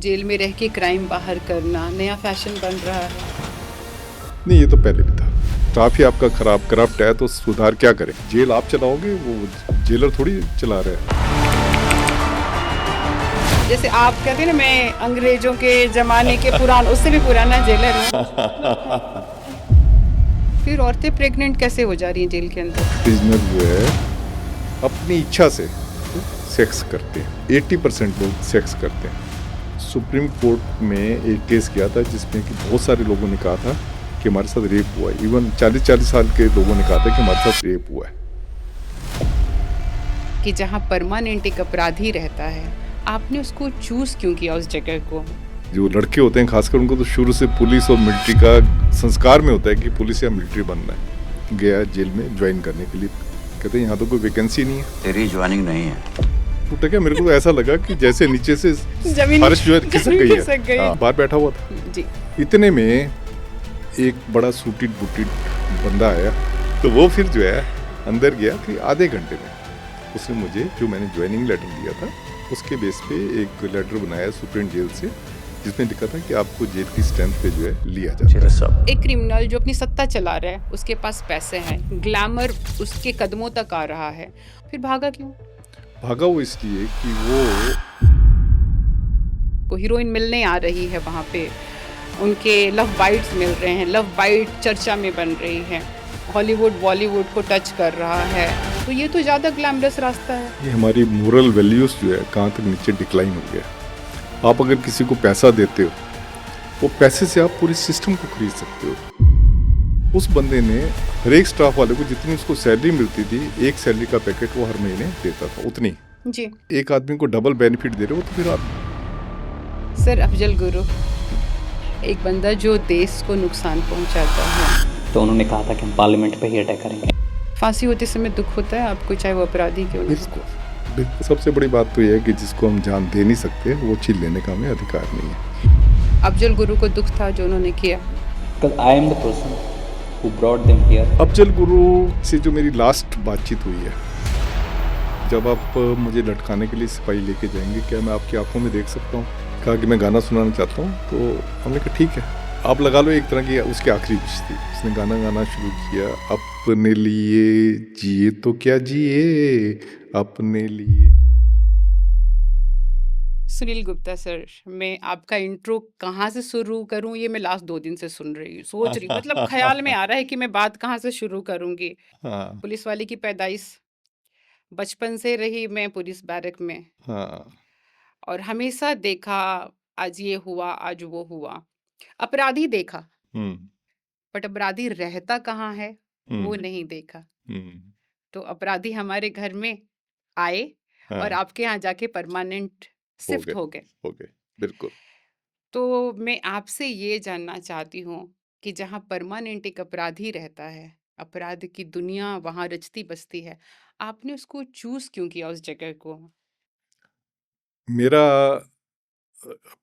Jail में रह के क्राइम बाहर करना नया फैशन बन रहा है। नहीं, ये तो पहले भी था। स्टाफ ही आपका खराब करप्ट है तो सुधार क्या करें? जेल आप चलाओगे, वो जेलर थोड़ी चला रहे हैं। जैसे आप कहते हैं ना, मैं अंग्रेजों के जमाने के पुरान उससे भी पुराना जेलर हूँ। फिर औरतें प्रेग्नेंट कैसे हो जा रही हैं जेल के अंदर? प्रिजनर जो है अपनी इच्छा से सेक्स करते हैं। 80% लोग सेक्स करते हैं। सुप्रीम कोर्ट में एक केस किया था जिसमें कि बहुत सारे लोगों ने कहा था कि हमारे साथ रेप हुआ है। इवन 40-40 साल के लोगों ने कहा था कि हमारे साथ रेप हुआ है। कि जहाँ परमानेंट एक अपराधी रहता है, आपने उसको चूज क्यों किया उस जगह को? जो लड़के होते हैं खासकर उनको तो शुरू से पुलिस और मिलिट्री का संस्कार में होता है कि पुलिस या मिलिट्री बनना है। गया जेल में ज्वाइन करने के लिए, कहते हैं यहाँ तो कोई वैकेंसी नहीं है। तेरी ज्वाइनिंग नहीं है। तो क्या मेरे को तो ऐसा लगा कि जैसे नीचे से जमीन फर्श जो है खिसक खिसक गई है। हाँ, बाहर बैठा हुआ था। जी। इतने में एक बड़ा सूटिड बूटिड बंदा आया, तो वो फिर जो है अंदर गया कि आधे घंटे में उसने मुझे जो मैंने ज्वाइनिंग लेटर दिया था उसके बेस पे एक लेटर बनाया सुप्रीम जेल से, जिसमें लिखा था कि आपको जेल की स्ट्रेंथ पे जो है लिया जाता है। एक क्रिमिनल जो अपनी सत्ता चला रहा है, उसके पास पैसे हैं, ग्लैमर उसके कदमों तक आ रहा है, फिर भागा क्यों? भागा वो इसलिए कि वो हीरोइन मिलने आ रही है वहाँ पे, उनके लव बाइट्स मिल रहे हैं, लव बाइट चर्चा में बन रही है, हॉलीवुड बॉलीवुड को टच कर रहा है, तो ये तो ज़्यादा ग्लैमरस रास्ता है। ये हमारी मोरल वैल्यूज जो है कहाँ तक नीचे डिक्लाइन हो गया। आप अगर किसी को पैसा देते हो, वो पैसे से आप पूरे सिस्टम को खरीद सकते हो। उस बंदे ने हर एक स्टाफ वाले को जितनी उसको सैलरी मिलती थी, एक सैलरी का पैकेट वो हर महीने देता था, उतनी। जी एक आदमी को डबल बेनिफिट दे रहे हो तो फिर आप। सर, अफजल गुरु एक बंदा जो देश को नुकसान पहुंचाता है, तो उन्होंने कहा था कि हम पार्लियामेंट पे ही अटैक करेंगे। फांसी होते समय दुख होता है आपको, चाहे वो अपराधी क्यों ना हो। बिल्कुल सबसे बड़ी बात तो यह है कि जिसको हम जान दे नहीं सकते वो छीन लेने का हमें अधिकार नहीं है। अफजल गुरु को दुख था जो उन्होंने किया। Because I am the person who brought them here. Afzal Guru से जो मेरी लास्ट बातचीत हुई है, जब आप मुझे लटकाने के लिए सिपाही लेके जाएंगे, क्या मैं आपकी आंखों में देख सकता हूँ? कहा कि मैं गाना सुनाना चाहता हूँ। तो हमने कहा ठीक है, आप लगा लो। एक तरह की उसकी आखिरी विश थी। उसने गाना गाना शुरू किया, अपने लिए जिए तो क्या जिए अपने लिए। सुनील गुप्ता सर, मैं आपका इंट्रो कहाँ से शुरू करूँ, ये मैं लास्ट 2 दिन से सुन रही हूँ, सोच रही हूँ, मतलब ख्याल में आ रहा है कि मैं बात कहाँ से शुरू करूँगी। हाँ पुलिस वाले की पैदाइश, बचपन से रही मैं पुलिस बैरक में, हाँ। और हमेशा देखा आज ये हुआ आज वो हुआ, अपराधी देखा, हम्म बट अपराधी रहता कहाँ है वो हम्म नहीं देखा। हम्म। तो अपराधी हमारे घर में आए और हाँ, आपके यहाँ जाके परमानेंट हो शिफ्ट गए हो गए। हो गए, बिल्कुल। तो मैं आपसे ये जानना चाहती हूँ कि जहाँ परमानेंट एक अपराधी रहता है, अपराध की दुनिया वहाँ रचती बसती है, आपने उसको चूज क्यों किया उस जगह को? मेरा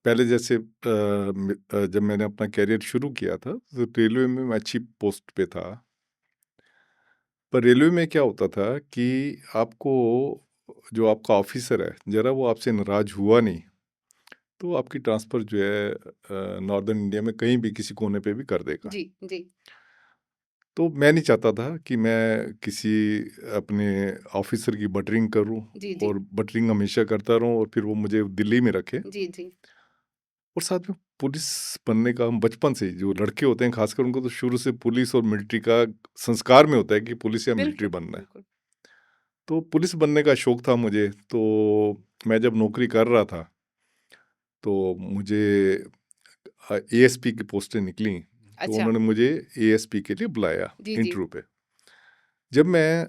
पहले जैसे जब मैंने अपना कैरियर शुरू किया था तो रेलवे में मैं अच्छी पोस्ट पे था। पर रेलवे में क्या होता था कि आपको जो आपका ऑफिसर है, जरा वो आपसे नाराज हुआ नहीं तो आपकी ट्रांसफ़र जो है नॉर्दर्न इंडिया में कहीं भी किसी कोने पे भी कर देगा। जी जी तो मैं नहीं चाहता था कि मैं किसी अपने ऑफिसर की बटरिंग करूं जी जी और बटरिंग हमेशा करता रहूं और फिर वो मुझे दिल्ली में रखे। जी जी और साथ में पुलिस बनने का, हम बचपन से जो लड़के होते हैं खासकर उनको तो शुरू से पुलिस और मिलिट्री का संस्कार में होता है कि पुलिस या मिलिट्री बिल्कुल बनना है। बिल्कुल। तो पुलिस बनने का शौक था मुझे। तो मैं जब नौकरी कर रहा था तो मुझे एएसपी की पोस्टें निकली। तो अच्छा। उन्होंने मुझे एएसपी के लिए बुलाया जी जी इंटरव्यू पे। जब मैं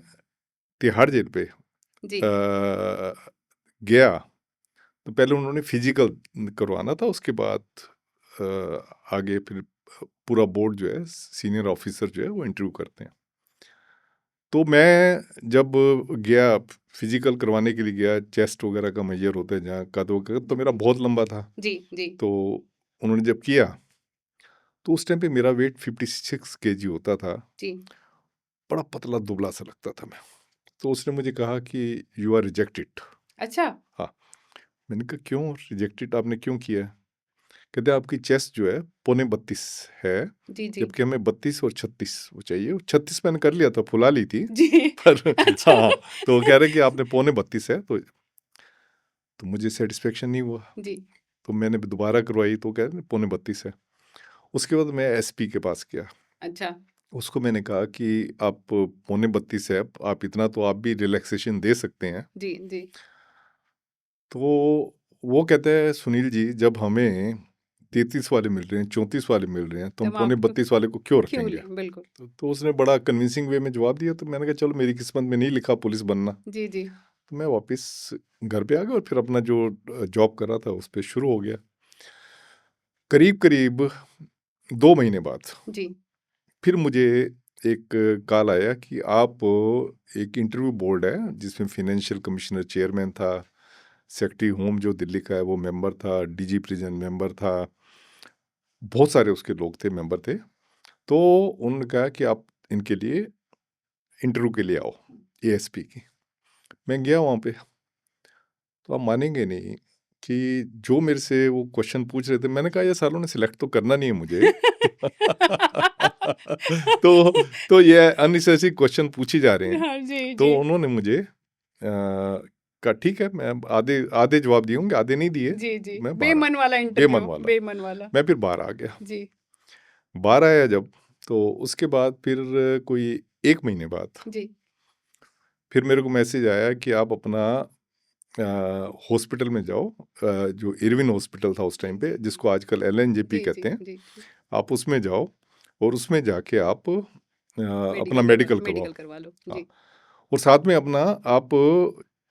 तिहाड़ जेल पे जी अ, गया तो पहले उन्होंने फिजिकल करवाना था, उसके बाद आगे फिर पूरा बोर्ड जो है, सीनियर ऑफिसर जो है वो इंटरव्यू करते हैं। तो मैं जब गया फिजिकल करवाने के लिए गया, चेस्ट वगैरह का मेजर होता है जहाँ कद वगैरह, तो मेरा बहुत लंबा था। जी जी तो उन्होंने जब किया तो उस टाइम पे मेरा वेट 56 केजी होता था। जी। बड़ा पतला दुबला सा लगता था मैं। तो उसने मुझे कहा कि यू आर रिजेक्टेड। अच्छा। हाँ, मैंने कहा क्यों रिजेक्टेड, आपने क्यों किया है? कहते आपकी चेस्ट जो है 32.25 है, जी जी जबकि हमें 32 और 36 वो चाहिए। 36 मैंने कर लिया था, फुला ली थी जी पर अच्छा हाँ, तो वो कह रहे कि आपने 32.25 है, तो मुझे सेटिस्फेक्शन नहीं हुआ, जी तो मैंने दोबारा करवाई, तो कह रहे 32.25 है। उसके बाद मैं एसपी के पास गया, अच्छा उसको मैंने कहा कि आप 32.25 है, आप इतना तो आप भी रिलैक्सेशन दे सकते हैं। जी जी तो वो कहते हैं सुनील जी, जब हमें 33 वाले मिल रहे हैं, 34 वाले मिल रहे हैं, तो हम जब आप 32 वाले को क्यों क्यों रखेंगे? ले बिल्कुल तो उसने बड़ा कन्विंसिंग वे में जवाब दिया, तो मैंने कहा चलो मेरी किस्मत में नहीं लिखा पुलिस बनना। जी जी तो मैं वापस घर पे आ गया और फिर अपना जो जॉब कर रहा था उस पर शुरू हो गया। करीब करीब 2 महीने बाद जी फिर मुझे एक कॉल आया कि आप, एक इंटरव्यू बोर्ड है जिसमें फाइनेंशियल कमिश्नर चेयरमैन था, सेक्रेटरी होम जो दिल्ली का है वो मेंबर था, डीजी प्रिजन मेंबर था, बहुत सारे उसके लोग थे, मेंबर थे। तो उन्होंने कहा कि आप इनके लिए इंटरव्यू के लिए आओ, एएसपी की। मैं गया वहाँ पे, तो आप मानेंगे नहीं कि जो मेरे से वो क्वेश्चन पूछ रहे थे, मैंने कहा ये सालों ने सिलेक्ट तो करना नहीं है मुझे। तो ये अननेसेसरी क्वेश्चन पूछी जा रहे हैं। हाँ जी तो जी उन्होंने मुझे कहा ठीक है, मैं आधे आधे जवाब दिए होंगे, आधे नहीं दिए। जी जी मैं बाहर बेमन वाला बेमन इंटरव्यू वाला बेमन वाला मैं फिर बाहर आ गया। जी बाहर आया जब, तो उसके बाद फिर कोई 1 महीने बाद जी फिर मेरे को मैसेज आया कि आप अपना हॉस्पिटल में जाओ, जो इरविन हॉस्पिटल था उस टाइम पे, जिसको आजकल एलएनजेपी जी जी कहते हैं, जी आप उसमें जाओ और उसमें जाके आप अपना मेडिकल करवाओ। मेडिकल करवा लो हाँ, जी और साथ में अपना आप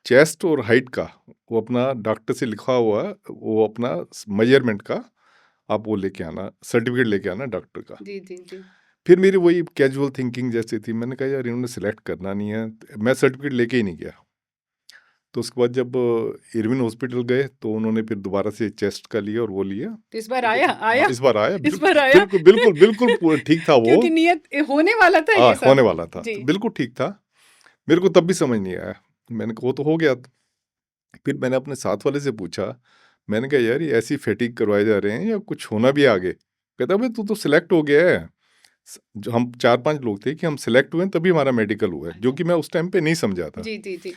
चेस्ट और हाइट का वो अपना डॉक्टर से लिखा हुआ वो अपना मेजरमेंट का आप वो लेके आना, सर्टिफिकेट लेके आना डॉक्टर का। जी जी जी फिर मेरी वही कैजुअल थिंकिंग जैसी थी, मैंने कहा यार इन्होंने सिलेक्ट करना नहीं है, मैं सर्टिफिकेट लेके ही नहीं गया। तो उसके बाद जब इरविन हॉस्पिटल गए तो उन्होंने फिर दोबारा से चेस्ट का लिया और वो लिया। तो इस बार तो आया हाँ, आया इस बार आया, इस बार आया बिल्कुल बिल्कुल बिल्कुल ठीक था वो। क्योंकि नियत होने वाला था ये होने सब वाला था, जी तो बिल्कुल ठीक था। मेरे को तब भी समझ नहीं आया, मैंने कहा वो तो हो गया। फिर मैंने अपने साथ वाले से पूछा, मैंने कहा यार ये ऐसी फैटिक करवाए जा रहे हैं या कुछ होना भी है आगे? कहता भाई तू तो सिलेक्ट हो गया है। जो हम 4-5 लोग थे कि हम सिलेक्ट हुए हैं, तभी हमारा मेडिकल हुआ है, जो कि मैं उस टाइम पे नहीं समझा था। जी जी जी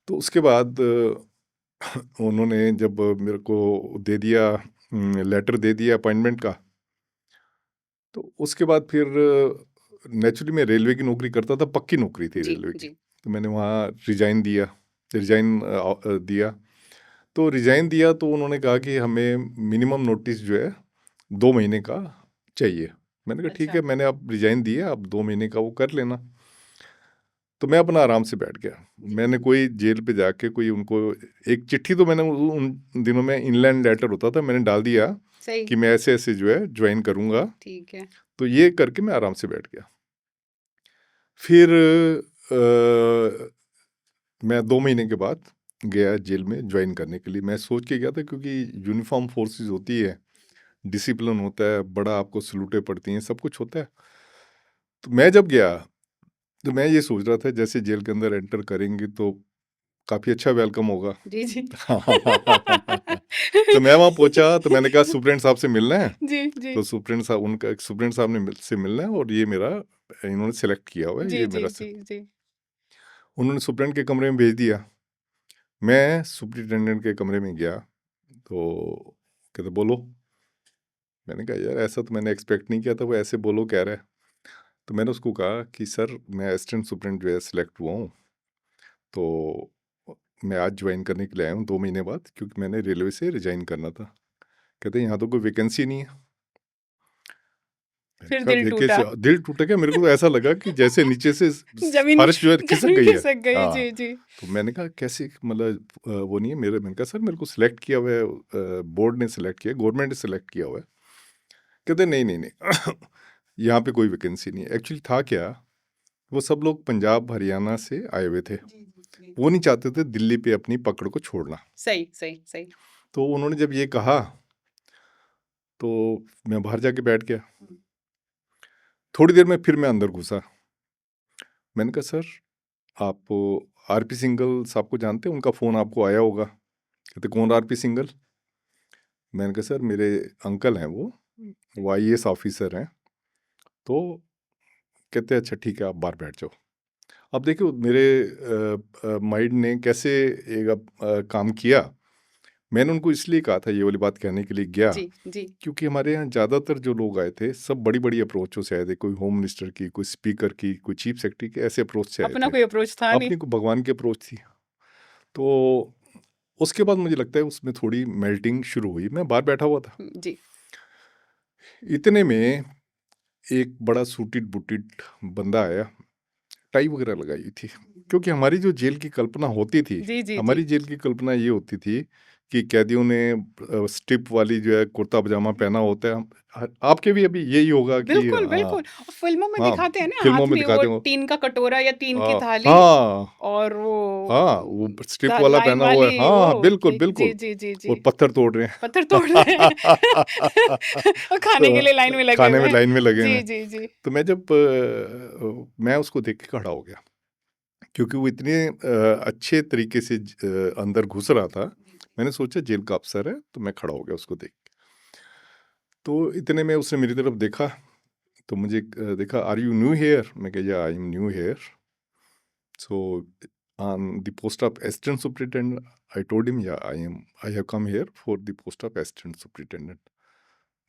तो उसके बाद उन्होंने जब मेरे को दे दिया, लेटर दे दिया अपॉइंटमेंट का, तो उसके बाद फिर नेचुरली मैं रेलवे की नौकरी करता था, पक्की नौकरी थी जी रेलवे की। जी तो मैंने वहाँ रिजाइन दिया। तो रिजाइन दिया तो उन्होंने कहा कि हमें मिनिमम नोटिस जो है 2 महीने का चाहिए। मैंने कहा ठीक अच्छा है, मैंने अब रिजाइन दिया, अब 2 महीने का वो कर लेना। तो मैं अपना आराम से बैठ गया। मैंने कोई जेल पे जाके कोई उनको एक चिट्ठी, तो मैंने उन दिनों में इनलैंड लेटर होता था, मैंने डाल दिया सही कि मैं ऐसे ऐसे जो है ज्वाइन करूँगा। ठीक है तो ये करके मैं आराम से बैठ गया। फिर मैं 2 महीने के बाद गया जेल में ज्वाइन करने के लिए। मैं सोच के गया था क्योंकि यूनिफॉर्म फोर्सेस होती है, डिसिप्लिन होता है, बड़ा आपको सलूटें पड़ती हैं, सब कुछ होता है। तो मैं जब गया तो मैं ये सोच रहा था जैसे जेल के अंदर एंटर करेंगे तो काफ़ी अच्छा वेलकम होगा। जी जी तो मैं वहाँ पहुँचा तो मैंने कहा सुप्रीटेंडेंट साहब से मिलना है। जी जी तो सुप्रीटेंडेंट साहब से मिलना है और ये मेरा, इन्होंने सेलेक्ट किया हुआ है, जी ये जी मेरा जी जी उन्होंने सुप्रीटेंडेंट के कमरे में भेज दिया। मैं सुप्रीटेंडेंट के कमरे में गया तो कहते बोलो। मैंने कहा यार ऐसा तो मैंने एक्सपेक्ट नहीं किया था, वो ऐसे बोलो कह रहा है। तो मैंने उसको कहा कि सर मैं असिस्टेंट सुप्रीटेंडेंट जो है सिलेक्ट हुआ हूँ, तो मैं आज ज्वाइन करने के लिए आया हूँ 2 महीने बाद, क्योंकि मैंने रेलवे से रिजाइन करना था। कहते यहाँ तो कोई वैकेंसी नहीं है। मैंने फिर कहा दिल टूटा वैकेंसी? दिल टूटा क्या? मेरे को तो ऐसा लगा कि जैसे नीचे से जमीन फर्श जो है खिसक जमीन गई है। खिसक गई हाँ, जी जी तो मैंने कहा कैसे, मतलब वो नहीं है मेरे। मैंने कहा सर मेरे को सिलेक्ट किया हुआ है, बोर्ड ने सिलेक्ट किया, गवर्नमेंट ने सिलेक्ट किया हुआ है। कहते नहीं नहीं नहीं यहाँ पे कोई वैकेंसी नहीं है। एक्चुअली था क्या, वो सब लोग पंजाब हरियाणा से आए हुए थे, जी जी जी वो नहीं चाहते थे दिल्ली पे अपनी पकड़ को छोड़ना। सही सही सही तो उन्होंने जब ये कहा तो मैं बाहर जाके बैठ गया। थोड़ी देर में फिर मैं अंदर घुसा। मैंने कहा सर आप आरपी सिंघल साहब को जानते हैं? उनका फ़ोन आपको आया होगा। कहते कौन आरपी सिंघल? मैंने कहा सर मेरे अंकल हैं वो आईएएस ऑफिसर हैं। तो कहते हैं अच्छा ठीक है आप बाहर बैठ जाओ। अब देखो मेरे माइंड ने कैसे एक काम किया। मैंने उनको इसलिए कहा था ये वाली बात कहने के लिए गया, जी, जी। क्योंकि हमारे यहाँ ज़्यादातर जो लोग आए थे सब बड़ी-बड़ी अप्रोचों से आए थे। कोई होम मिनिस्टर की, कोई स्पीकर की, कोई चीफ सेक्रेटरी के, ऐसे अप्रोच से आए अपना थे। कोई अप्रोच था नहीं। अपनी को भगवान की अप्रोच थी। तो उसके बाद मुझे लगता है उसमें थोड़ी मेल्टिंग शुरू हुई। मैं बाहर बैठा हुआ था। जी, इतने में एक बड़ा सूटेड-बूटेड बंदा आया, टाई वगैरह लगाई हुई थी। क्योंकि हमारी जो जेल की कल्पना होती थी, जी, जी, हमारी जी। जेल की कल्पना ये होती थी कि कैदियों ने स्ट्रिप वाली जो है कुर्ता पजामा पहना होता है। आपके भी अभी यही होगा कि बिल्कुल, हाँ, बिल्कुल। और फ़िल्मों में हाँ, दिखाते हैं ना, फ़िल्मों हाथ में में वो दिखाते हो। टीन का कटोरा या टीन की थाली हाँ, और वो हाँ, वो स्ट्रिप वाला लाइन पहना हुआ है। वाली हाँ, हाँ, वो बिल्कुल, जी, जी, बिल्कुल। जी, जी, जी। और पत्थर तोड़ रहे हैं। पत्थर तोड़ रहे हैं और खाने के लिए लाइन में लगे खाने हुए में हैं। लाइन में लगे हुए जी, हैं। जी, जी। तो मैं जब मैं उसको देख के खड़ा हो गया, क्योंकि वो इतने अच्छे तरीके से अंदर घुस रहा था। मैंने सोचा जेल का अफसर है, तो मैं खड़ा हो गया उसको देख के। तो इतने में उसने मेरी तरफ देखा, तो मुझे देखा, आर यू न्यू हेयर? मैं कहा या I am new here. So on the post of assistant superintendent, I told him या I have come here for the post of assistant superintendent.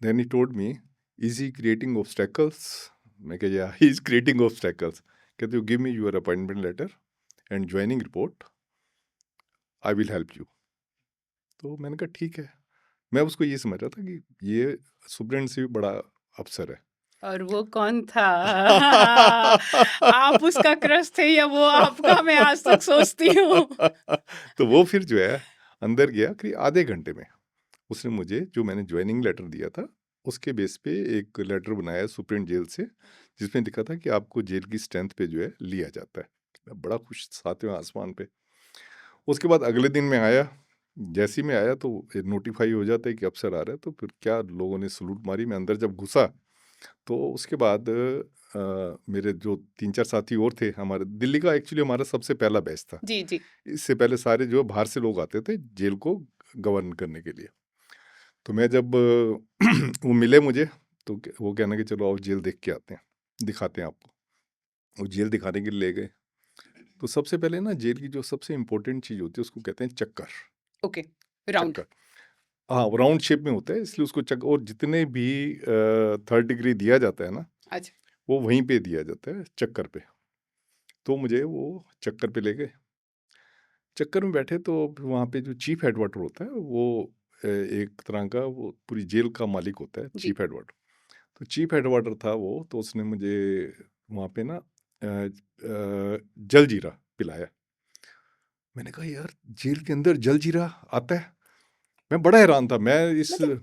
Then he told me, is he creating obstacles? मैं कहा या he is creating obstacles. कहते you give me your appointment letter and joining report, I will help you. तो मैंने कहा ठीक है। मैं उसको ये समझ रहा था कि ये सुप्रीम से भी बड़ा अफसर है। और वो कौन था? आप उसका क्रश थे या वो आपका? मैं आज तक सोचती हूँ। तो वो फिर जो है अंदर गया, करीब आधे घंटे में उसने मुझे जो मैंने ज्वाइनिंग लेटर दिया था उसके बेस पे एक लेटर बनाया सुप्रीम जेल से, जिसमें लिखा था कि आपको जेल की स्ट्रेंथ पे जो है लिया जाता है। मैं बड़ा खुश, सातवें आसमान पे। उसके बाद अगले दिन मैं आया, जैसे ही मैं आया तो नोटिफाई हो जाता है कि अफसर आ रहा है। तो फिर क्या लोगों ने सलूट मारी। मैं अंदर जब घुसा तो उसके बाद मेरे जो 3-4 साथी और थे, हमारे दिल्ली का एक्चुअली हमारा सबसे पहला बैच था। जी, जी। इससे पहले सारे जो बाहर से लोग आते थे जेल को गवर्न करने के लिए। तो मैं जब वो मिले मुझे, तो वो कहना कि चलो आओ जेल देख के आते हैं, दिखाते हैं आपको। वो जेल दिखाने के लिए ले गए। तो सबसे पहले ना जेल की जो सबसे इम्पोर्टेंट चीज़ होती है उसको कहते हैं चक्कर। Okay, round. चक्कर, हाँ, वो राउंड शेप में होता है, इसलिए उसको चक्कर। और जितने भी 3rd डिग्री दिया जाता है ना, अच्छा, वो वहीं पे दिया जाता है, चक्कर पे। तो मुझे वो चक्कर पे ले गए। चक्कर में बैठे तो वहाँ पे जो चीफ हेडवाटर होता है वो एक तरह का वो पूरी जेल का मालिक होता है, जी। चीफ हेडवाटर। तो चीफ हेडवाटर था वो, तो उसने मुझे वहाँ पे ना जलजीरा पिलाया। मैंने कहा यार जेल के अंदर जलजीरा आता है? मैं बड़ा हैरान था। मैं इस मतलब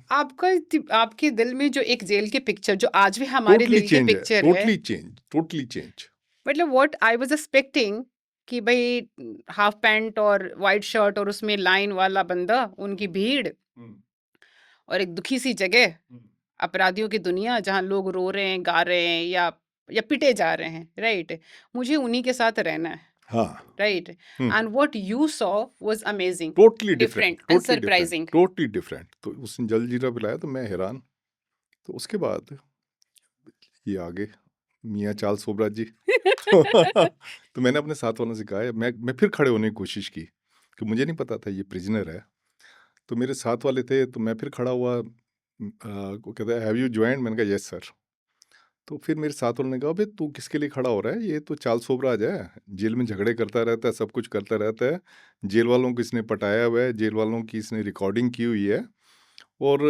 आपके दिल में जो एक जेल की पिक्चर जो आज भी हमारे टोटली दिल की चेंज है, पिक्चर है, टोटली चेंज, टोटली चेंज। मतलब व्हाट आई वाज एक्सपेक्टिंग कि भाई हाफ पैंट और वाइट शर्ट और उसमें लाइन वाला बंदा, उनकी भीड़ और एक दुखी सी जगह, अपराधियों की दुनिया जहाँ लोग रो रहे हैं, गा रहे हैं या पिटे जा रहे हैं, राइट? मुझे उन्हीं के साथ रहना है, हाँ, right? And what you saw was amazing, totally different, different and totally different, surprising. Totally different. तो उसने जलजीरा पिलाया तो मैं हैरान। तो उसके बाद ये आगे मियाँ चार्ल्स सोबराज जी। तो मैंने अपने साथ वालों से कहा, मैं फिर खड़े होने की कोशिश की कि मुझे नहीं पता था ये प्रिजनर है। तो मेरे साथ वाले थे, तो मैं फिर खड़ा हुआ। वो कहता है हैव यू ज्वाइंड? मैंने कहा यस सर। तो फिर मेरे साथ वालों ने कहा भाई तू किसके लिए खड़ा हो रहा है? ये तो चार्ल्स सोबराज है, जेल में झगड़े करता रहता है, सब कुछ करता रहता है, जेल वालों को इसने पटाया हुआ है, जेल वालों की इसने रिकॉर्डिंग की हुई है और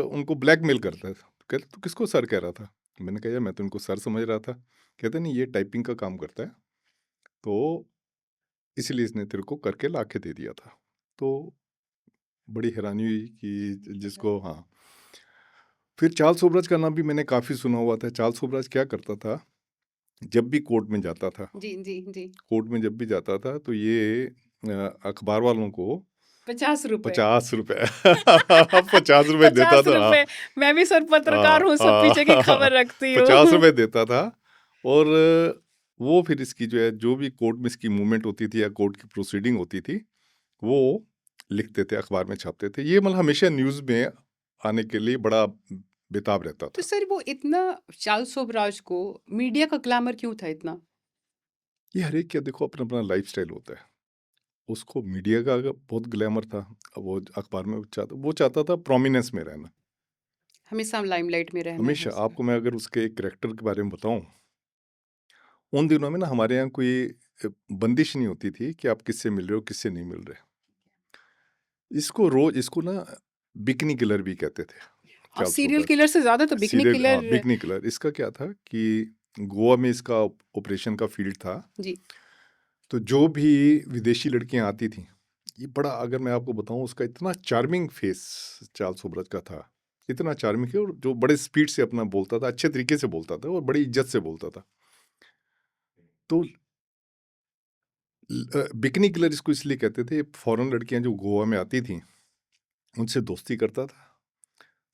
उनको ब्लैकमेल करता है। कहते तू किसको सर कह रहा था? मैंने कहा यार मैं तो उनको सर समझ रहा था। कहते नहीं ये टाइपिंग का काम करता है, तो इसलिए इसने तेरे को करके ला के दे दिया था। तो बड़ी हैरानी हुई कि जिसको, हाँ। फिर चार्ल्स सोबराज का नाम भी मैंने काफ़ी सुना हुआ था। चार्ल्स सोबराज क्या करता था, जब भी कोर्ट में जाता था, जी, जी, जी। कोर्ट में जब भी जाता था तो ये अखबार वालों को 50 रुपए। 50 रुपए 50 रुपए देता 50 था। हाँ, रुपए। मैं भी सर पत्रकार हूँ, सब पीछे की खबर रखती 50 हूँ। रुपए देता था। और वो फिर इसकी जो है जो भी कोर्ट में इसकी मूवमेंट होती थी या कोर्ट की प्रोसीडिंग होती थी वो लिखते थे, अखबार में छापते थे। ये मतलब हमेशा न्यूज़ में आने के लिए बड़ा बेताब रहता तो था। सर वो इतना चार्ल्स सोबराज को मीडिया का ग्लैमर क्यों था इतना? ये हर एक का देखो अपना-अपना लाइफ़स्टाइल होता है। उसको मीडिया का अगर बहुत ग्लैमर था, वो अखबार में वो चाहता था प्रोमिनेंस में रहना। हमेशा लाइमलाइट में रहना है हमेशा उसका। आपको मैं अगर उसके एक कैरेक्टर के बारे में बताऊँ, उन दिनों में ना हमारे यहाँ कोई बंदिश नहीं होती थी कि आप किससे मिल रहे हो, किससे नहीं मिल रहे। इसको ना बिकनी किलर भी कहते थे, और चार्ल्स सीरियल सोबराज। किलर से ज़्यादा तो बिकनी सीरियल हाँ, किलर। Bikini killer. इसका क्या था कि गोवा में इसका ऑपरेशन का फील्ड था, जी, तो जो भी विदेशी लड़कियां आती थीं, ये बड़ा अगर मैं आपको बताऊं उसका इतना चार्मिंग फेस चार्ल्स सोबराज का था, इतना चार्मिंग है, और जो बड़े स्पीड से अपना बोलता था, अच्छे तरीके से बोलता था और बड़ी इज्जत से बोलता था। तो बिकनी किलर इसको इसलिए कहते थे, फॉरेन लड़कियां जो गोवा में आती थीं उनसे दोस्ती करता था।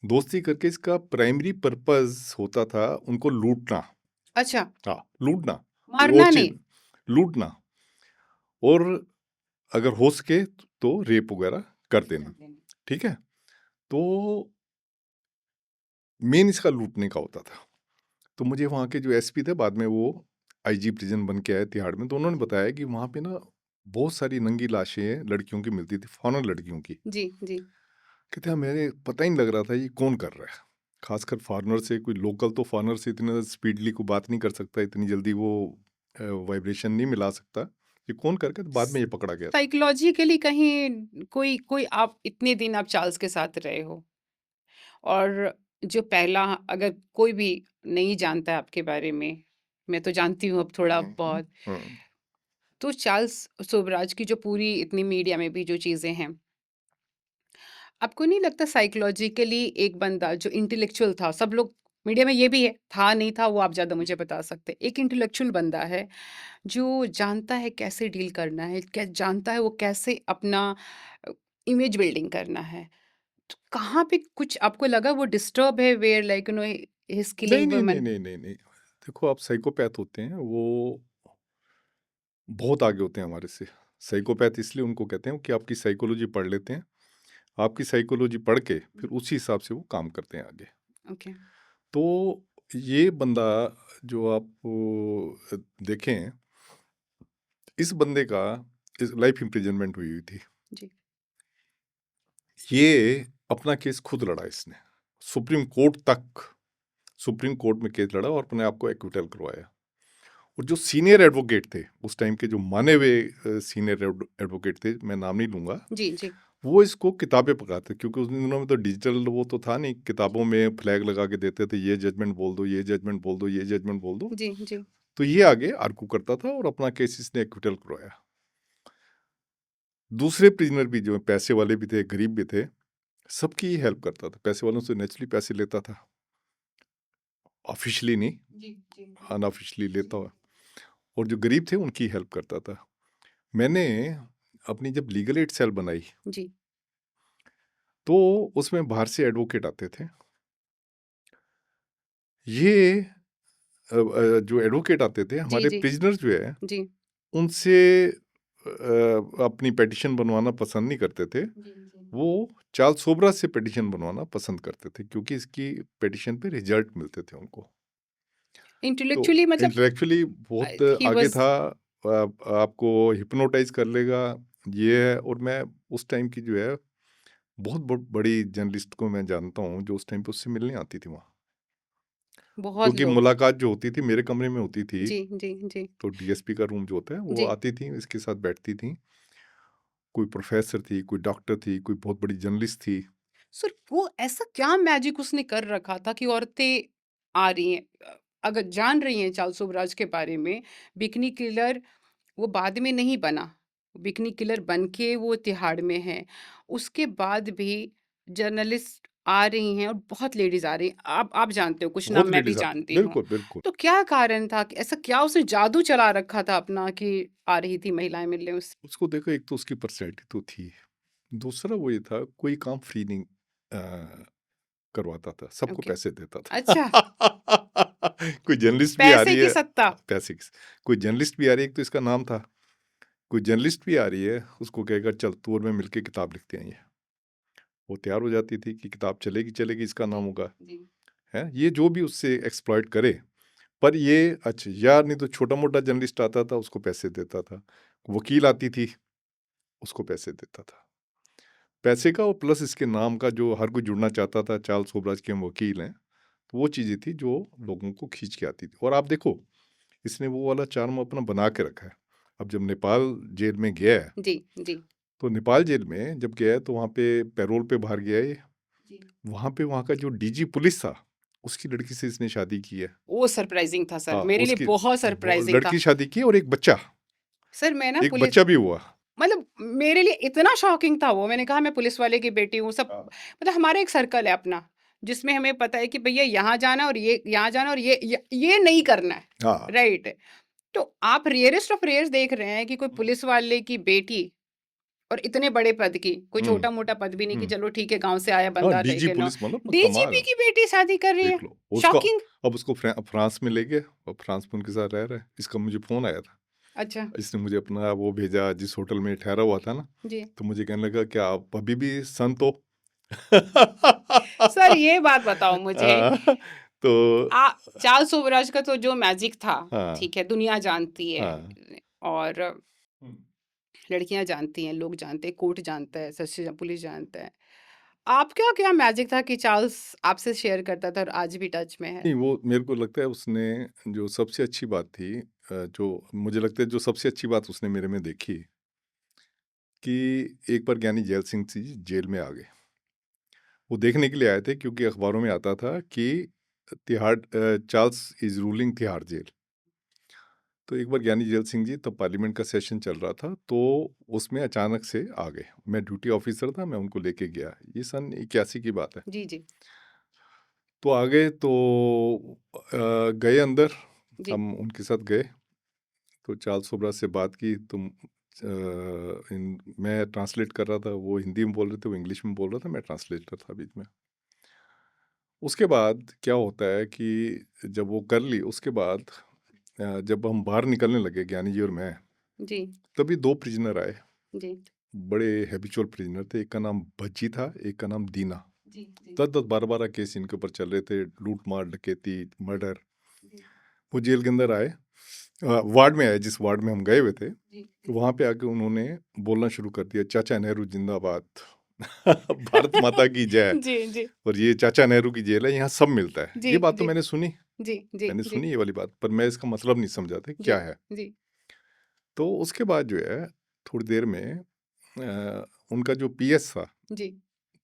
दोस्ती करके इसका प्राइमरी पर्पस होता था उनको लूटना। अच्छा, हाँ, लूटना, कोई और मारना चीज, नहीं। लूटना, और अगर हो सके तो रेप वगैरह कर देना। ठीक है, तो मेन इसका लूटने का होता था। तो मुझे वहाँ के जो एसपी थे, बाद में वो आईजी प्रिजन बन के आए तिहाड़ में, तो उन्होंने बताया कि वहाँ पे ना बहुत सारी नंगी लाशें लड़कियों की मिलती थी, फॉरेन लड़कियों की। जी, जी। कहते हैं मेरे पता ही नहीं लग रहा था ये कौन कर रहा है, खासकर फॉरेनर से। कोई लोकल तो फॉरेनर से इतने स्पीडली को बात नहीं कर सकता, इतनी जल्दी वो वाइब्रेशन नहीं मिला सकता, ये कौन करके, तो बाद में ये पकड़ा गया था। साइकोलॉजिकली कहीं कोई कोई आप इतने दिन आप चार्ल्स के साथ रहे हो, और जो पहला, अगर कोई भी नहीं जानता है आपके बारे में, मैं तो जानती हूँ अब थोड़ा बहुत, हम्म। तो चार्ल्स सोबराज की जो पूरी इतनी मीडिया में भी जो चीज़ें हैं, आपको नहीं लगता साइकोलॉजिकली एक बंदा जो इंटेलेक्चुअल था, सब लोग मीडिया में ये भी है, था नहीं था वो आप ज़्यादा मुझे बता सकते, एक इंटेलेक्चुअल बंदा है जो जानता है कैसे डील करना है, क्या जानता है वो कैसे अपना इमेज बिल्डिंग करना है, तो कहाँ पे कुछ आपको लगा वो डिस्टर्ब है, where like you know he is नहीं किलिंग नहीं नहीं वुमेन? नहीं नहीं नहीं, देखो आप साइकोपैथ होते हैं वो बहुत आगे होते हैं हमारे से। साइकोपैथ इसलिए उनको कहते हैं कि आपकी साइकोलॉजी पढ़ लेते हैं, आपकी साइकोलॉजी पढ़ के फिर उसी हिसाब से वो काम करते हैं आगे। ओके। तो ये बंदा जो आप देखें, इस बंदे का इस लाइफ इम्प्रिजनमेंट हुई हुई थी। जी। ये अपना केस खुद लड़ा इसने, सुप्रीम कोर्ट तक, सुप्रीम कोर्ट में केस लड़ा और अपने आप को एक्विटल करवाया। और जो सीनियर एडवोकेट थे उस टाइम के, जो माने हुए सीनियर एडवोकेट थे, मैं नाम नहीं लूंगा, जी, जी। वो इसको किताबें पकाते, क्योंकि उस दिनों में तो डिजिटल वो तो था नहीं, किताबों में फ्लैग लगा के देते थे, ये जजमेंट बोल दो, ये जजमेंट बोल दो, ये जजमेंट बोल दो। जी, जी। तो ये आगे आर्गू करता था और अपना केस इसने एक्विटल करवाया। दूसरे प्रिजनर भी जो पैसे वाले भी थे, गरीब भी थे, सबकी हेल्प करता था। पैसे वालों से नेचुरली पैसे लेता था, ऑफिशियली नहीं, जी, जी। अनऑफिशियली लेता हुआ, और जो गरीब थे उनकी हेल्प करता था। मैंने अपनी जब लीगल एड सेल बनाई, जी, तो उसमें बाहर से एडवोकेट आते थे। ये जो एडवोकेट आते थे, जी, हमारे जी, प्रिजनर जो है जी। उनसे अपनी पिटिशन बनवाना पसंद नहीं करते थे। जी, जी। वो चार्ल्स सोबराज से पिटिशन बनवाना पसंद करते थे, क्योंकि इसकी पिटिशन पे रिजल्ट मिलते थे उनको। तो इंटेलेक्चुअली मतलब इंटेलेक्चुअली बहुत ही आगे वाज। था, आपको हिप्नोटाइज कर लेगा, ये है। और मैं उस टाइम की जो है बहुत बड़ी जर्नलिस्ट को मैं जानता हूँ जो उस टाइम पे उससे मिलने आती थी वहाँ, बहुत क्योंकि लोग। मुलाकात जो होती थी मेरे कमरे में होती थी। जी, जी, जी, तो डीएसपी का रूम जो होता है, वो जी। आती थी, इसके साथ बैठती थी। कोई प्रोफेसर थी, कोई डॉक्टर थी, कोई बहुत बड़ी जर्नलिस्ट थी। सर वो ऐसा क्या मैजिक उसने कर रखा था कि औरतें आ रही हैं, अगर जान रही हैं चार्ल्स सोबराज के बारे में, बिकनी किलर वो बाद में नहीं बना, बिकनी किलर बन के वो तिहाड़ में है, उसके बाद भी जर्नलिस्ट आ रही हैं और बहुत लेडीज आ रही हैं, आप जानते हो, कुछ नाम बहुत मैं भी लेडीज आती, जानती हूँ। बिल्कुल बिल्कुल। तो क्या कारण था कि ऐसा क्या उसने जादू चला रखा था अपना कि आ रही थी महिलाएं मिलने उससे? उसको देखो, एक तो उसकी पर्सनैलिटी तो थी, दूसरा वो ये था कोई काम फ्री नहीं करवाता था, सबको ओके। पैसे देता अच्छा। था। कोई जर्नलिस्ट भी आ पैसे रही की है, सत्ता। पैसे की, कोई जर्नलिस्ट भी आ रही है, एक तो इसका नाम था, कोई जर्नलिस्ट भी आ रही है, उसको कहेगा चल तू और मैं मिलके किताब लिखते हैं ये, वो तैयार हो जाती थी कि किताब चलेगी चलेगी, इसका नाम होगा, जी है ये जो भी उससे एक्सप्लॉइट करे। पर ये अच्छा यार, नहीं तो छोटा मोटा जर्नलिस्ट आता था उसको पैसे देता था, वकील आती थी उसको पैसे देता था, पैसे का और प्लस इसके नाम का, जो हर कोई जुड़ना चाहता था, चार्ल्स सोबराज के हम वकील हैं, तो वो चीज़ें थी जो लोगों को खींच के आती थी। और आप देखो इसने वो वाला चार्म अपना बना के रखा है। अब जब नेपाल जेल में गया है, जी जी तो नेपाल जेल में जब गया है तो वहाँ पे पैरोल पे बाहर गया है ये। जी वहाँ पे वहाँ का जो डीजी पुलिस था, उसकी लड़की से इसने शादी की है। वो सरप्राइजिंग था सर, हाँ, मेरे लिए उसकी बहुत सरप्राइजिंग था लड़की शादी की और एक बच्चा, सर। मैं ना एक पुलिस, बच्चा भी हुआ। मतलब मेरे लिए इतना शॉकिंग था वो, मैंने कहा मैं पुलिस वाले की बेटी हूँ सब, हाँ। मतलब हमारा एक सर्कल है अपना जिसमें हमें पता है कि भैया यहाँ जाना और ये यहाँ जाना और ये नहीं करना है, हाँ, राइट। तो आप रेयरेस्ट ऑफ रेयर्स देख रहे हैं कि कोई पुलिस वाले की बेटी और इतने बड़े पद की, कोई हम्म, छोटा मोटा पद भी नहीं कि हम्म, चलो ठीक है गांव से आया हाँ, बंदा डीजी देखे लो, पुलिस मतलब डीजीपी कमाल। की बेटी शादी कर रही है, देख लो उसका, शॉकिंग। अब उसको फ्रांस में ले गए और फ्रांस में उनके साथ रह रहा है। इसका मुझे फोन आया था, अच्छा इसने मुझे अपना वो भेजा जिस होटल में ठहरा हुआ था ना, जी तो मुझे कहने लगा क्या आप अभी भी संत हो? सर, ये बात बताओ मुझे, तो चार्ल्स सोबराज का तो जो मैजिक था, हाँ, ठीक है, दुनिया जानती है हाँ, और लड़कियां जानती हैं, लोग जानते हैं, कोर्ट जानता है, सच पुलिस जानता है। आपका क्या मैजिक था कि चार्ल्स आपसे शेयर करता था और आज भी टच में है? नहीं वो मेरे को लगता है उसने जो सबसे अच्छी बात थी, जो मुझे लगता है जो सबसे अच्छी बात उसने मेरे में देखी, कि एक बार ज्ञानी जैल सिंह जी जेल में आ गए। वो देखने के लिए आए थे क्योंकि अखबारों में आता था कि Tihar Charles is ruling Tihar jail. तो एक बार ज्ञानी जैल सिंह जी, तब पार्लियामेंट का सेशन चल रहा था, तो उसमें अचानक से आ गए। मैं ड्यूटी ऑफिसर था, मैं उनको लेके गया, ये सन 81 की बात है। जी जी तो आ गए तो गए अंदर, जी हम उनके साथ गए, तो चार्ल्स सोबराज से बात की। तुम मैं ट्रांसलेट कर रहा था, वो हिंदी में बोल रहे थे, वो इंग्लिश में बोल रहा था, मैं ट्रांसलेटर था बीच में। उसके बाद क्या होता है कि जब वो कर ली, उसके बाद जब हम बाहर निकलने लगे ज्ञानी जी और मैं, जी तभी दो प्रिजनर आए, जी बड़े हैबिचुअल प्रिजनर थे। एक का नाम भज्जी था, एक का नाम दीना। जी जी 10-10 12-12 केस इनके ऊपर चल रहे थे, लूट मार, डकैती, मर्डर। जी वो जेल के अंदर आए, वार्ड में आए, जिस वार्ड में हम गए हुए थे। जी वहाँ पे आके उन्होंने बोलना शुरू कर दिया, चाचा नेहरू जिंदाबाद, भारत माता की जय। जी जी और ये चाचा नेहरू की जेल है, यहाँ सब मिलता है। जी ये बात तो जी मैंने सुनी, जी जी मैंने जी सुनी ये वाली बात, पर मैं इसका मतलब नहीं समझा था जी क्या है। जी तो उसके बाद जो है, थोड़ी देर में उनका जो पीएस था, जी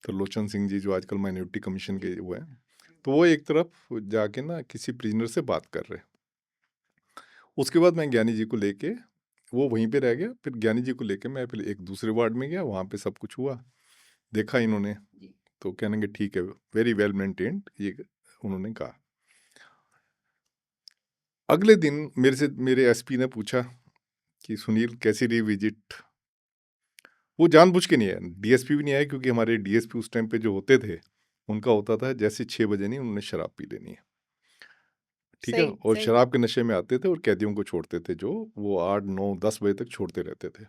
त्रिलोचन सिंह जी, जो आजकल माइनॉरिटी कमीशन के वो हैं, तो वो एक तरफ जाके ना किसी प्रिजनर से बात कर रहे। उसके बाद मैं ज्ञानी जी को लेके, वो वहीं पे रह गया, फिर ज्ञानी जी को लेके मैं फिर एक दूसरे वार्ड में गया, वहाँ पे सब कुछ हुआ, देखा इन्होंने, तो कहने के ठीक है, वेरी वेल मेंटेन्ड, ये उन्होंने कहा। अगले दिन मेरे एसपी ने पूछा कि सुनील कैसी रही विजिट। वो जानबूझ के नहीं आया, डीएसपी भी नहीं आया, क्योंकि हमारे डीएसपी उस टाइम पे जो होते थे, उनका होता था जैसे 6 बजे नहीं, उन्होंने शराब पी लेनी है, ठीक है, सही और सही शराब के नशे में आते थे और कैदियों को छोड़ते थे, जो वो 8 9 10 बजे तक छोड़ते रहते थे।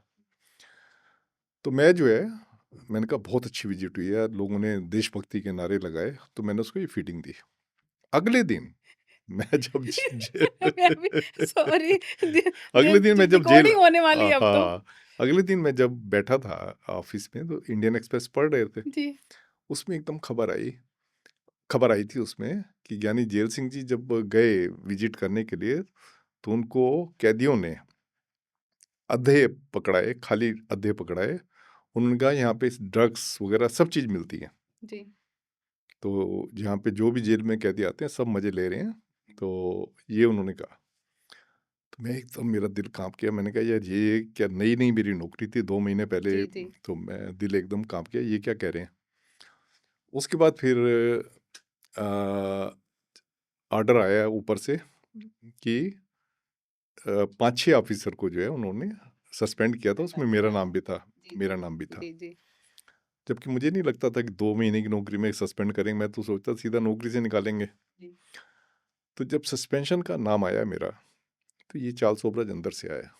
तो मैं जो है, मैंने कहा बहुत अच्छी विजिट हुई है, लोगों ने देशभक्ति के नारे लगाए, तो मैंने उसको ये फीडिंग दी। अगले दिन मैं जब सॉरी, अगले दिन मैं जब जेल, रिकॉर्डिंग होने वाली है अब तो। हाँ, अगले दिन मैं जब बैठा था ऑफिस में, तो इंडियन एक्सप्रेस पढ़ रहे थे, जी उसमें एकदम खबर आई थी उसमें कि ज्ञानी जेल सिंह जी जब गए विजिट करने के लिए, तो उनको कैदियों ने अद्धे पकड़ाए, खाली अद्धे पकड़ाए। उन्होंने कहा यहाँ पे ड्रग्स वगैरह सब चीज़ मिलती है, जी तो यहाँ पे जो भी जेल में कैदी आते हैं सब मज़े ले रहे हैं, तो ये उन्होंने कहा। तो मैं एकदम, मेरा दिल कांप गया, मैंने कहा यार ये क्या, नई नई मेरी नौकरी थी 2 महीने पहले, जी जी तो मैं दिल एकदम कांप गया, ये क्या कह रहे हैं। उसके बाद फिर ऑर्डर आया ऊपर से कि 5-6 ऑफिसर को जो है उन्होंने सस्पेंड किया था, उसमें मेरा नाम भी था, मेरा नाम भी था। जी जी जबकि मुझे नहीं लगता था कि 2 महीने की नौकरी में सस्पेंड करेंगे, मैं तो सोचता सीधा नौकरी से निकालेंगे। जी तो जब सस्पेंशन का नाम आया मेरा, तो ये चार्ल्स सोबराज अंदर से आया,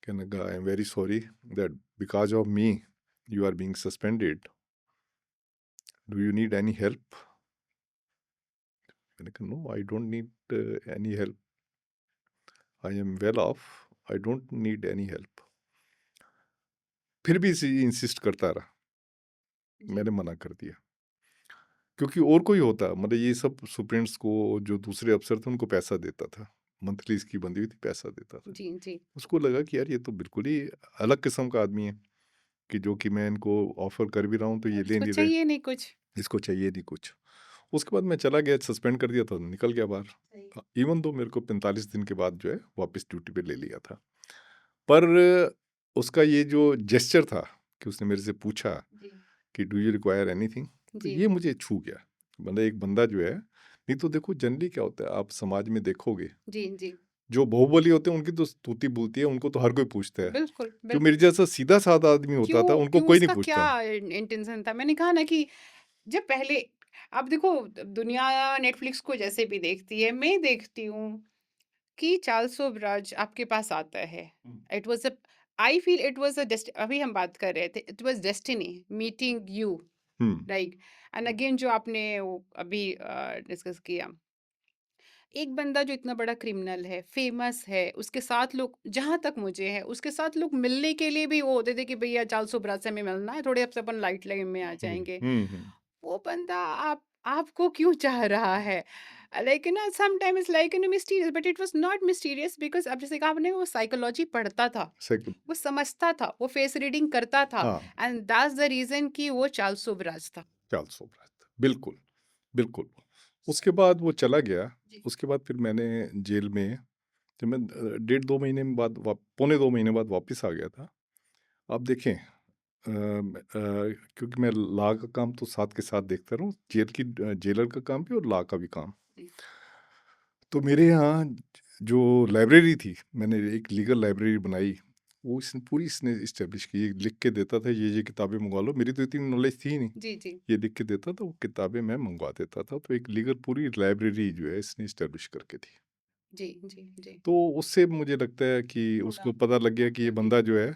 कहने लगा I am very sorry that because of me you are being suspended. Do you need any help? मैंने कहा, no, I don't need any help. I am well off. I don't need any help. फिर भी insist करता रहा। मैंने मना कर दिया, क्योंकि और कोई होता, मतलब ये सब सुप्रीटेंडेंट्स को, जो दूसरे अफसर थे, उनको पैसा देता था, मंथली इसकी बंदी हुई थी, पैसा देता था। जी जी उसको लगा कि यार ये तो बिल्कुल ही अलग किस्म का आदमी है, कि जो कि मैं इनको ऑफर कर भी रहा हूँ तो ये ले इसको नहीं रहे, चाहिए नहीं कुछ। इसको चाहिए नहीं कुछ। उसके बाद मैं चला गया, सस्पेंड कर दिया था, निकल गया बाहर। इवन दो मेरे को 45 दिन के बाद जो है वापस ड्यूटी पे ले लिया था। पर उसका ये जो जेस्चर था कि उसने मेरे से पूछा कि डू यू रिक्वायर एनीथिंग, तो जी ये मुझे छू गया। मतलब एक बंदा जो है, नहीं तो देखो जनरली क्या होता है, आप समाज में देखोगे, जी जी जो बाहुबली होते हैं उनकी तो स्तुति बोलती है, उनको तो हर कोई पूछता है। बिल्कुल जो बिल्कुल। मेरे जैसा सीधा साधा आदमी होता था, क्यों उनको क्यों कोई नहीं उसका पूछता। क्या इंटेंशन था? मैंने कहा ना कि जब पहले, आप देखो, दुनिया नेटफ्लिक्स को जैसे भी देखती है, मैं देखती हूँ कि चार्ल्स सोबराज आपके पास आता है। It was a, I feel it was a, अभी हम बात कर रहे थे, it was destiny meeting you, hmm right. And again जो आपने वो अभी डिस्कस किया, एक बंदा जो इतना बड़ा क्रिमिनल है, फेमस है, उसके साथ लोग, जहां तक मुझे है, उसके साथ लोग मिलने के लिए भी वो होते थे कि भैया चार्ल्स सोबराज से हमें मिलना है, थोड़े हफ्ते अपन लाइट लाइन में आ जाएंगे। हम्म। वो बंदा आपको क्यों चाह रहा है? लाइक ना, sometime is like in mysterious, but it was not mysterious, because अब जैसे कहा आपने, वो साइकोलॉजी पढ़ता था, सेकंड, वो समझता था, वो फेस रीडिंग करता था, हाँ, एंड दैट्स द रीजन कि वो चार्ल्स सोबराज था। चार्ल्स सोबराज, बिल्कुल बिल्कुल। उसके बाद वो चला गया। जी उसके बाद फिर मैंने जेल में, जब मैं 1.5-2 महीने में बाद, 2.25 महीने बाद वापस आ गया था। आप देखें, क्योंकि मैं लॉ का काम तो साथ के साथ देखता रहा हूँ, जेलर का काम भी और लॉ का भी काम। जी तो मेरे यहाँ जो लाइब्रेरी थी, मैंने एक लीगल लाइब्रेरी बनाई, वो इसने इस्टेब्लिश की। ये लिख के देता था, ये किताबें मंगवा लो। मेरी तो इतनी नॉलेज थी ही नहीं, जी जी ये लिख के देता था, वो किताबें मैं मंगवा देता था। तो एक लीगल पूरी लाइब्रेरी जो है इसने इस्टेब्लिश करके थी। जी जी जी। तो उससे मुझे लगता है कि उसको पता लग गया कि ये बंदा जो है,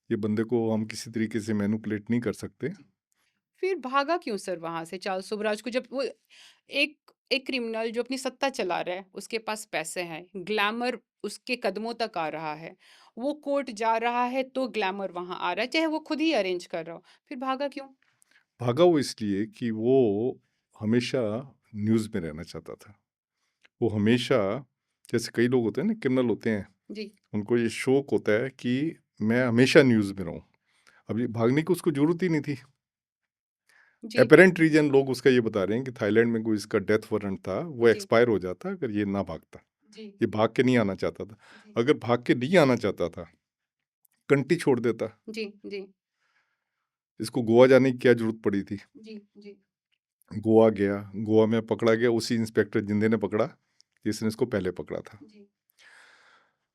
ये बंदे को हम किसी तरीके से मैनिपुलेट नहीं कर सकते। फिर भागा क्यों सर वहां से चार्ल्स सुबराज को? जब वो एक एक क्रिमिनल जो अपनी सत्ता चला रहा है, उसके पास पैसे हैं, ग्लैमर उसके कदमों तक आ रहा है, वो कोर्ट जा रहा है तो ग्लैमर वहां आ रहा है, चाहे वो खुद ही अरेंज कर रहा हो, फिर भागा क्यों? भागा वो इसलिए कि वो हमेशा न्यूज़ में रहना चाहता था। वो हमेशा, जैसे कई लोग होते हैं ना, क्रिमिनल होते हैं, जी उनको ये शौक होता है कि मैं हमेशा न्यूज़ में रहूं। अब ये भागने की उसको जरूरत ही नहीं थी। जी एपरेंट रीजन लोग उसका ये बता रहे हैं कि थाईलैंड में कोई इसका डेथ वारंट था, वो जी एक्सपायर हो जाता अगर ये ना भागता। जी ये भाग के नहीं आना चाहता था। जी अगर भाग के नहीं आना चाहता था, कंट्री छोड़ देता। जी जी इसको गोवा जाने की क्या जरूरत पड़ी थी? जी जी गोवा गया, गोवा में पकड़ा गया, उसी इंस्पेक्टर जिंदे ने पकड़ा जिसने इसको पहले पकड़ा था। जी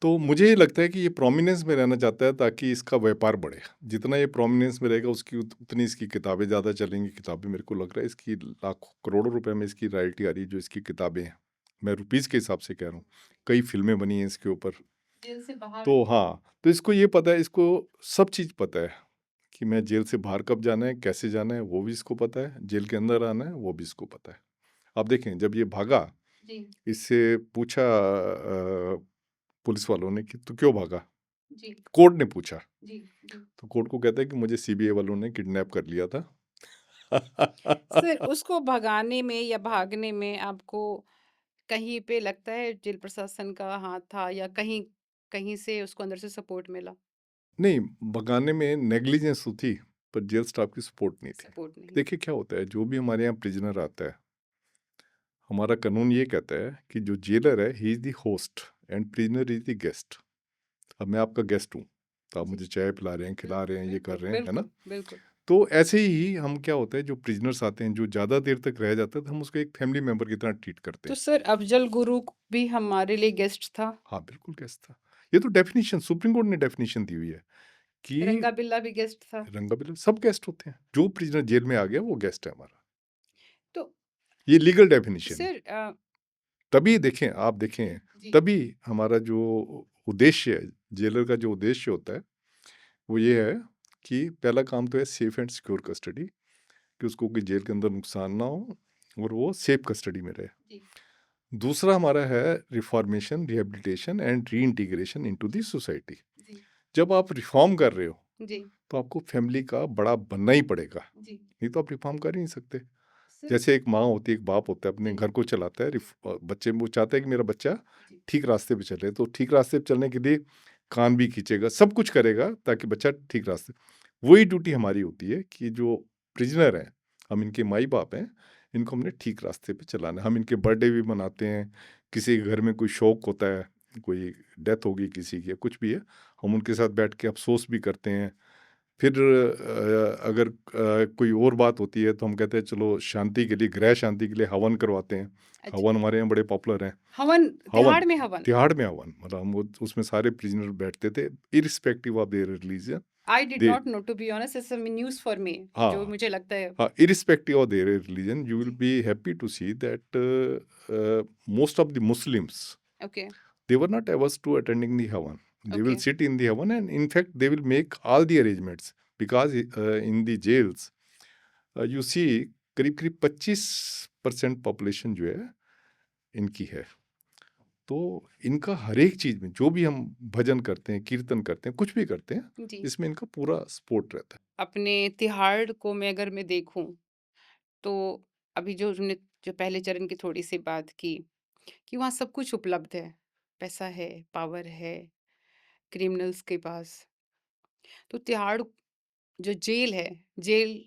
तो मुझे ये लगता है कि ये प्रोमिनेंस में रहना चाहता है ताकि इसका व्यापार बढ़े। जितना ये प्रोमिनेंस में रहेगा, उसकी उतनी इसकी किताबें ज़्यादा चलेंगी। किताबें, मेरे को लग रहा है इसकी लाखों करोड़ों रुपए में इसकी रॉयल्टी आ रही है, जो इसकी किताबें हैं। मैं रुपीज़ के हिसाब से कह रहा हूँ। कई फिल्में बनी हैं इसके ऊपर। जेल से बाहर। तो हाँ, तो इसको ये पता है, इसको सब चीज़ पता है कि मैं जेल से बाहर कब जाना है, कैसे जाना है, वो भी इसको पता है। जेल के अंदर आना है, वो भी इसको पता है। आप देखें, जब ये भागा, जी इससे पूछा पुलिस वालों ने कि तू क्यों भागा? जी कोर्ट ने पूछा, जी जी। तो कोर्ट को कहता है कि मुझे सीबीआई वालों ने किडनैप कर लिया था। सर, उसको भगाने में या भागने में आपको कहीं पे लगता है जेल प्रशासन का हाथ था, या कहीं कहीं से उसको अंदर से सपोर्ट मिला? नहीं, भगाने में नेग्लिजेंस तो थी, पर जेल स्टाफ की सपोर्ट नहीं थी। सपोर्ट नहीं। देखिए क्या होता है, जो भी हमारे यहाँ प्रिजनर आता है, हमारा कानून ये कहता है कि जो जेलर है, he is the host and prisoner is the guest. अब मैं आपका गेस्ट हूँ, तो आप जी मुझे चाय पिला रहे हैं, खिला रहे हैं, ये कर रहे हैं, है ना? बिल्कुल बिल्कुल। तो ऐसे ही हम, क्या होता है, जो प्रिजनर्स आते हैं, जो ज़्यादा देर तक रह जाते हैं, तो हम उसको एक फैमिली मेंबर की तरह ट्रीट करते तो हैं। सर, अफजल गुरु भी हमारे लिए गेस्ट था। हाँ, बिल्कुल गेस्ट था। ये तो डेफिनेशन, सुप्रीम कोर्ट ने डेफिनेशन दी हुई है कि रंगा बिल्ला भी गेस्ट था। रंगा बिरंगा सब गेस्ट होते हैं। जो प्रिजनर जेल में आ गया, वो गेस्ट है हमारा। तो ये लीगल डेफिनेशन है। सर तभी देखें, आप देखें, जी तभी हमारा जो उद्देश्य है, जेलर का जो उद्देश्य होता है, वो ये है कि पहला काम तो है सेफ एंड सिक्योर कस्टडी, कि उसको कोई जेल के अंदर नुकसान ना हो और वो सेफ कस्टडी में रहे। जी। दूसरा हमारा है reformation, rehabilitation and re integration into the society. जी। जब आप रिफॉर्म कर रहे हो जी। तो आपको फैमिली का बड़ा बनना ही पड़ेगा, जी। नहीं तो आप रिफॉर्म कर ही नहीं सकते। सिर्फ जैसे एक माँ होती है, एक बाप होता है, अपने जी। घर को चलाता है, बच्चे वो चाहता है कि मेरा बच्चा जी। ठीक रास्ते पे चले, तो ठीक रास्ते पे चलने के लिए कान भी खींचेगा, सब कुछ करेगा ताकि बच्चा ठीक रास्ते। वही ड्यूटी हमारी होती है कि जो प्रिजनर हैं, हम इनके माई बाप हैं, इनको हमने ठीक रास्ते पे चलाना है। हम इनके बर्थडे भी मनाते हैं, किसी के घर में कोई शौक होता है, कोई डेथ होगी किसी की, कुछ भी है, हम उनके साथ बैठ के अफसोस भी करते हैं। फिर अगर कोई और बात होती है तो हम कहते हैं चलो शांति के लिए, गृह शांति के लिए हवन करवाते हैं। अच्छा। हवन हमारे यहाँ बड़े पॉपुलर हैं। हवन, हवन, तिहाड़ में हवन। तिहाड़ में हवन, मतलब हम उसमें सारे प्रिजनर बैठते थे, irrespective of their religion. I did they not know, to be honest, it's news for me, हाँ जो मुझे लगता है। हाँ, irrespective of their religion, you will जी। be happy to see that most of the Muslims, okay. they were not averse to attending the Havan. They will Okay. sit in the Havan, and in fact, they will make all the arrangements because in the jails, you see, करीब 25% population जो है इनकी है। तो इनका हर एक चीज में, जो भी हम भजन करते हैं, कीर्तन करते हैं, कुछ भी करते हैं, जी। इसमें इनका पूरा सपोर्ट रहता है। अपने तिहाड़ को मैं अगर मैं देखूं तो अभी जो हमने जो पहले चरण की थोड़ी सी बात की कि वहाँ सब कुछ उपलब्ध है, पैसा है, पावर है क्रिमिनल्स के पास। तो तिहाड़ जो जेल है, जेल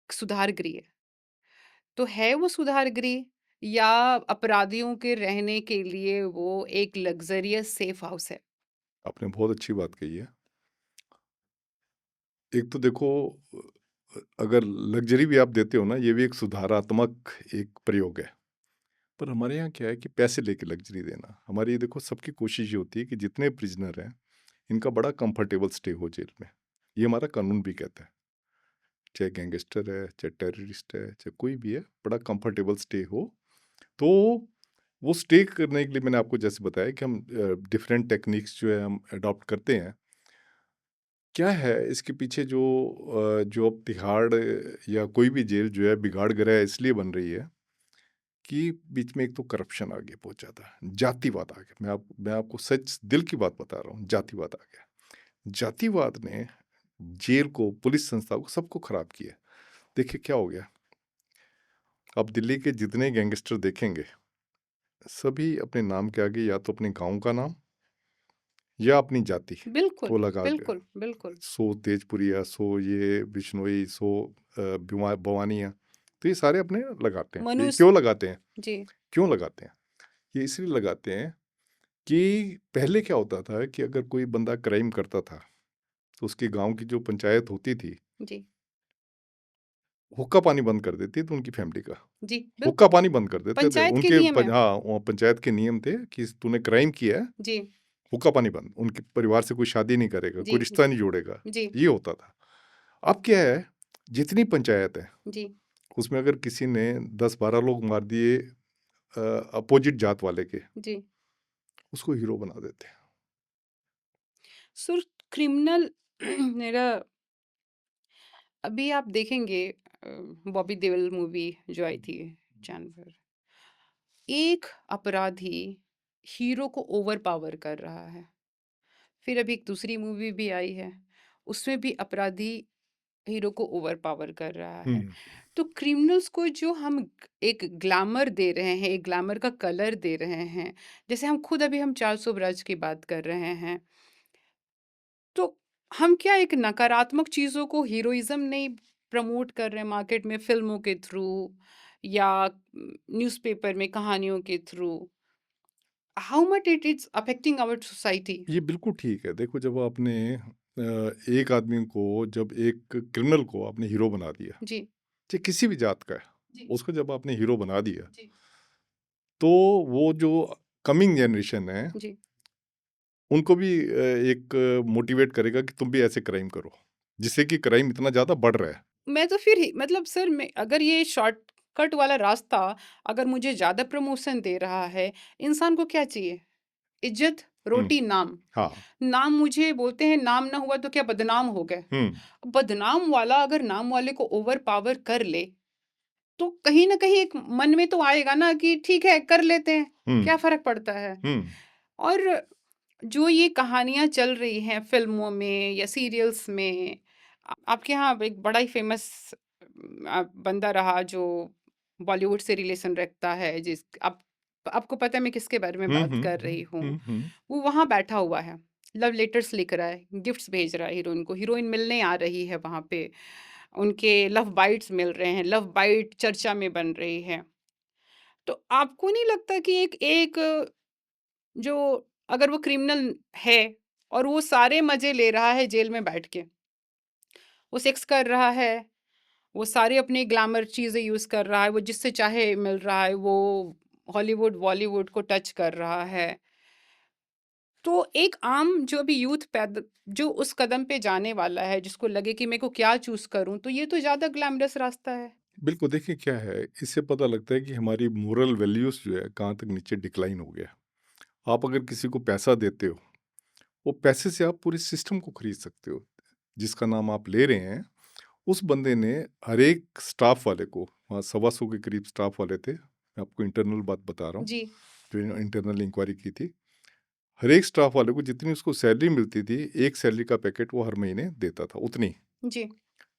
सुधार गृह है, तो है वो सुधार गृह या अपराधियों के रहने के लिए वो एक लग्जरियस सेफ हाउस है? आपने बहुत अच्छी बात कही है। एक तो देखो, अगर लग्जरी भी आप देते हो ना, ये भी एक सुधारात्मक एक प्रयोग है। पर हमारे यहाँ क्या है कि पैसे लेके लग्जरी देना, हमारी देखो सबकी कोशिश ये होती है कि जितने प्रिजनर हैं, इनका बड़ा कंफर्टेबल स्टे हो जेल में। ये हमारा कानून भी कहता है, चाहे गैंगस्टर है, चाहे टेररिस्ट है, चाहे कोई भी है, बड़ा कंफर्टेबल स्टे हो। तो वो स्टे करने के लिए मैंने आपको जैसे बताया कि हम डिफरेंट टेक्निक्स जो है हम अडॉप्ट करते हैं। क्या है इसके पीछे, जो अब तिहाड़ या कोई भी जेल जो है बिगाड़ गृह इसलिए बन रही है कि बीच में एक तो करप्शन आगे पहुंच जाता है, जातिवाद आ गया। मैं आपको सच दिल की बात बता रहा हूँ, जातिवाद आ गया। जातिवाद ने जेल को, पुलिस संस्था को, सबको खराब किया। देखिए क्या हो गया, अब दिल्ली के जितने गैंगस्टर देखेंगे, सभी अपने नाम के आगे या तो अपने गांव का नाम या अपनी जाति बिल्कुल को लगा के, बिल्कुल बिल्कुल। सो तेजपुरिया, सो ये बिश्नोई, सो भवानिया, तो ये सारे अपने लगाते हैं। ये मनुष्य क्यों लगाते हैं? जी। क्यों लगाते हैं? ये इसलिए लगाते हैं कि पहले क्या होता था कि अगर कोई बंदा क्राइम करता था तो उसके गांव की जो पंचायत होती थी, जी। हुक्का पानी बंद कर देती थी उनकी फैमिली का। जी हुक्का बिल्कुल। पानी बंद कर देते थे पंचायत के उनके नियम है। हाँ, वो पंचायत के नियम थे कि तूने क्राइम किया है, जी। हुक्का पानी बंद। उनके परिवार से कोई शादी नहीं करेगा, जी कोई रिश्ता नहीं जोड़ेगा, जी ये होता था। अब क्या है, जितनी पंचायत है जी उसमें अगर किसी ने 10-12 लोग मार दिए अपोजिट जात वाले के, जी। उसको हीरो बना देते हैं। सुर क्रिमिनल मेरा अभी आप देखेंगे बॉबी देओल मूवी जो आई थी, जानवर, एक अपराधी हीरो को ओवर पावर कर रहा है। फिर अभी एक दूसरी मूवी भी आई है, उसमें भी अपराधी हीरो को ओवर पावर कर रहा है। तो क्रिमिनल्स को जो हम एक ग्लैमर दे रहे हैं, एक ग्लैमर का कलर दे रहे हैं, जैसे हम खुद अभी हम 400 ब्रज की बात कर रहे हैं, तो हम क्या एक नकारात्मक चीज़ों को हीरोइज्म नहीं प्रमोट कर रहे हैं मार्केट में, फिल्मों के थ्रू या न्यूज़पेपर में कहानियों के through? How much it is affecting our society? ये बिल्कुल ठीक है। देखो, जब आपने एक आदमी को, जब एक क्रिमिनल को आपने हीरो बना दिया, जी चाहे किसी भी जात का है, जी उसको जब आपने हीरो बना दिया, जी तो वो जो कमिंग जनरेशन है, जी। उनको भी एक मोटिवेट करेगा कि तुम भी ऐसे क्राइम करो, जिससे कि क्राइम इतना ज़्यादा बढ़ रहा है। मैं तो फिर ही मतलब सर, मैं अगर ये शॉर्टकट वाला रास्ता अगर मुझे ज़्यादा प्रमोशन दे रहा है, इंसान को क्या चाहिए? इज्जत, रोटी नाम। हाँ। नाम मुझे बोलते हैं नाम ना हुआ तो क्या बदनाम हो गए। बदनाम वाला अगर नाम वाले को ओवर पावर कर ले तो कहीं न कहीं एक मन में तो आएगा ना कि ठीक है कर लेते हैं, क्या हुँ, फ़र्क पड़ता है? हुँ, और जो ये कहानियाँ चल रही हैं फ़िल्मों में या सीरियल्स में, आपके यहाँ एक बड़ा ही फ़ेमस बंदा रहा जो बॉलीवुड से रिलेशन रखता है, आपको पता है मैं किसके बारे में हुँ, बात हुँ, कर हुँ, रही हूँ। हुँ, हुँ, वो वहाँ बैठा हुआ है, लव लेटर्स लिख रहा है, गिफ्ट्स भेज रहा है हीरोइन को, हीरोइन मिलने आ रही है वहाँ पे, उनके लव बाइट्स मिल रहे हैं, लव बाइट चर्चा में बन रही है। तो आपको नहीं लगता कि एक एक जो अगर वो क्रिमिनल है और वो सारे मज़े ले रहा है जेल में बैठ के, वो सेक्स कर रहा है, वो सारे अपने ग्लैमर चीज़ें यूज़ कर रहा है, वो जिससे चाहे मिल रहा है, वो हॉलीवुड, बॉलीवुड को टच कर रहा है। तो एक आम जो भी यूथ जो उस कदम पे जाने वाला है, जिसको लगे कि मेरे को क्या चूज़ करूँ, तो ये तो ज़्यादा ग्लैमरस रास्ता है। बिल्कुल, देखिए क्या है, इससे पता लगता है कि हमारी मोरल वैल्यूज़ जो है कहाँ तक नीचे डिक्लाइन हो गया। आप अगर किसी को पैसा देते हो, वो पैसे से आप पूरे सिस्टम को खरीद सकते हो। जिसका नाम आप ले रहे हैं, उस बंदे ने हर एक स्टाफ वाले को, वहाँ 125 के करीब स्टाफ वाले थे, मैं आपको इंटरनल बात बता रहा हूँ, जी, जो इंटरनल इंक्वायरी की थी। हर एक स्टाफ वाले को जितनी उसको सैलरी मिलती थी, एक सैलरी का पैकेट वो हर महीने देता था, उतनी। जी,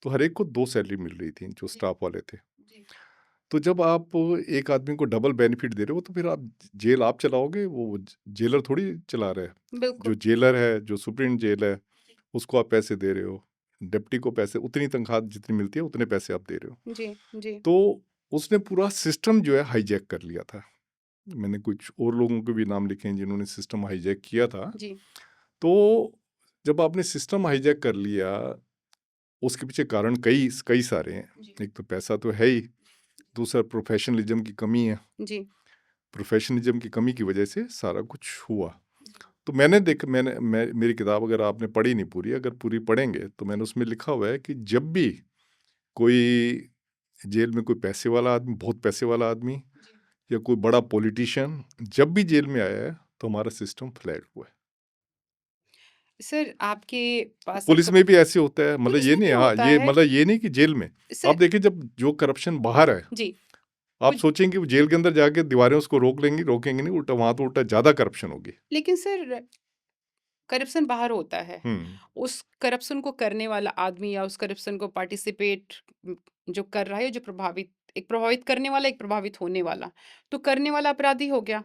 तो हर एक को 2 सैलरी मिल रही थी, जो जी, स्टाफ वाले थे। जी, तो जब आप एक आदमी को डबल बेनिफिट दे रहे हो, तो फिर आप जेल आप चलाओगे, वो जेलर थोड़ी चला रहा है। जो बिल्कुल। जेलर है, जो सुप्रीम जेल है, उसको आप पैसे दे रहे हो। डिप्टी को पैसे, उतनी तनख्वाह जितनी मिलती है, उतने पैसे आप दे रहे हो। जी, जी, तो उसने पूरा सिस्टम जो है हाईजैक कर लिया था। मैंने कुछ और लोगों के भी नाम लिखे हैं जिन्होंने सिस्टम हाईजैक किया था। जी, तो जब आपने सिस्टम हाईजैक कर लिया, उसके पीछे कारण कई कई सारे हैं। जी, एक तो पैसा तो है ही, दूसरा प्रोफेशनलिज्म की कमी है। जी, प्रोफेशनलिज्म की कमी की वजह से सारा कुछ हुआ। तो मैंने मेरी किताब अगर आपने पढ़ी नहीं पूरी, अगर पूरी पढ़ेंगे तो मैंने उसमें लिखा हुआ है कि जब भी कोई जेल में कोई पैसे वाला आदमी, बहुत पैसे वाला आदमी या कोई बड़ा पॉलिटिशियन जब भी जेल में आया है, तो हमारा सिस्टम फ्लैट हुआ है। सर आपके पास पुलिस आपका में भी ऐसे होता है, मतलब पुलिस ये में नहीं, भी हाँ, होता ये है। मतलब ये नहीं कि जेल में। आप सर देखिए, जब जो करप्शन बाहर है, जी, आप कुछ सोचेंगे वो जेल के अंदर जाके दीवारें उसको रोकेंगे नहीं, उल्टा वहाँ तो उल्टा ज़्यादा करप्शन होगी। लेकिन सर करप्शन बाहर होता है। हुँ, उस करप्शन को करने वाला आदमी या उस करप्शन को पार्टिसिपेट जो कर रहा है, जो प्रभावित करने वाला, एक प्रभावित होने वाला। तो करने वाला अपराधी हो गया।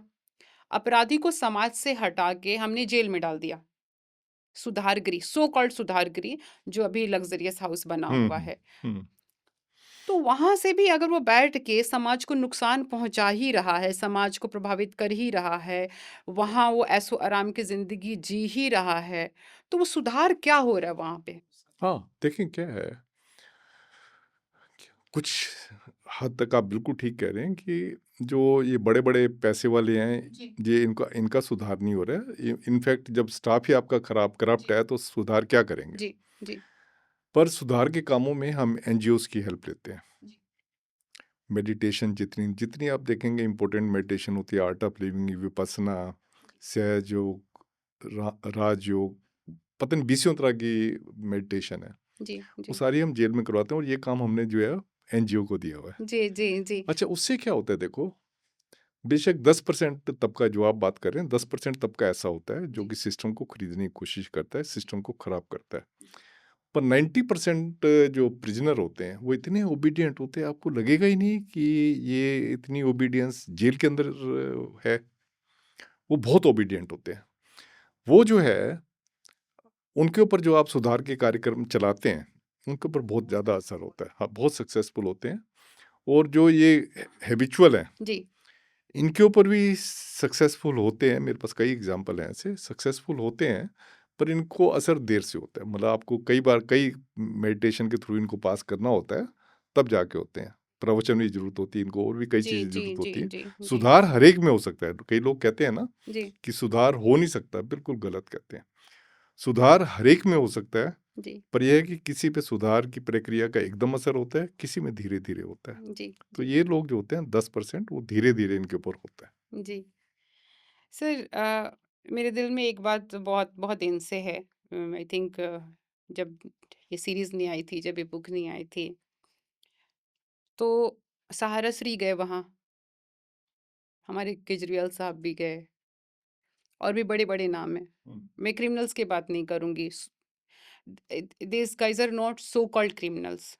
अपराधी को समाज से हटा के हमने जेल में डाल दिया। सुधारगृह, सो कॉल्ड सुधारगृह, जो अभी लग्ज़रियस हाउस बना हुँ, हुआ हुँ, है। हुँ। तो वहाँ से भी अगर वो बैठ के समाज को नुकसान पहुँचा ही रहा है, समाज को प्रभावित कर ही रहा है, वहाँ वो ऐशो-आराम की ज़िंदगी जी ही रहा है, तो वो सुधार क्या हो रहा है वहाँ पे? हाँ, देखिए क्या है, कुछ हद तक आप बिल्कुल ठीक कह रहे हैं कि जो ये बड़े-बड़े पैसे वाले हैं, जी, ये इनका इनका सुधार नहीं हो रहा है। इनफैक्ट जब स्टाफ ही आपका करप्ट जी, है, तो सुधार क्या करेंगे? जी, जी, पर सुधार के कामों में हम एनजीओज़ की हेल्प लेते हैं। जी, मेडिटेशन, जितनी जितनी आप देखेंगे इम्पोर्टेंट मेडिटेशन होती है, आर्ट ऑफ लिविंग, विपश्यना, सहज योग, राजयोग, पता नहीं बीसियों तरह की मेडिटेशन है। जी, वो जी, सारी हम जेल में करवाते हैं, और ये काम हमने जो है एनजीओ को दिया हुआ है। जी, जी, जी, अच्छा, उससे क्या होता है देखो, बेशक 10% तबका जो आप बात कर रहे हैं, 10% तबका ऐसा होता है जो जी, कि सिस्टम को खरीदने की कोशिश करता है, सिस्टम को खराब करता है। पर 90% जो प्रिजनर होते हैं, वो इतने ओबीडिएंट होते हैं, आपको लगेगा ही नहीं कि ये इतनी ओबीडियंस जेल के अंदर है। वो बहुत ओबीडिएंट होते हैं। वो जो है, उनके ऊपर जो आप सुधार के कार्यक्रम चलाते हैं, उनके ऊपर बहुत ज़्यादा असर होता है। हाँ, बहुत सक्सेसफुल होते हैं। और जो ये हैबिचुअल हैं, जी, इनके ऊपर भी सक्सेसफुल होते हैं। मेरे पास कई एग्जांपल हैं ऐसे, सक्सेसफुल होते हैं, पर इनको असर देर से होता है। मतलब आपको कई बार कई मेडिटेशन के थ्रू इनको पास करना होता है, तब जाके होते हैं। प्रवचन की ज़रूरत होती है इनको, और भी कई जी, चीज़ें जी, ज़रूरत जी, होती है। जी, जी, सुधार हर एक में हो सकता है। कई लोग कहते हैं ना जी, कि सुधार हो नहीं सकता, बिल्कुल गलत कहते हैं। सुधार हर एक में हो सकता है, जी, पर यह है कि किसी पे सुधार की प्रक्रिया का एकदम असर होता है, किसी में धीरे-धीरे होता है। जी, तो जी, ये लोग जो होते हैं 10%, वो धीरे-धीरे इनके ऊपर होता है। जी। सर मेरे दिल में एक बात बहुत बहुत दिन से है। आई थिंक जब ये सीरीज नहीं आई थी, जब ये बुक नहीं आई थी, तो सहारा श्री गए वहाँ, हमारे केजरीवाल साहब भी गए, और भी बड़े बड़े नाम हैं। मैं क्रिमिनल्स की बात नहीं करूंगी, this guys are not so called criminals.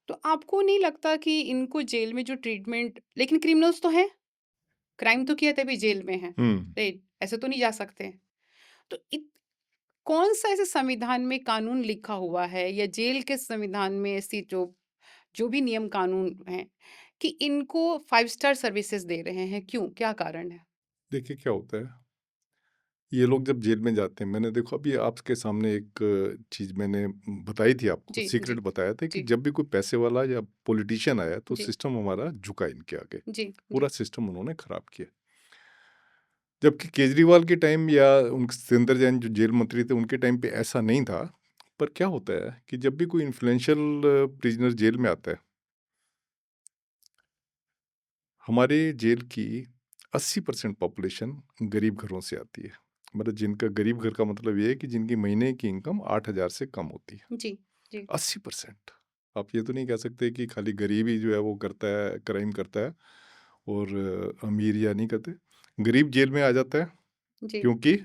तो आपको नहीं लगता कि इनको जेल में जो ट्रीटमेंट, लेकिन क्रिमिनल्स तो हैं, क्राइम तो किया तभी जेल में है, राइट? ऐसे तो नहीं जा सकते। तो कौन सा ऐसे संविधान में कानून लिखा हुआ है, या जेल के संविधान में ऐसी जो जो भी नियम कानून हैं, कि इनको 5 स्टार सर्विसेज दे रहे हैं? क्यों, क्या कारण है? देखिए क्या होता है, ये लोग जब जेल में जाते हैं, मैंने देखो अभी आपके सामने एक चीज मैंने बताई थी आपको, जी सीक्रेट जी बताया था कि जी जब भी कोई पैसे वाला या पॉलिटिशियन आया तो जी सिस्टम हमारा झुका इनके आगे, जी पूरा जी सिस्टम उन्होंने खराब किया। जबकि केजरीवाल के टाइम या उन सत्येंद्र जैन जो जेल मंत्री थे उनके टाइम पे ऐसा नहीं था। पर क्या होता है कि जब भी कोई इन्फ्लुएंशियल प्रिजनर जेल में आता है, हमारे जेल की 80% पॉपुलेशन गरीब घरों से आती है। मतलब जिनका गरीब घर का मतलब ये है कि जिनकी महीने की इनकम 8,000 से कम होती है। जी जी 80%। आप ये तो नहीं कह सकते कि खाली गरीब ही जो है वो करता है, क्राइम करता है, और अमीर या नहीं करते। गरीब जेल में आ जाता है जी क्योंकि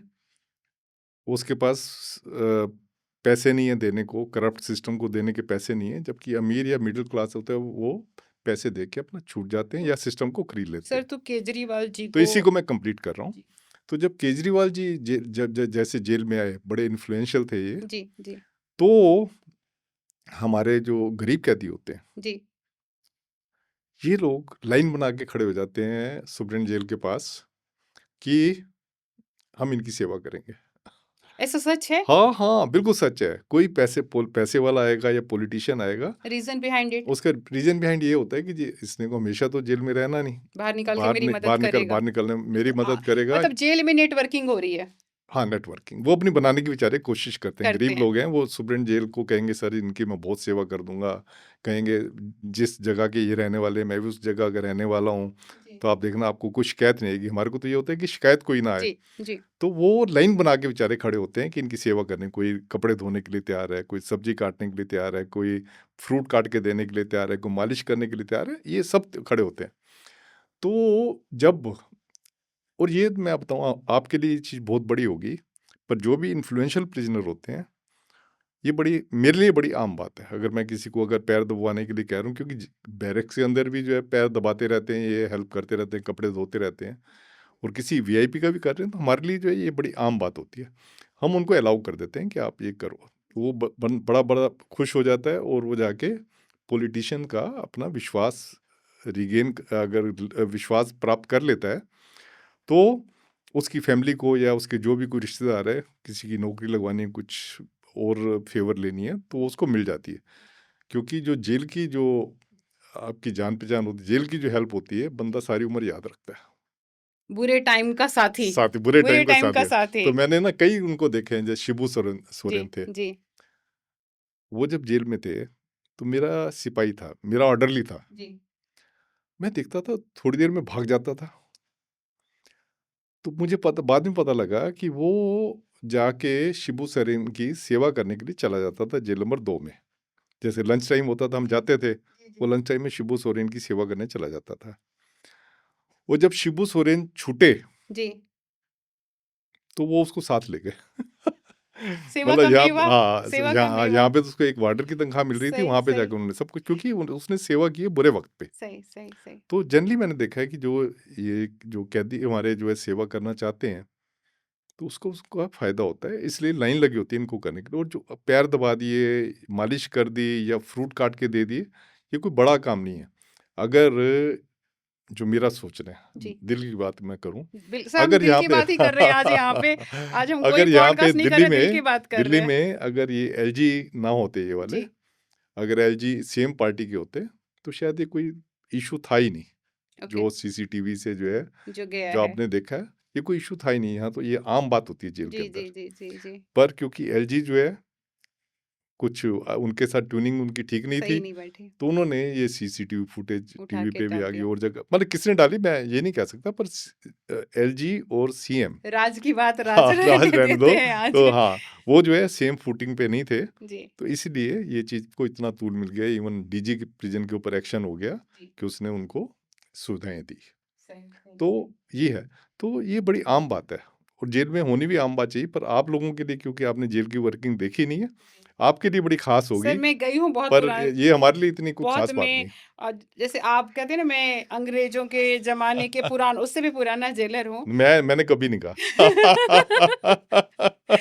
उसके पास पैसे नहीं है देने को, करप्ट सिस्टम को देने के पैसे नहीं है। जबकि अमीर या मिडिल क्लास होता है वो पैसे दे के अपना छूट जाते हैं या सिस्टम को खरीद लेते सर, हैं। तो केजरीवाल जी तो को इसी को मैं कंप्लीट कर रहा हूँ। जी तो जब केजरीवाल जी जैसे जेल में आए, बड़े इन्फ्लुएंशियल थे ये, जी जी तो हमारे जो गरीब कैदी होते हैं, जी ये लोग लाइन बना के खड़े हो जाते हैं सुप्रीम जेल के पास कि हम इनकी सेवा करेंगे। ऐसा सच है? हाँ हाँ, बिल्कुल सच है। कोई पैसे वाला आएगा या पॉलिटिशियन आएगा, रीजन बिहाइंड इट? उसका रीजन बिहाइंड ये होता है कि जी इसने को हमेशा तो जेल में रहना नहीं, बाहर निकाल के मेरी मदद बाहर करेगा? निकलने में मेरी तो मदद करेगा। मतलब जेल में नेटवर्किंग हो रही है? हाँ, नेटवर्किंग वो अपनी बनाने की बेचारे कोशिश करते हैं। करते गरीब हैं। लोग हैं, वो सुप्रीम जेल को कहेंगे सर इनकी मैं बहुत सेवा कर दूंगा, कहेंगे जिस जगह के ये रहने वाले हैं मैं भी उस जगह का रहने वाला हूँ, जी तो आप देखना आपको कोई शिकायत नहीं आएगी। हमारे को तो ये होता है कि शिकायत कोई ना आए। जी जी तो वो लाइन बना के बेचारे खड़े होते हैं कि इनकी सेवा करने। कोई कपड़े धोने के लिए तैयार है, कोई सब्जी काटने के लिए तैयार है, कोई फ्रूट काट के देने के लिए तैयार है, कोई मालिश करने के लिए तैयार है, ये सब खड़े होते हैं। तो जब, और ये मैं बताऊँ आपके लिए ये चीज़ बहुत बड़ी होगी, पर जो भी इन्फ्लुएंशियल प्रिजनर होते हैं, ये बड़ी मेरे लिए बड़ी आम बात है। अगर मैं किसी को अगर पैर दबवाने के लिए कह रहा हूँ, क्योंकि बैरक्स के अंदर भी जो है पैर दबाते रहते हैं, ये हेल्प करते रहते हैं, कपड़े धोते रहते हैं, और किसी वीआईपी का भी कर रहे हैं, तो हमारे लिए जो है ये बड़ी आम बात होती है। हम उनको अलाउ कर देते हैं कि आप ये करो। वो बड़ा बड़ा खुश हो जाता है, और वो जाके पॉलिटिशियन का अपना विश्वास रिगेन, अगर विश्वास प्राप्त कर लेता है, तो उसकी फैमिली को या उसके जो भी कोई रिश्तेदार है, किसी की नौकरी लगवानी है, कुछ और फेवर लेनी है, तो उसको मिल जाती है। क्योंकि जो जेल की जो आपकी जान पहचान होती है, जेल की जो हेल्प होती है, बंदा सारी उम्र याद रखता है। बुरे टाइम का साथी, साथ बुरे बुरे टाइम का टाइम साथ का है। साथी। तो मैंने ना कई उनको देखे हैं, जैसे शिबू सोरेन जी सोरेन थे। जी वो जब जेल में थे, तो मेरा सिपाही था, मेरा ऑर्डरली था। जी मैं देखता था थोड़ी देर में भाग जाता था, तो मुझे पता बाद में पता लगा कि वो जाके शिबू सोरेन की सेवा करने के लिए चला जाता था जेल नंबर 2 में। जैसे लंच टाइम होता था, हम जाते थे, वो लंच टाइम में शिबू सोरेन की सेवा करने चला जाता था। वो जब शिबू सोरेन छूटे, जी तो वो उसको साथ ले गए। सेवा मतलब का यहाँ, मेवा, हाँ, सेवा का यहाँ मेवा। यहाँ पे तो उसको एक वार्डर की तनख्वाह मिल रही थी, सही वहाँ पे सही जाकर उन्होंने सब कुछ, क्योंकि उसने सेवा की है बुरे वक्त पे। सही सही सही। तो जनरली मैंने देखा है कि ये जो कैदी हमारे जो है सेवा करना चाहते हैं, तो उसको उसका फ़ायदा होता है, इसलिए लाइन लगी होती है इनको करने के लिए। और जो पैर दबा दिए, मालिश कर दी या फ्रूट काट के दे दिए, ये कोई बड़ा काम नहीं है। अगर जो मेरा सोचना है, जी दिल की बात मैं करूँ, सर, हम अगर दिल यहाँ की पे बात ही कर रहे हैं आज यहाँ पे। आज हम कोई अगर यहाँ पे पॉडकास्ट नहीं कर रहे, दिल की बात कर रहे दिल्ली हैं। में अगर ये एलजी ना होते ये वाले, जी अगर एलजी सेम पार्टी के होते, तो शायद ये कोई इशू था ही नहीं। ओके, जो सीसीटीवी से जो है, जो गया जो है। आपने देखा है, ये कोई इशू था ही नहीं। यहाँ तो ये आम बात होती है जेल के जी जी अंदर। जी जी जी पर क्योंकि एलजी जो है कुछ उनके साथ ट्यूनिंग उनकी ठीक नहीं सही थी, नहीं बैठी, तो उन्होंने ये सीसीटीवी फुटेज उठा टीवी के पे भी डाल आ गई दिया। और जगह, मतलब किसने डाली मैं ये नहीं कह सकता, पर एलजी और सीएम, राज की बात हाँ राज राज रहने रहने देते दो, हैं आज। तो हाँ वो जो है सेम फुटिंग पे नहीं थे, जी, तो इसलिए ये चीज को इतना तूल मिल गया, इवन डीजी के प्रिजन के ऊपर एक्शन हो गया जी, कि उसने उनको सुविधाएं दी। सही, सही। तो ये है, तो ये बड़ी आम बात है और जेल में होनी भी आम बात चाहिए, पर आप लोगों के लिए क्योंकि आपने जेल की वर्किंग देखी नहीं है, जी। आपके लिए बड़ी खास होगी, सर मैं गई हूँ बहुत पर पुराने, ये हमारे लिए इतनी कुछ बहुत खास बात मैं नहीं। जैसे आप कहते हैं ना, मैं अंग्रेजों के जमाने के उससे भी पुराना जेलर हूँ। मैंने कभी नहीं कहा।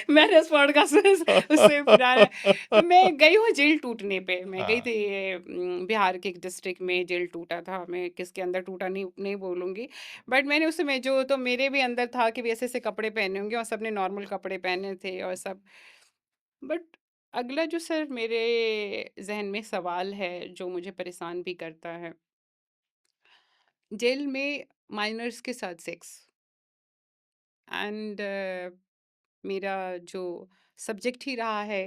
मैंने उस पॉडकास्ट में उससे पुराना, तो मैं गई हूँ जेल टूटने पे। मैं गई हाँ, थी बिहार के एक डिस्ट्रिक्ट में जेल टूटा था। मैं किसके अंदर टूटा नहीं नहीं बोलूँगी, बट मैंने उस समय जो, तो मेरे भी अंदर था कि वैसे से कपड़े पहने होंगे और सबने नॉर्मल कपड़े पहने थे और सब। बट अगला जो सर मेरे जहन में सवाल है, जो मुझे परेशान भी करता है, जेल में माइनर्स के साथ सेक्स, एंड मेरा जो सब्जेक्ट ही रहा है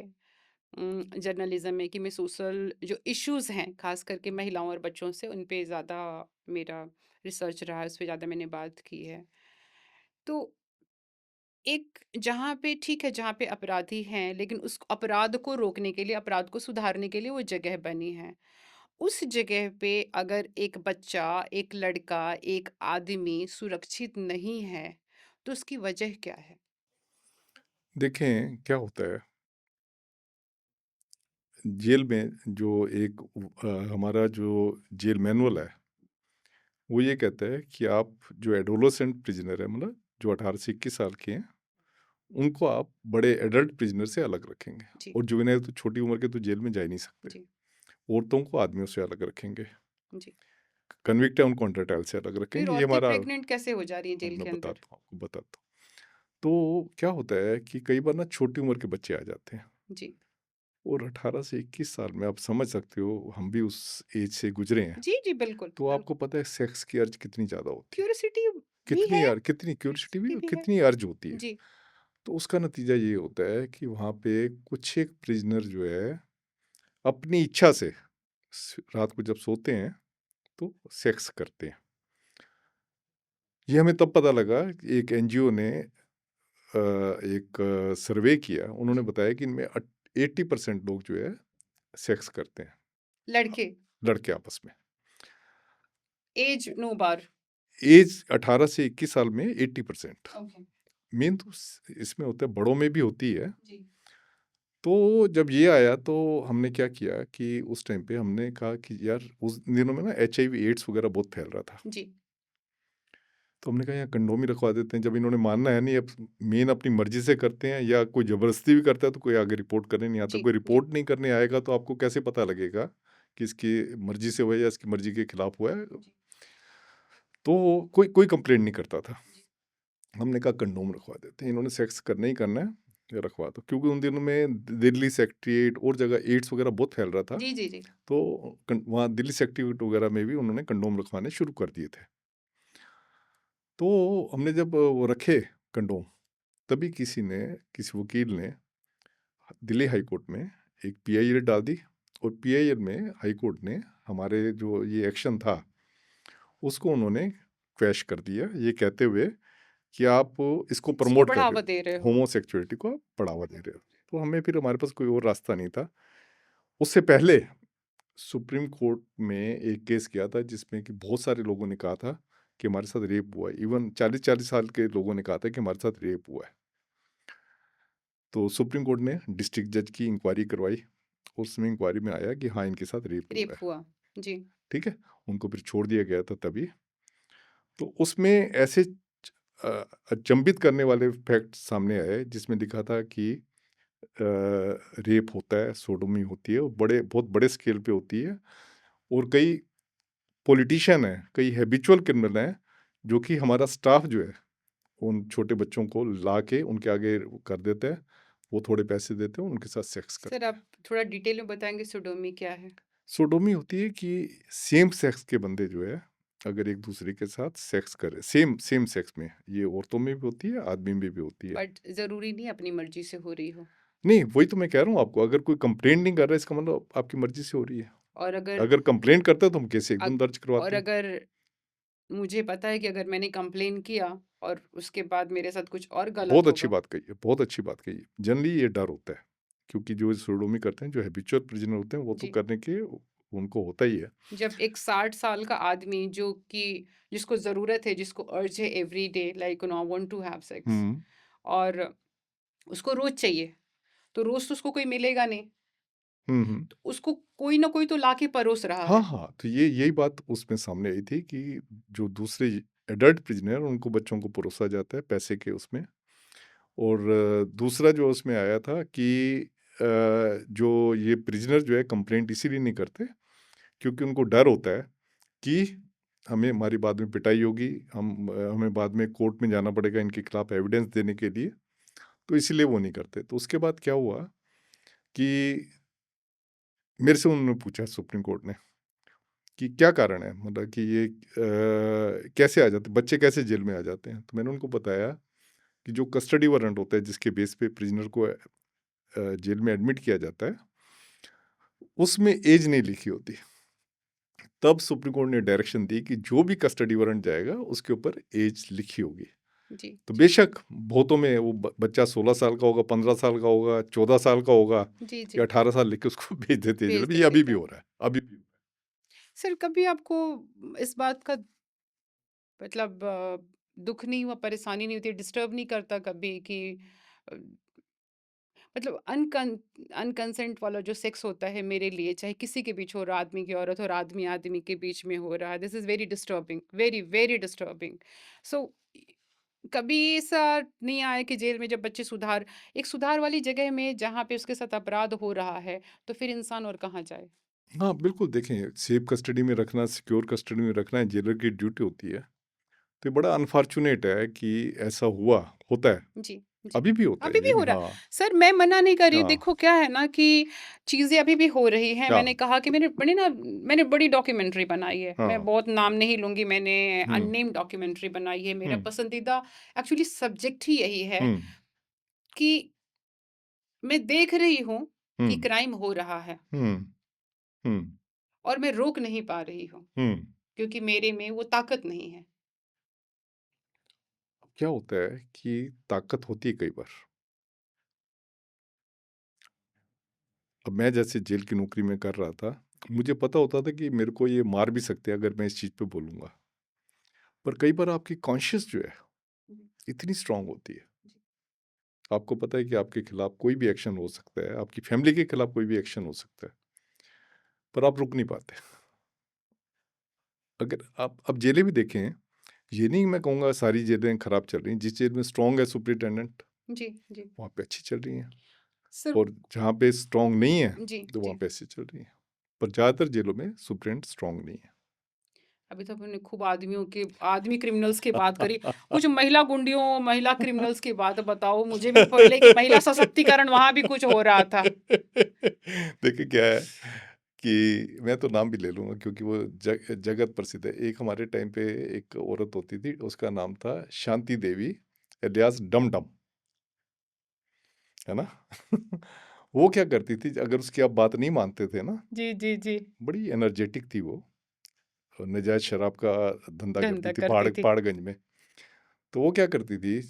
जर्नलिज्म में, कि मैं सोशल जो इश्यूज हैं खास करके महिलाओं और बच्चों से, उन पे ज़्यादा मेरा रिसर्च रहा है, उस पर ज़्यादा मैंने बात की है। तो एक जहाँ पे ठीक है, जहाँ पे अपराधी हैं, लेकिन उस अपराध को रोकने के लिए, अपराध को सुधारने के लिए वो जगह बनी है। उस जगह पे अगर एक बच्चा, एक लड़का, एक आदमी सुरक्षित नहीं है, तो उसकी वजह क्या है? देखें क्या होता है जेल में, जो एक हमारा जो जेल मैनुअल है वो ये कहता है कि आप जो एडोलोसेंट प्रिजनर है, मतलब जो 18 से 21 साल के हैं, उनको आप बड़े एडल्ट प्रिजनर से अलग रखेंगे, जी, और जुवेनाइल तो छोटी उम्र के तो जेल में जा ही नहीं सकते, जी, औरतों को आदमियों से अलग रखेंगे, जी। कन्विक्ट है उनको अंडर ट्रायल से अलग फिर रखेंगे, ये औरतें हमारा। प्रेग्नेंट कैसे हो जा रही हैं अब जेल मैं के अंदर? बताता हूँ आपको, बताता हूँ। तो क्या होता है कि कई बार ना छोटी उम्र के बच्चे आ जाते हैं, जी, और 18 से 21 साल में आप समझ सकते हो, हम भी उस एज से गुजरे हैं, जी, जी, बिल्कुल, तो बिल्कुल। आपको पता है सेक्स की अर्ज कितनी ज़्यादा होती है, क्यूरियोसिटी भी है, कितनी क्यूरियोसिटी भी, क्यूरियोसिटी भी है। कितनी अर्ज होती है। जी, तो उसका नतीजा ये होता है कि वहाँ पे कुछ एक प्रिजनर जो है अपनी इच्छा से रात को जब सोते हैं तो सेक्स करते हैं। ये हमें तब पता लगा कि एक एनजीओ ने एक सर्वे किया, उन्होंने बताया कि इनमें 80% लोग जो है सेक्स करते हैं, लड़के, लड़के आपस में। एज नो बार। एज 18 से 21 साल में 80%। ओके, मेन तो इसमें होता है, बड़ों में भी होती है। जी, तो जब ये आया तो हमने क्या किया कि उस टाइम पे हमने कहा कि यार उस दिनों में ना HIV एड्स वगैरह बहुत फैल रहा था, जी, तो हमने कहा यहाँ कंडोम ही रखवा देते हैं, जब इन्होंने मानना है नहीं, अब मेन अपनी मर्जी से करते हैं या कोई ज़बरदस्ती भी करता है तो कोई आगे रिपोर्ट करने नहीं आता, जी, कोई जी, रिपोर्ट नहीं करने आएगा तो आपको कैसे पता लगेगा कि इसकी मर्जी से हुआ है या इसकी मर्जी के खिलाफ हुआ है। जी, तो कोई कोई कंप्लेंट नहीं करता था। जी, हमने कहा कंडोम रखवा देते हैं, इन्होंने सेक्स करना ही करना है, या रखवा दो, क्योंकि उन दिनों में दिल्ली सेक्रेटेरिएट और जगह एड्स वगैरह बहुत फैल रहा था, जी, जी, जी, तो वहाँ दिल्ली सेक्रेटेरिएट वगैरह में भी उन्होंने कंडोम रखवाने शुरू कर दिए थे। तो हमने जब वो रखे कंडोम, तभी किसी वकील ने दिल्ली हाई कोर्ट में एक पीआईएल डाल दी, और पीआईएल में हाई कोर्ट ने हमारे जो ये एक्शन था उसको उन्होंने क्वैश कर दिया, ये कहते हुए कि आप इसको इसको प्रमोट कर रहे बढ़ावा हो, दे रहे हो। होमोसेक्सुअलिटी को आप बढ़ावा दे रहे हो। तो हमें फिर हमारे पास कोई और रास्ता नहीं था। उससे पहले सुप्रीम कोर्ट में एक केस किया था जिसमें कि बहुत सारे लोगों ने कहा था कि हमारे साथ रेप हुआ है, इवन 40-40 साल के लोगों ने कहा था कि हमारे साथ रेप हुआ है। तो सुप्रीम कोर्ट ने डिस्ट्रिक्ट जज की इंक्वायरी करवाई, उसमें इंक्वायरी में आया कि हाँ इनके साथ रेप हुआ रेप है। हुआ। जी, ठीक है, उनको फिर छोड़ दिया गया था तभी। तो उसमें ऐसे अचंभित करने वाले फैक्ट सामने आए जिसमें लिखा था कि रेप होता है, सोडोमी होती है, और बहुत बड़े स्केल पे होती है, और कई पॉलिटिशियन हैं, कई हैबिचुअल क्रिमिनल हैं जो कि हमारा स्टाफ जो है उन छोटे बच्चों को ला के उनके आगे कर देते हैं, वो थोड़े पैसे देते हैं, उनके साथ सेक्स सर करते हैं। आप थोड़ा डिटेल में बताएंगे सोडोमी क्या है? सोडोमी होती है कि सेम सेक्स के बंदे जो है अगर एक दूसरे के साथ सेक्स करे, सेम सेम सेक्स में, ये औरतों में भी होती है, आदमी में भी होती है। बट ज़रूरी नहीं अपनी मर्जी से हो रही हो। नहीं, वही तो मैं कह रहा हूँ आपको, अगर कोई कंप्लेंट नहीं कर रहा है इसका मतलब आपकी मर्जी से हो रही है। और अगर कंप्लेंट करता है तो हम केस एकदम दर्ज और करवाते हैं। अगर मुझे पता है कि अगर मैंने कंप्लेन किया और उसके बाद मेरे साथ कुछ और गलत बहुत अच्छी होगा। बात कही है, बहुत अच्छी बात कही है। जनरली ये डर होता है, क्योंकि जो सोडोमी करते हैं, जो हैबिचुअल प्रिजनर होते हैं, वो तो जी। करने के उनको होता ही है। जब एक 60 साल का आदमी जो कि जिसको ज़रूरत है, जिसको अर्ज है every day like I want to have sex, हुँ, और उसको रोज़ चाहिए, तो रोज़ तो उसको कोई मिलेगा नहीं, हुँ, हुँ। तो उसको कोई ना कोई तो लाके परोस रहा हाँ, है। हाँ, तो यही बात उसमें सामने आई थी कि जो दूसरे एडल्ट प्रिजनर उनको बच्चों को परोसा जाता है पैसे के उसमें। और दूसरा जो उसमें आया था कि जो ये प्रिजनर जो है कंप्लेंट इसीलिए नहीं करते क्योंकि उनको डर होता है कि हमें हमारी बाद में पिटाई होगी, हमें बाद में कोर्ट में जाना पड़ेगा इनके खिलाफ एविडेंस देने के लिए, तो इसीलिए वो नहीं करते। तो उसके बाद क्या हुआ कि मेरे से उन्होंने पूछा सुप्रीम कोर्ट ने कि क्या कारण है, मतलब कि ये कैसे आ जाते, बच्चे कैसे जेल में आ जाते हैं। तो मैंने उनको बताया कि जो कस्टडी वारंट होता है जिसके बेस पे प्रिजनर को जेल में एडमिट किया जाता है, उसमें एज नहीं लिखी होती। तब सुप्रीम कोर्ट ने डायरेक्शन दी कि जो भी कस्टडी वारंट जाएगा उसके ऊपर एज लिखी होगी। जी, तो जी। बेशक बहुतों में वो बच्चा 16 साल का होगा, 15 साल का होगा, 14 साल का होगा, जी, या जी। 18 साल लिख के उसको भेज देते हैं जेल भेज में। ये देते अभी भी हैं। हो रहा है, अभी भी। सर, कभी आपको इस बात का मतलब दुःख नहीं हुआ, परेशानी नहीं होती, डिस्टर्ब नहीं करता कभी कि अ, मतलब अनकंसेंट वाला जो सेक्स होता है मेरे लिए, चाहे किसी के बीच हो रहा, आदमी की औरत और आदमी आदमी के बीच में हो रहा है, this is very disturbing, very, very disturbing. So कभी ऐसा नहीं आया कि जेल में जब बच्चे एक सुधार वाली जगह में जहाँ पे उसके साथ अपराध हो रहा है, तो फिर इंसान और कहाँ जाए? हाँ, बिल्कुल देखें, सेफ कस्टडी में रखना, सिक्योर कस्टडी में रखना जेलर की ड्यूटी होती है। तो ये बड़ा अनफॉर्चुनेट है कि ऐसा होता है, जी, जी। अभी भी होता है अभी भी ये हो नहीं। रहा है। हाँ, सर, मैं मना नहीं कर रही हूँ, हाँ, देखो क्या है ना कि चीज़ें अभी भी हो रही हैं। हाँ, मैंने कहा कि मैंने बड़ी डॉक्यूमेंट्री बनाई है। मैं हाँ, बहुत नाम नहीं लूँगी, मैंने हुँ, अननेम्ड डॉक्यूमेंट्री बनाई है। मेरा हुँ, पसंदीदा एक्चुअली सब्जेक्ट ही यही है हुँ, कि मैं देख रही हूँ हुँ, कि क्राइम हो रहा है हुँ, हुँ, और मैं रोक नहीं पा रही हूँ, हुँ। क्योंकि मेरे में वो ताकत नहीं है। क्या होता है कि ताकत होती है कई बार। अब मैं जैसे जेल की नौकरी में कर रहा था, मुझे पता होता था कि मेरे को ये मार भी सकते हैं अगर मैं इस चीज़ पे बोलूँगा। पर कई बार आपकी कॉन्शियस जो है, जी, इतनी स्ट्रॉन्ग होती है। जी। आपको पता है कि आपके खिलाफ कोई भी एक्शन हो सकता है, आपकी फैमिली के खिलाफ कोई भी एक्शन हो सकता है, पर आप रुक नहीं पाते। अगर आप अब जेलें भी देखें, ये नहीं मैं कहूँगा सारी जेलें खराब चल रही हैं, जिस जेल में स्ट्रॉन्ग है सुपरिटेंडेंट, जी, जी। वहाँ पे अच्छी चल रही हैं, सर, और जहाँ पे स्ट्रॉन्ग नहीं है, जी, तो वहाँ जी। पे ऐसी चल रही हैं। पर ज़्यादातर जेलों में सुपरिटेंडेंट स्ट्रॉन्ग नहीं है। अभी तो हमने खूब आदमी क्रिमिनल्स की बात करी। कुछ महिला गुंडियों, महिला क्रिमिनल्स की बात बताओ। मुझे भी पहले कि महिला सशक्तिकरण वहाँ भी कुछ हो रहा था। देखिए क्या है कि मैं तो नाम भी ले लूँगा क्योंकि वो जगत प्रसिद्ध है। एक हमारे टाइम पे एक औरत होती थी, उसका नाम था शांति देवी एलियास डम-डम, है ना? वो क्या करती थी, अगर उसकी आप बात नहीं मानते थे ना, जी, जी, जी। बड़ी एनर्जेटिक थी वो, और नाजायज़ शराब का धंधा करती धंधा थी करती थी। पहाड़गंज में। तो वो क्या करती थी,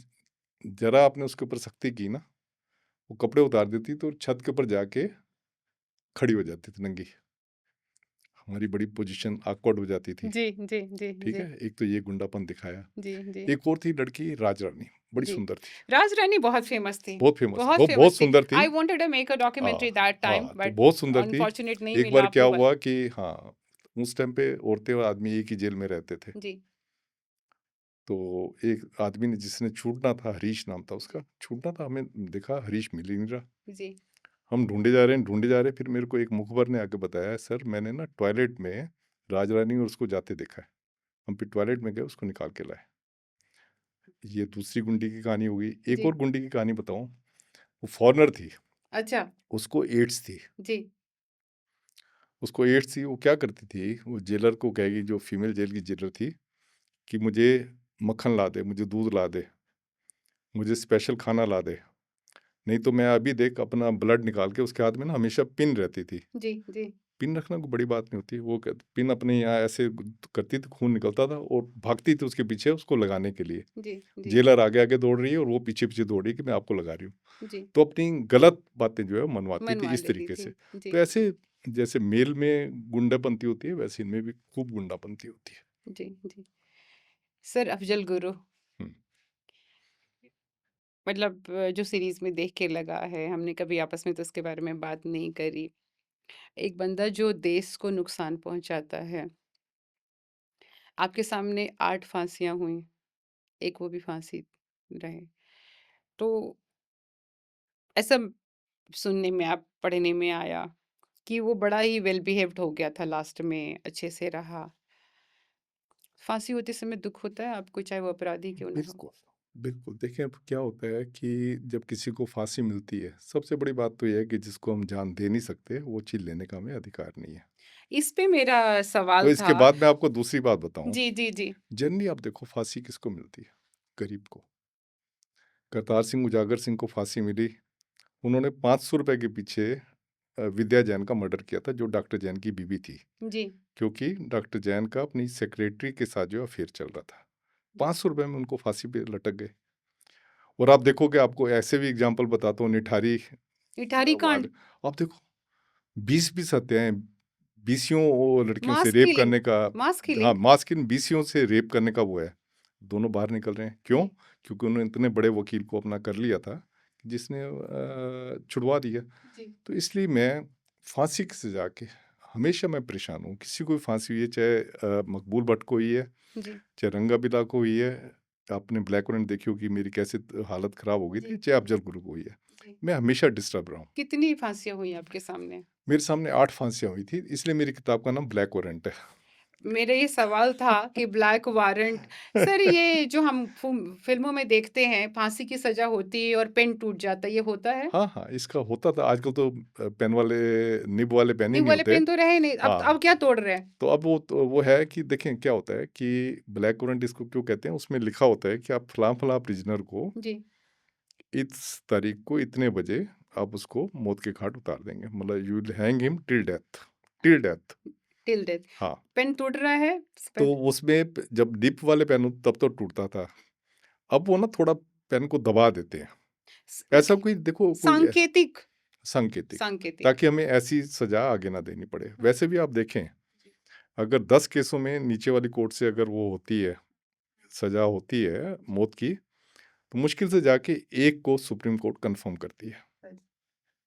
ज़रा आपने उसके ऊपर सख्ती की ना, वो कपड़े उतार देती तो छत के ऊपर जाके खड़ी हो जाती थी नंगी। हमारी बड़ी पोजीशन ऑकवर्ड हो जाती थी। जी, जी, जी, ठीक जी। है? एक तो ये गुंडापन दिखाया। जी, जी, एक और थी लड़की राज रानी, बड़ी जी। सुंदर थी, राज रानी बहुत फ़ेमस थी। बहुत फ़ेमस, बहुत वो बहुत फ़ेमस थी। सुंदर थी। I wanted to make a हाँ, डॉक्यूमेंट्री दैट टाइम हाँ, तो बट बहुत सुंदर थी। अनफॉर्चुनेट नहीं एक मिला बार क्या अप्रूवल। हुआ कि हाँ, उस टाइम पे औरतें और आदमी एक ही जेल में रहते थे। जी, तो एक आदमी ने जिसने छूटना था, हरीश नाम था उसका, छूटना था, हमें दिखा हरीश मिल ही नहीं रहा। जी, हम ढूँढे जा रहे हैं, ढूँढे जा रहे हैं, फिर मेरे को एक मुखबर ने आके बताया, सर मैंने ना टॉयलेट में राज रानी और उसको जाते देखा है। हम फिर टॉयलेट में गए, उसको निकाल के लाए। ये दूसरी गुंडी की कहानी हो गई। एक जी। और गुंडी की कहानी बताऊँ, वो फॉरेनर थी, अच्छा, उसको एड्स थी। जी, उसको एड्स थी, वो क्या करती थी, वो जेलर को कहेगी, जो फीमेल जेल की जेलर थी, कि मुझे मक्खन ला दे, मुझे दूध ला दे, मुझे स्पेशल खाना ला दे, नहीं तो मैं अभी देख अपना ब्लड निकाल के उसके हाथ में ना हमेशा पिन रहती थी। जी, जी, पिन रखना कोई बड़ी बात नहीं होती। वो पिन अपने यहाँ ऐसे करती थी, खून निकलता था और भागती थी उसके पीछे उसको लगाने के लिए। जी, जी, जेलर आगे आगे दौड़ रही है और वो पीछे पीछे दौड़ रही है कि मैं आपको लगा रही हूँ। जी, तो अपनी गलत बातें जो है मनवाती थी मनवा इस लेती तरीके थी। से। जी, तो ऐसे जैसे मेल में गुंडापंती होती है वैसे इनमें भी खूब गुंडापंती होती है। जी, जी। सर अफ़ज़ल गुरु हम्म। मतलब जो सीरीज़ में देख के लगा है, हमने कभी आपस में तो उसके बारे में बात नहीं करी। एक बंदा जो देश को नुकसान पहुँचाता है, आपके सामने 8 फांसियाँ हुईं, एक वो भी फांसी रहे। तो ऐसा सुनने में पढ़ने में आया कि वो बड़ा ही वेल बिहेव्ड हो गया था, लास्ट में अच्छे से रहा। फांसी होते समय दुख होता है आपको, चाहे वो अपराधी क्यों ना हो? बिल्कुल, बिल्कुल। देखिए अब क्या होता है कि जब किसी को फांसी मिलती है, सबसे बड़ी बात तो ये है कि जिसको हम जान दे नहीं सकते, वो चीज़ लेने का हमें अधिकार नहीं है। इस पे मेरा तो सवाल इसके था। बाद मैं आपको दूसरी बात बताऊँ, जी, जी, जी। जनरली आप देखो फांसी किसको मिलती है? गरीब को। करतार सिंह उजागर सिंह को फांसी मिली, उन्होंने ₹500 के पीछे विद्या जैन का मर्डर किया था, जो डॉक्टर जैन की बीवी थी। जी, क्योंकि डॉक्टर जैन का अपनी सेक्रेटरी के साथ जो अफेयर चल रहा था। जी। ₹500 में उनको फांसी पे लटक गए। और आप देखोगे, आपको ऐसे भी एग्जाम्पल बताता हूँ, निठारी निठारी कांड, वाले। आप देखो 20-20 हत्याएं, 20 वो लड़कियों से मास रेप किलिंग, करने का। मास हाँ, किलिंग। मास किलिंग, 20 से रेप करने का वो है। दोनों बाहर निकल रहे हैं, क्यों? जी, क्योंकि उन्होंने इतने बड़े वकील को अपना कर लिया था जिसने छुड़वा दिया। जी, तो इसलिए मैं फांसी की सजा के हमेशा मैं परेशान हूँ। किसी को भी फांसी हुई है, चाहे मकबूल भट्ट को हुई है, जी, चाहे रंगा बिला को हुई है। आपने ब्लैक वारंट देखी होगी मेरी कैसे हालत खराब हो गई जी, थी, चाहे अफजल जी, गुरु को हुई है। जी। मैं हमेशा डिस्टर्ब रहा हूँ। कितनी फांसियाँ हुई आपके सामने? मेरे सामने 8 फांसियाँ हुई थी, इसलिए मेरी किताब का नाम ब्लैक वारंट है। मेरा ये सवाल था कि ब्लैक वारंट, सर ये जो हम फ़िल्मों में देखते हैं, फांसी की सज़ा होती है और पेन टूट जाता है, ये होता है? हाँ, हाँ, इसका होता था। आजकल तो पेन वाले, निब वाले पेन ही नींबू नहीं वाले होते। पेन तो रहे नहीं, हाँ, अब क्या तोड़ रहे हैं? तो अब वो है कि देखें क्या होता है कि ब्लैक वारंट इसको क्यों कहते हैं, उसमें लिखा होता है कि आप फलाँ-फलाँ प्रिज़नर को जी, इस तारीख को इतने बजे आप उसको मौत के घाट उतार देंगे। मतलब you will hang him till death, till death. Till death. हाँ, पेन टूट रहा है, तो पेन उसमें जब डिप वाले पेन तब तो टूटता था। अब वो ना थोड़ा पेन को दबा देते हैं। स ऐसा कोई देखो कोई सांकेतिक, सांकेतिक, सांकेतिक। ताकि हमें ऐसी सज़ा आगे ना देनी पड़े। वैसे भी आप देखें, अगर 10 केसों में नीचे वाली कोर्ट से अगर वो होती है, सज़ा होती है मौत की, तो मुश्किल से जाके एक को सुप्रीम कोर्ट कन्फर्म करती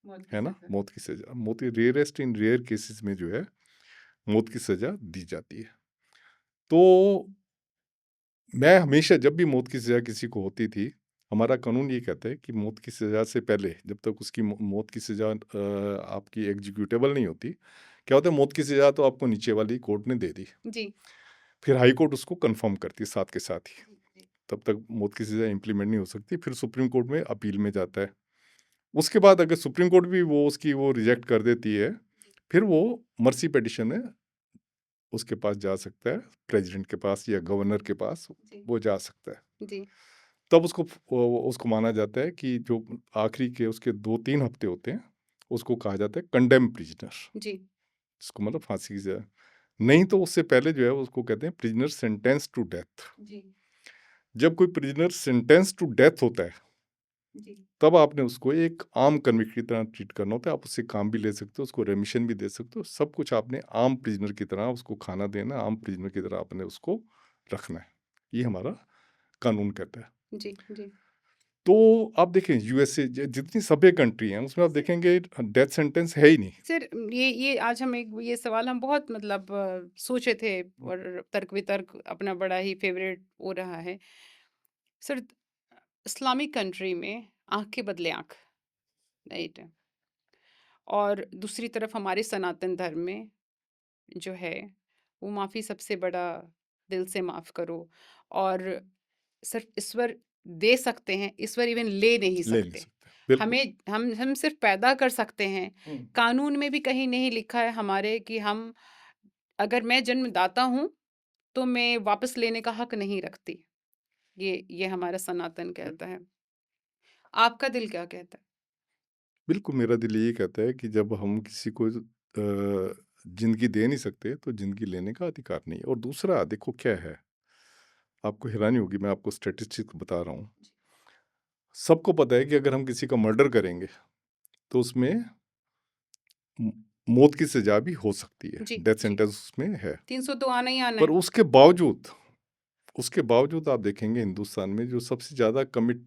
मौत की है ना? सज़ा। मौत की सज़ा। मौत की रेयरेस्ट इन रेयर केसेस में जो है, मौत की सज़ा दी जाती है। तो मैं हमेशा जब भी मौत की सज़ा किसी को होती थी, हमारा कानून ये कहता है कि मौत की सज़ा से पहले जब तक उसकी मौत की सज़ा आपकी एग्जीक्यूटेबल नहीं होती, क्या होता है, मौत की सज़ा तो आपको नीचे वाली कोर्ट ने दे दी, जी, फिर हाई कोर्ट उसको कन्फर्म करती है साथ के साथ ही। जी, तब तक मौत की सज़ा इम्प्लीमेंट नहीं हो सकती, फिर सुप्रीम कोर्ट में अपील में जाता है। उसके बाद अगर सुप्रीम कोर्ट भी वो उसकी वो रिजेक्ट कर देती है, फिर वो मर्सी पिटीशन है, उसके पास जा सकता है, प्रेसिडेंट के पास या गवर्नर के पास जी, वो जा सकता है। जी, तब उसको माना जाता है कि जो आखिरी के उसके 2-3 हफ्ते होते हैं, उसको कहा जाता है कंडेम प्रिजनर, जी, जिसको मतलब फांसी की सज़ा। नहीं तो उससे पहले जो है उसको कहते हैं प्रिजनर सेंटेंस टू डेथ। जी, जब कोई प्रिजनर सेंटेंस टू डेथ होता है, जी, तब आपने उसको एक आम कन्विक्ट की तरह ट्रीट करना होता है। आप उससे काम भी ले सकते हो, उसको रेमिशन भी दे सकते हो, सब कुछ आपने आम प्रिजनर की तरह उसको खाना देना, आम प्रिजनर की तरह आपने उसको रखना है। ये हमारा कानून कहता है। जी, जी। तो आप देखें यूएसए जितनी सभ्य कंट्री हैं उसमें आप देखेंगे डेथ सेंटेंस है ही नहीं। सर ये आज हम एक ये सवाल हम बहुत मतलब सोचे थे और तर्क वितर्क अपना बड़ा ही फेवरेट हो रहा है। सर इस्लामिक कंट्री में आँख के बदले आँख, राइट? और दूसरी तरफ हमारे सनातन धर्म में जो है वो माफ़ी सबसे बड़ा, दिल से माफ़ करो। और सिर्फ ईश्वर दे सकते हैं, ईश्वर इवन ले नहीं ले नहीं सकते। सकते, बिल्कुल। हमें हम सिर्फ पैदा कर सकते हैं। कानून में भी कहीं नहीं लिखा है हमारे कि हम, अगर मैं जन्मदाता हूँ तो मैं वापस लेने का हक नहीं रखती। ये हमारा सनातन कहता है। आपका दिल क्या कहता है? बिल्कुल, मेरा दिल यही कहता है कि जब हम किसी को ज़िंदगी दे नहीं सकते, तो ज़िंदगी लेने का अधिकार नहीं है। और दूसरा देखो क्या है, आपको हैरानी होगी, मैं आपको स्टैटिस्टिक्स बता रहा हूँ। सबको पता है कि अगर हम किसी का मर्डर करेंगे, तो उसमें म मौत की सज़ा भी हो सकती है, जी, डेथ जी। सेंटेंस उसमें है। 300 तो आना ही आना पर है। उसके बावजूद आप देखेंगे हिंदुस्तान में जो सबसे ज़्यादा कमिट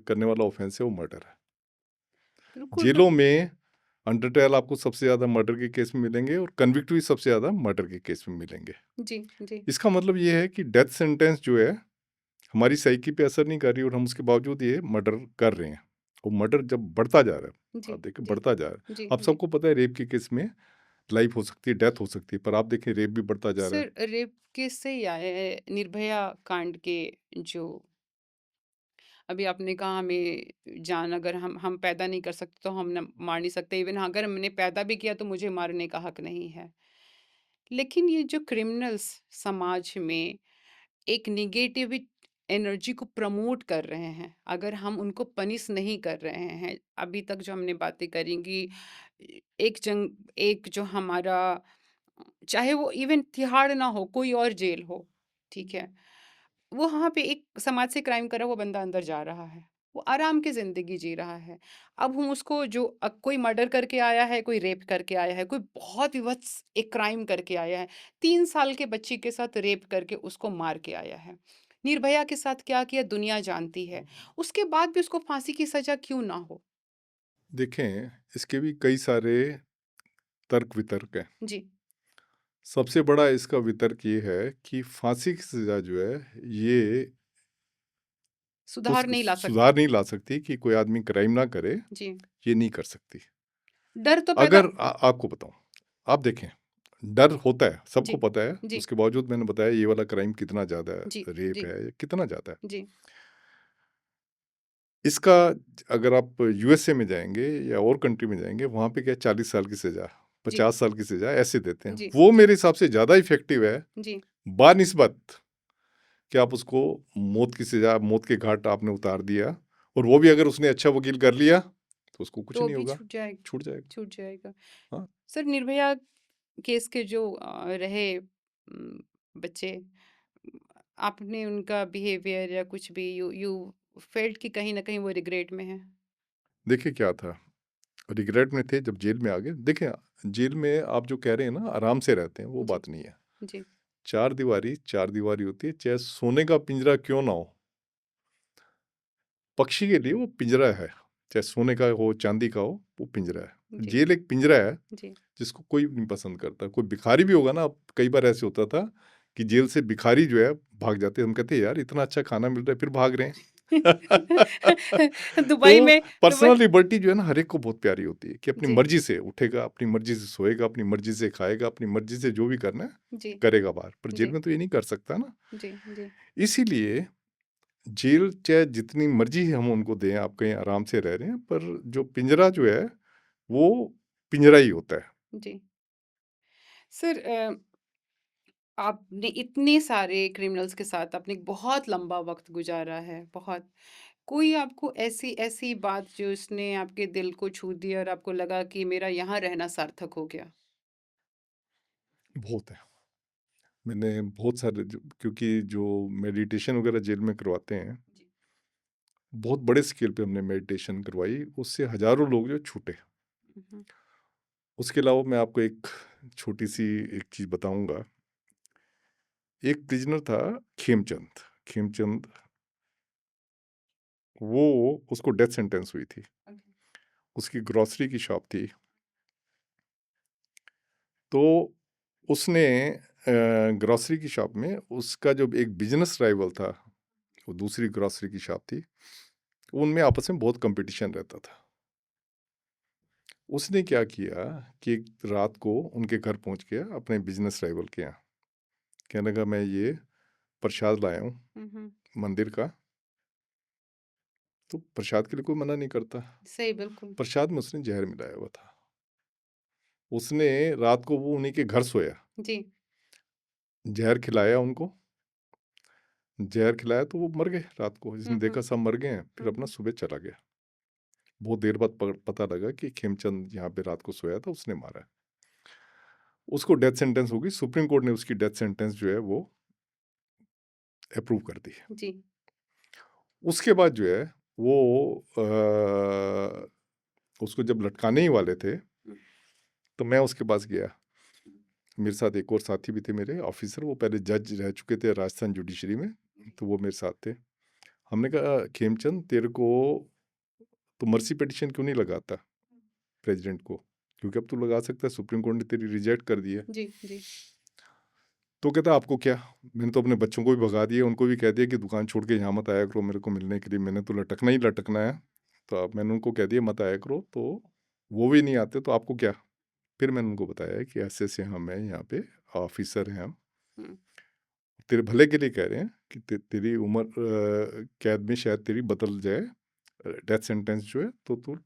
करने वाला ऑफ़ेंस है, वो मर्डर है। बिल्कुल, जेलों में अंडर ट्रायल आपको सबसे ज़्यादा मर्डर के केस में मिलेंगे और कन्विक्ट भी सबसे ज़्यादा मर्डर के केस में मिलेंगे। जी, जी, इसका मतलब ये है कि डेथ सेंटेंस जो है, हमारी साइकी पे असर नहीं कर रही और हम उसके बावजूद ये मर्डर कर रहे हैं। और मर्डर जब बढ़ता जा रहा है, जी, आप देखिए जी, बढ़ता जा रहा है। जी, अब जी। सबको पता है रेप के केस में लाइफ हो सकती है, डेथ हो सकती है, पर आप देखें रेप भी बढ़ता जा रहा है। सर, रेप केस से ही आए हैं निर्भया कांड के जो अभी आपने कहा हमें जान अगर हम पैदा नहीं कर सकते तो हम न मार नहीं सकते। इवन अगर हमने पैदा भी किया तो मुझे मारने का हक नहीं है। लेकिन ये जो क्रिमिनल्स समाज में एक नेगेटिव एनर्जी को प्रमोट कर रहे हैं, अगर हम उनको पनिश नहीं कर रहे हैं, अभी तक जो हमने बातें करी कि एक जो हमारा चाहे वो इवन तिहाड़ ना हो, कोई और जेल हो, ठीक है? वो वहाँ पे एक समाज से क्राइम करा हुआ बंदा अंदर जा रहा है। वो आराम की ज़िंदगी जी रहा है। अब हम उसको जो कोई मर्डर करके आया है, कोई रेप करके आया है, कोई बहुत विभत्स एक क्राइम करके आया है। 3 साल के बच्ची के साथ रेप करके उसको मार के आया है। निर्भया के साथ क्या किया दुनिया जानती है। उसके बाद भी उसको फांसी की सज़ा क्यों ना हो? देखें, इसके भी कई सारे तर्क-वितर्क हैं। जी, सबसे बड़ा इसका वितर्क ये है कि फांसी की सज़ा जो है, ये उस सुधार नहीं ला सकती। सुधार नहीं ला सकती कि कोई आदमी क्राइम ना करे, जी, ये नहीं कर सकती। डर तो पैदा अगर आपको बताऊँ, आप देखें, डर होता है, सबको जी, पता है, जी, उसके बावजूद मैंने बताया ये वाला क्राइम कितना ज़्यादा है, जी, रेप जी, है, ये कितना ज़्यादा है। जी, इसका अगर आप यूएसए में जाएँगे या और कंट्री में जाएँगे, वहाँ पे क्या है 40 साल की सज़ा, जी, 50 साल की सज़ा ऐसे देते हैं। जी, वो जी, मेरे हिसाब से ज़्यादा इफ़ेक्टिव है, जी, बानिस्बत कि आप उसको मौत की सज़ा, मौत के घाट आपने उतार दिया और वो भी अगर उसने अच्छा वकील कर लिया, तो उसको कुछ तो नहीं भी होगा, छूट जाएगा। छूट जाएगा। हाँ, सर निर्भया केस के जो रहे बच्चे आपने उनका बिहेवियर या कुछ भी यू यू फेल्ट कि कहीं ना कहीं वो रिग्रेट में है। देखिए क्या था, रिग्रेट में थे जब जेल में आ गए। देखिए, जेल में आप जो कह रहे हैं ना आराम से रहते हैं, वो जी, बात नहीं है। जी, चार दीवारी होती है, चाहे सोने का पिंजरा क्यों ना हो, पक्षी के लिए वो पिंजरा है। चाहे सोने का हो, चांदी का हो, वो पिंजरा है। जी, जेल एक पिंजरा है, जी, जिसको कोई नहीं पसंद करता। कोई भिखारी भी होगा ना, अब कई बार ऐसे होता था कि जेल से भिखारी जो है भाग जाते हैं। हम कहते हैं यार इतना अच्छा खाना मिल रहा है, फिर भाग रहे हैं। तो दुबई में दुबई पर्सनल लिबर्टी जो है ना, हर एक को बहुत प्यारी होती है कि अपनी जी, मर्जी से उठेगा, अपनी मर्जी से सोएगा, अपनी मर्जी से खाएगा, अपनी मर्जी से जो भी करना है जी, करेगा बाहर। पर जेल जी, में तो ये नहीं कर सकता ना। जी, जी, इसीलिए जेल चाहे जितनी मर्जी हम उनको दें, आप कहीं आराम से रह रहे हैं, पर जो पिंजरा जो है, वो पिंजरा ही होता है। जी। सर आपने इतने सारे क्रिमिनल्स के साथ आपने एक बहुत लंबा वक्त गुजारा है बहुत कोई आपको ऐसी ऐसी बात जो उसने आपके दिल को छू दिया और आपको लगा कि मेरा यहाँ रहना सार्थक हो गया। बहुत है। मैंने बहुत सारे क्योंकि जो मेडिटेशन वगैरह जेल में करवाते हैं, जी, बहुत बड़े स्केल पे हमने मेडिटेशन करवाई, उससे हज़ारों लोग जो छूटे। हम्म, उसके अलावा मैं आपको एक छोटी-सी एक चीज़ बताऊँगा। एक प्रिज़नर था खेमचंद। खेमचंद वो उसको डेथ सेंटेंस हुई थी। ओके, उसकी ग्रोसरी की शॉप थी। तो उसने ग्रोसरी की शॉप में उसका जो एक बिज़नेस राइवल था, वो दूसरी ग्रोसरी की शॉप थी, उनमें आपस में बहुत कॉम्पिटिशन रहता था। उसने क्या किया कि एक रात को उनके घर पहुंच गया अपने बिज़नेस राइवल के यहाँ। कहने लगा मैं ये प्रसाद लाया हूँ हम्म, मंदिर का। तो प्रसाद के लिए कोई मना नहीं करता। सही बिल्कुल। प्रसाद में उसने जहर मिलाया हुआ था। उसने रात को वो उन्हीं के घर सोया, जी, जहर खिलाया उनको। जहर खिलाया तो वो मर गए रात को। जिसने हम्म, देखा सब मर गए हैं, फिर अपना हम्म, सुबह चला गया। बहुत देर बाद पता लगा कि खेमचंद यहाँ पे रात को सोया था, उसने मारा है। उसको डेथ सेंटेंस हो गई, सुप्रीम कोर्ट ने उसकी डेथ सेंटेंस जो है वो अप्रूव कर दी। जी। उसके बाद जो है वो उसको जब लटकाने ही वाले थे तो मैं उसके पास गया। मेरे साथ एक और साथी भी थे, मेरे ऑफिसर, वो पहले जज रह चुके थे राजस्थान जुडिशरी में, तो वो मेरे साथ थे। हमने कहा खेमचंद, तेरे को तो मर्सी पिटिशन क्यों नहीं लगाता प्रेसिडेंट को, क्योंकि अब तू लगा सकता है, सुप्रीम कोर्ट ने तेरी रिजेक्ट कर दी है। जी जी। तो कहता आपको क्या, मैंने तो अपने बच्चों को भी भगा दिया, उनको भी कह दिया कि दुकान छोड़ के यहाँ मत आया करो मेरे को मिलने के लिए, मैंने तो लटकना ही लटकना है, तो अब मैंने उनको कह दिया मत आया करो, तो वो भी नहीं आते, तो आपको क्या। फिर मैंने उनको बताया कि ऐसे ऐसे हम हैं यहाँ पे, ऑफिसर हैं हम, हम्म, तेरे भले के लिए कह रहे हैं कि तेरी उम्र कैद में शायद तेरी बदल जाए, डेथ सेंटेंस जो है, तो तू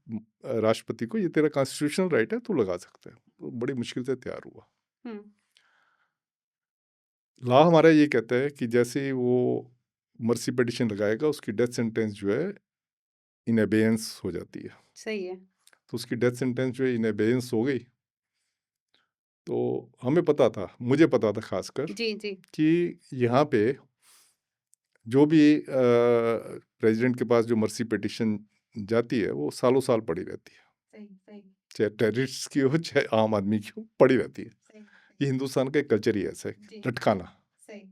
राष्ट्रपति को, ये तेरा कॉन्स्टिट्यूशनल राइट है, तू लगा सकता है। तो बड़ी मुश्किल से तैयार हुआ। हम्म, लॉ हमारा ये कहता है कि जैसे ही वो मर्सी पिटिशन लगाएगा, उसकी डेथ सेंटेंस जो है इन एबेयंस हो जाती है। सही है। तो उसकी डेथ सेंटेंस जो है इन एबेयंस हो गई। तो हमें पता था, मुझे पता था खासकर, जी जी। कि यहाँ पे जो भी प्रेसिडेंट के पास जो मर्सी पिटिशन जाती है, वो सालों साल पड़ी रहती है, सही सही चाहे टेररिस्ट की हो चाहे आम आदमी की हो, पड़ी रहती है। सही। ये हिंदुस्तान का एक कल्चर ही ऐसा है, जी। लटकाना। सही।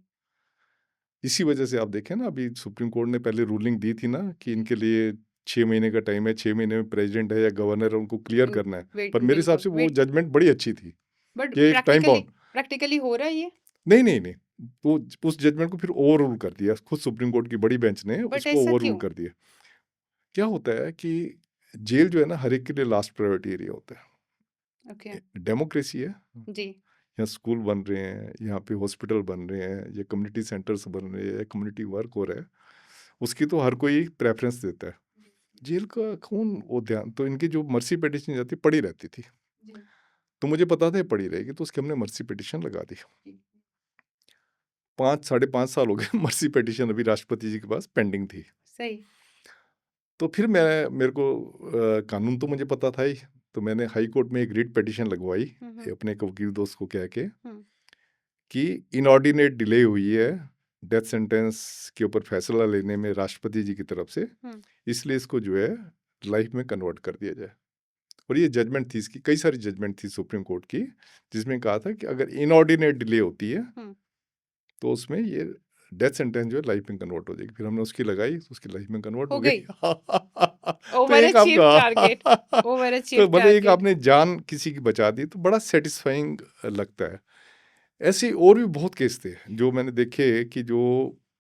इसी वजह से आप देखें ना, अभी सुप्रीम कोर्ट ने पहले रूलिंग दी थी ना कि इनके लिए 6 महीने का टाइम है, 6 महीने में प्रेसिडेंट है या गवर्नर है, उनको क्लियर करना है। वेट पर मेरे हिसाब बिल्कुल से वो वेट। जजमेंट बड़ी अच्छी थी, बट ये एक टाइम बाउंड। प्रैक्टिकली हो रहा है ये। नहीं नहीं नहीं, वो उस जजमेंट को फिर ओवर रूल कर दिया, खुद सुप्रीम कोर्ट की बड़ी बेंच ने बट उसको ऐसा ओवर रूल क्यों? कर दिया। क्या होता है कि जेल जो है ना, हर एक के लिए लास्ट प्रायोरिटी एरिया होता ओके। है। डेमोक्रेसी है, जी। यहाँ स्कूल बन रहे हैं, यहाँ पे हॉस्पिटल बन रहे हैं, या कम्युनिटी सेंटर्स बन रहे हैं, या कम्युनिटी वर्क हो रहा है, उसकी तो हर कोई प्रेफरेंस देता है। जेल का कौन वो ध्यान, तो इनकी जो मर्सी पिटिशन जाती पड़ी रहती थी, जी। तो मुझे पता था ये पड़ी रहेगी, तो उसकी हमने मर्सी पिटिशन लगा दी। 5 साढ़े 5 साल हो गए मर्सी पिटिशन अभी राष्ट्रपति जी के पास पेंडिंग थी। सही। तो फिर मेरे को कानून तो मुझे पता था ही, तो मैंने हाई कोर्ट में एक रिट पिटिशन लगवाई अपने एक वकील दोस्त को कह के कि इनऑर्डिनेट डिले हुई है डेथ सेंटेंस के ऊपर फैसला लेने में राष्ट्रपति जी की तरफ से, इसलिए इसको जो है लाइफ में कन्वर्ट कर दिया जाए। और ये जजमेंट थी, इसकी कई सारी जजमेंट थी सुप्रीम कोर्ट की, जिसमें कहा था कि अगर इनऑर्डिनेट डिले होती है तो उसमें ये डेथ सेंटेंस जो है लाइफ में कन्वर्ट हो जाएगी। फिर हमने उसकी लगाई तो उसकी लाइफ में कन्वर्ट हो हो गई। तो ओवर एक अचीव आपका टारगेट। ओवर तो अचीव भले एक टारगेट। आपने जान किसी की बचा दी तो बड़ा सेटिस्फाइंग लगता है। ऐसे और भी बहुत केस थे जो मैंने देखे कि जो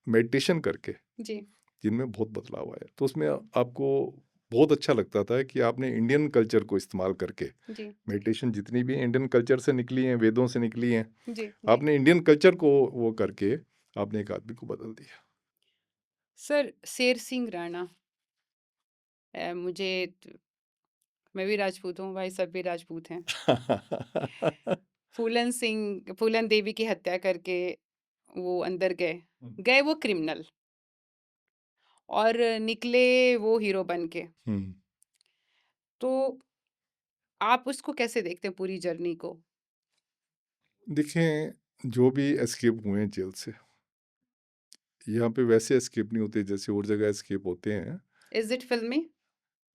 मेडिटेशन करके जी। जिनमें बहुत बदलाव आया, तो उसमें आपको बहुत अच्छा लगता था कि आपने इंडियन कल्चर को इस्तेमाल करके, जी। मेडिटेशन जितनी भी इंडियन कल्चर से निकली हैं, वेदों से निकली हैं, जी। आपने इंडियन कल्चर को वो करके आपने एक आदमी को बदल दिया। सर, शेर सिंह राणा, मुझे मैं भी राजपूत हूँ, भाई सब भी राजपूत हैं। फूलन देवी की हत्या करके वो अंदर गए वो क्रिमिनल, और निकले वो हीरो बन के। तो आप उसको कैसे देखते हैं, पूरी जर्नी को? देखें, जो भी एस्केप हुए हैं जेल से, यहाँ पे वैसे एस्केप नहीं होते जैसे और जगह एस्केप होते हैं। इज इट फिल्मी?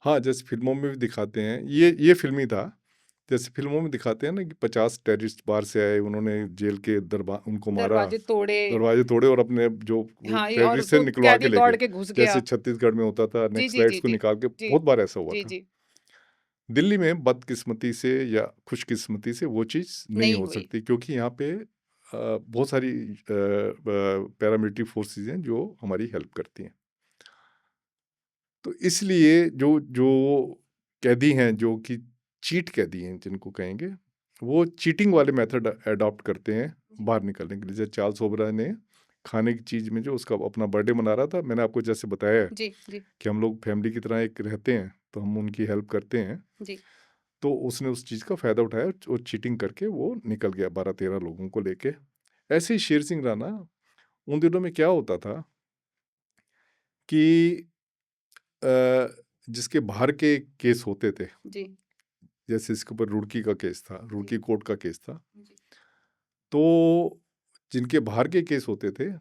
हाँ, जैसे फिल्मों में भी दिखाते हैं, ये फिल्मी था। जैसे फिल्मों में दिखाते हैं ना कि 50 टेररिस्ट बाहर से आए, उन्होंने जेल के उनको मारा, दरवाजे तोड़े। दरवाजे तोड़े और अपने जो हाँ, और टेररिस्ट से वो निकलवा के कैदी ले दौड़ गए। के घुस गया। जैसे छत्तीसगढ़ में होता था, जी जी नक्सलाइट्स जी को जी निकाल के, जी बहुत बार ऐसा हुआ जी था। जी। दिल्ली में बदकिस्मती से या खुशकिस्मती से वो चीज़ नहीं नहीं हो हुई। सकती, क्योंकि यहाँ पे बहुत सारी पैरामिलिट्री फोर्सेस हैं जो हमारी हेल्प करती हैं। तो इसलिए जो जो कैदी हैं, जो कि चीट कैदी हैं जिनको कहेंगे, वो चीटिंग वाले मेथड अडॉप्ट करते हैं बाहर निकलने के लिए। जैसे चार्ल्स ओबरा ने खाने की चीज़ में जो उसका अपना बर्थडे मना रहा था, मैंने आपको जैसे बताया है जी जी कि हम लोग फैमिली की तरह एक रहते हैं, तो हम उनकी हेल्प करते हैं। जी। तो उसने उस चीज़ का फ़ायदा उठाया और चीटिंग करके वो निकल गया 12-13 लोगों को लेके। ऐसे ही शेर सिंह राणा, उन दिनों में क्या होता था कि जिसके बाहर के केस होते थे, जी जैसे इसके ऊपर रुड़की का केस था, रुड़की कोर्ट का केस था, जी तो जिनके बाहर के केस होते थे,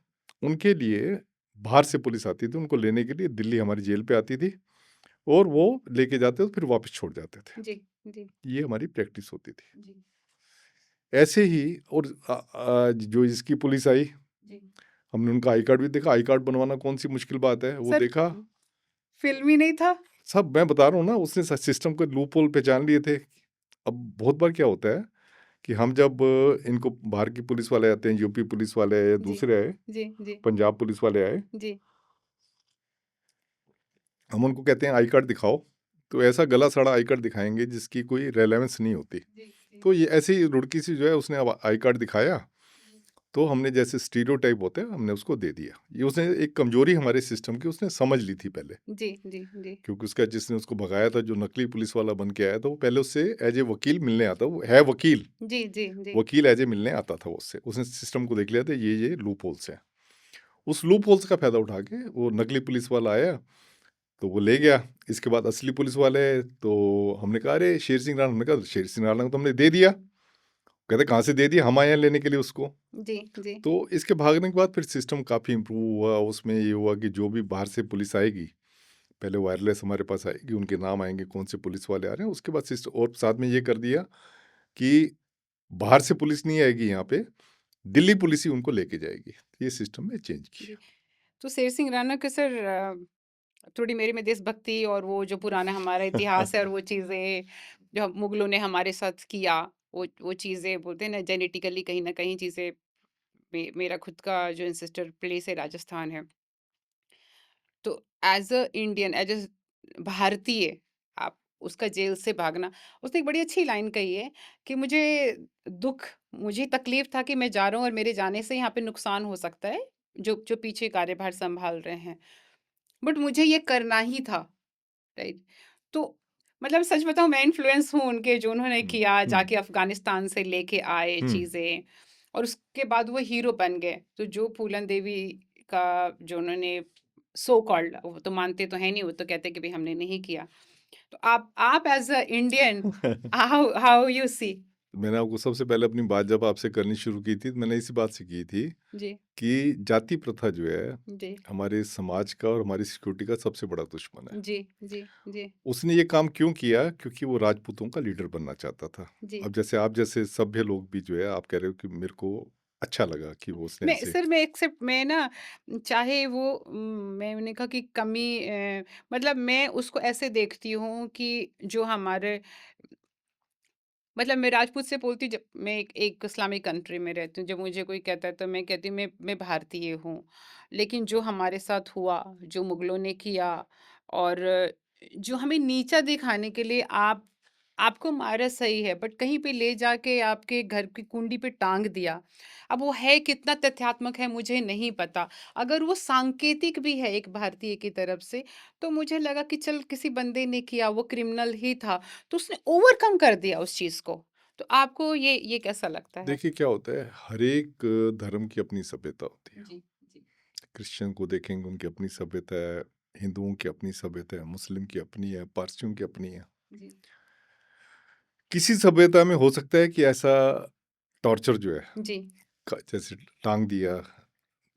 उनके लिए बाहर से पुलिस आती थी, उनको लेने के लिए दिल्ली हमारी जेल पे आती थी और वो लेके जाते थे, फिर वापस छोड़ जाते थे। जी जी ये हमारी प्रैक्टिस होती थी। जी ऐसे ही और जो इसकी पुलिस आई, जी हमने उनका आई कार्ड भी देखा। आई कार्ड बनवाना कौन सी मुश्किल बात है, वो सर देखा। फिल्मी नहीं था। सब मैं बता रहा हूँ ना, उसने सिस्टम के लूप होल पहचान लिए थे। अब बहुत बार क्या होता है कि हम जब इनको बाहर की पुलिस वाले आते हैं, यूपी पुलिस वाले आए या जी दूसरे आए, जी जी पंजाब पुलिस वाले आए, जी हम उनको कहते हैं आई कार्ड दिखाओ, तो ऐसा गला सड़ा आई कार्ड दिखाएंगे जिसकी कोई रेलेवेंस नहीं होती। जी जी तो ये ऐसे ही रुड़की सी जो है, उसने अब आई कार्ड दिखाया, तो हमने जैसे स्टीरियोटाइप होते हैं, हमने उसको दे दिया। ये उसने एक कमजोरी हमारे सिस्टम की उसने समझ ली थी पहले, जी जी जी क्योंकि उसका जिसने उसको भगाया था, जो नकली पुलिस वाला बन के आया था, वो पहले उससे एज ए वकील मिलने आता, वो है वकील, जी जी जी वकील एज ए मिलने आता था वो उससे। उसने सिस्टम को देख लिया था, ये लूप होल्स है। उस लूप होल्स का फायदा उठा के वो नकली पुलिस वाला आया, तो वो ले गया। इसके बाद असली पुलिस वाले, तो हमने कहा अरे शेर सिंह राणा, हमने कहा शेर सिंह राणा को तो हमने दे दिया। कहते कहाँ से दे दिया, हम आए हैं लेने के लिए उसको। जी जी तो इसके भागने के बाद फिर सिस्टम काफ़ी इम्प्रूव हुआ। उसमें ये हुआ कि जो भी बाहर से पुलिस आएगी, पहले वायरलेस हमारे पास आएगी, उनके नाम आएंगे कौन से पुलिस वाले आ रहे हैं। उसके बाद सिस्टम और साथ में ये कर दिया कि बाहर से पुलिस नहीं आएगी यहाँ पे, दिल्ली पुलिस ही उनको लेके जाएगी। ये सिस्टम में चेंज जी। किया। तो शेर सिंह राणा के सर थोड़ी मेरे में देशभक्ति और वो जो पुराना हमारा इतिहास है और वो चीज़ें जो मुगलों ने हमारे साथ किया, वो चीज़ें बोलते हैं ना जेनेटिकली कहीं ना कहीं चीज़ें मेरा खुद का जो इंसेस्टर प्लेस है राजस्थान है। तो as a Indian, as a भारतीय, आप उसका जेल से भागना, उसने एक बड़ी अच्छी लाइन कही है कि मुझे तकलीफ था कि मैं जा रहा हूँ और मेरे जाने से यहाँ पे नुकसान हो सकता है, जो जो पीछे कार्यभार संभाल रहे हैं, बट मुझे ये करना ही था, राइट? तो मतलब सच बताऊं, मैं इन्फ्लुएंस हूँ उनके, जो उन्होंने हम्म, किया, हम्म, जाके अफगानिस्तान से लेके आए हम्म, चीजें, और उसके बाद वो हीरो बन गए। तो जो फूलन देवी का जो उन्होंने सो कॉल्ड, वो तो मानते तो है नहीं, वो तो कहते कि भाई हमने नहीं किया। तो आप as a Indian, how how you see? मैंने आपको सबसे पहले अपनी बात जब आपसे करनी शुरू की थी, तो मैंने इसी बात से की थी जी कि जाति प्रथा जो है जी हमारे समाज का और हमारी सिक्योरिटी का सबसे बड़ा दुश्मन है। जी जी जी उसने ये काम क्यों किया? क्योंकि वो राजपूतों का लीडर बनना चाहता था। जी। अब जैसे आप जैसे सभ्य लोग भी जो है, आप कह रहे हो कि मेरे को अच्छा लगा कि वो उसने मैं ऐसे। सर मैं एक्सेप्ट, मैं ना चाहे वो मैंने कहा कि कमी, मतलब मैं उसको ऐसे देखती हूँ कि जो हमारे, मतलब मैं राजपूत से बोलती हूँ, जब मैं एक इस्लामिक कंट्री में रहती हूँ, जब मुझे कोई कहता है तो मैं कहती हूँ मैं भारतीय हूँ। लेकिन जो हमारे साथ हुआ, जो मुगलों ने किया, और जो हमें नीचा दिखाने के लिए आपको मारा सही है, बट कहीं पे ले जाके आपके घर की कुंडी पे टांग दिया। अब वो है कितना तथ्यात्मक है मुझे नहीं पता। अगर वो सांकेतिक भी है एक भारतीय की तरफ से, तो मुझे लगा कि चल किसी बंदे ने किया, वो क्रिमिनल ही था, तो उसने ओवरकम कर दिया उस चीज को। तो आपको ये कैसा लगता है? देखिए क्या होता है, हर एक धर्म की अपनी सभ्यता होती है। जी जी क्रिश्चियन को देखेंगे, उनकी अपनी सभ्यता है। हिंदुओं की अपनी सभ्यता है, मुस्लिम की अपनी है, पारसियों की अपनी है। जी किसी सभ्यता में हो सकता है कि ऐसा टॉर्चर जो है, जी जैसे टांग दिया,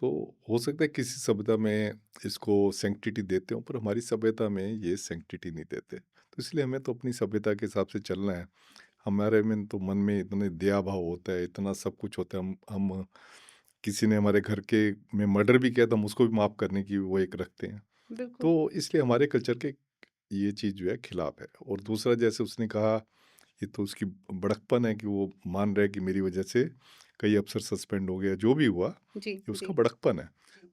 तो हो सकता है किसी सभ्यता में इसको सैंक्टिटी देते हो, पर हमारी सभ्यता में ये सैंक्टिटी नहीं देते। तो इसलिए हमें तो अपनी सभ्यता के हिसाब से चलना है। हमारे में तो मन में इतने दया भाव होता है, इतना सब कुछ होता है। हम किसी ने हमारे घर के में मर्डर भी किया तो हम उसको भी माफ़ करने की वो एक रखते हैं। बिल्कुल। तो इसलिए हमारे कल्चर के ये चीज़ जो है खिलाफ है। और दूसरा, जैसे उसने कहा, ये तो उसकी बड़कपन है कि वो मान रहा है कि मेरी वजह से कई अफसर सस्पेंड हो गया, जो भी हुआ जी ये उसका जी बड़कपन है।